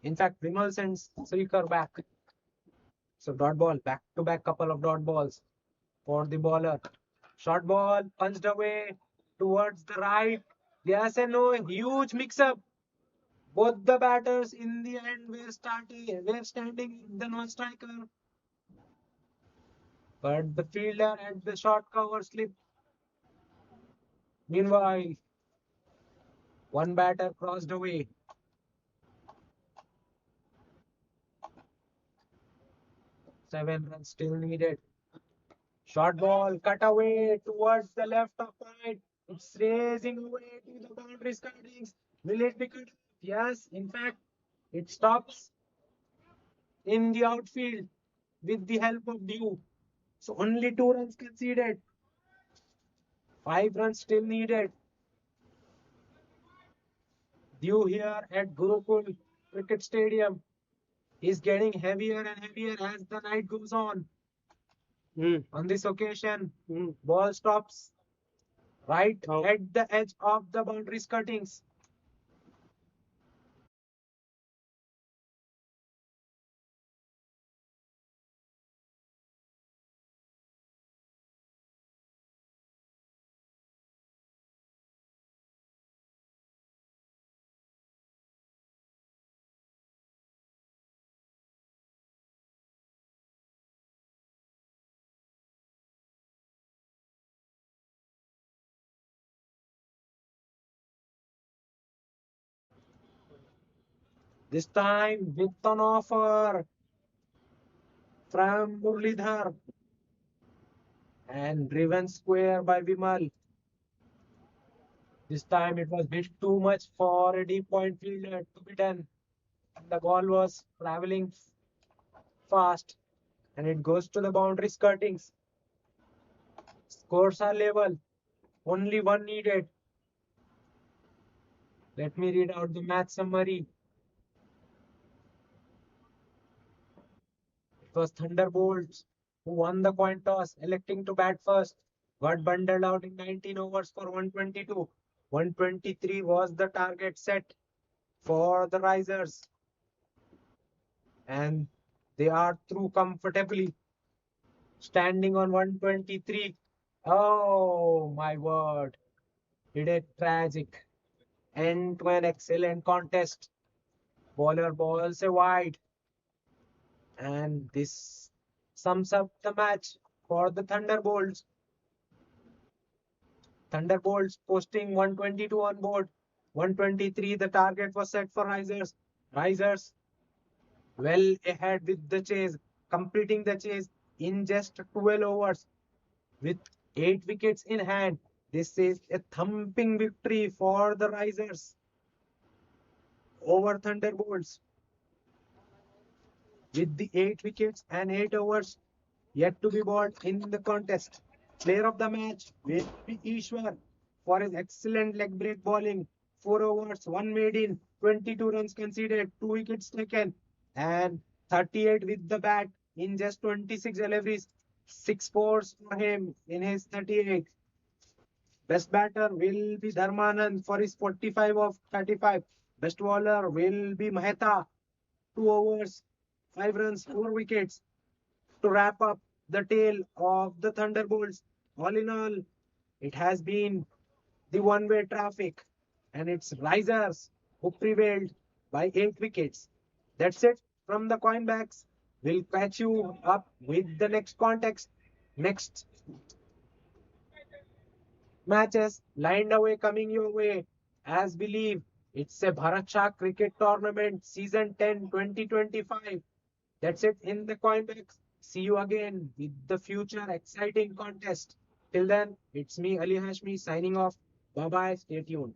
In fact, Vimal sends Sweeper back. So dot ball, back to back couple of dot balls for the bowler. Short ball punched away towards the right. Yes and no, huge mix-up. Both the batters in the end were standing the non-striker, but the fielder had the short cover slip. Meanwhile, one batter crossed away. 7 runs still needed. Short ball cut away towards the left of point. It's racing away to the boundary skirtings. Will it be cut? Yes, in fact, it stops in the outfield with the help of Dew. So only 2 runs conceded. 5 runs still needed. Dew here at Gurukul Cricket Stadium is getting heavier and heavier as the night goes on. On this occasion, ball stops right at the edge of the boundary cuttings. This time with an offer from Murlidhar and driven square by Vimal. This time it was bit too much for a deep point fielder to be done. The ball was traveling fast and it goes to the boundary skirtings. Scores are level. Only one needed. Let me read out the match summary. It was Thunderbolts who won the coin toss, electing to bat first. Got bundled out in 19 overs for 122. 123 was the target set for the Risers, and they are through comfortably, standing on 123. Oh my word! It a tragic end to an excellent contest. Bowler balls a wide, and this sums up the match for the Thunderbolts. Thunderbolts posting 122 on board. 123, the target was set for Risers. Risers well ahead with the chase, completing the chase in just 12 overs with 8 wickets in hand. This is a thumping victory for the Risers over Thunderbolts with the 8 wickets and 8 overs yet to be bowled in the contest. Player of the match will be Ishwar for his excellent leg break bowling. 4 overs, 1 made in, 22 runs conceded, 2 wickets taken, and 38 with the bat in just 26 deliveries. 6 fours for him in his 38. Best batter will be Dharmanand for his 45 of 35. Best bowler will be Mehta, 2 overs, 5 runs, 4 wickets to wrap up the tale of the Thunderbolts. All in all, it has been the one-way traffic, and it's Risers who prevailed by 8 wickets. That's it from the Coinbacks. We'll catch you up with the next context, next matches lined away coming your way. As believe it's a Bharat Shah cricket tournament season 10 2025. That's it in the Coinbacks. See you again with the future exciting contest. Till then, it's me, Ali Hashmi, signing off. Bye bye. Stay tuned.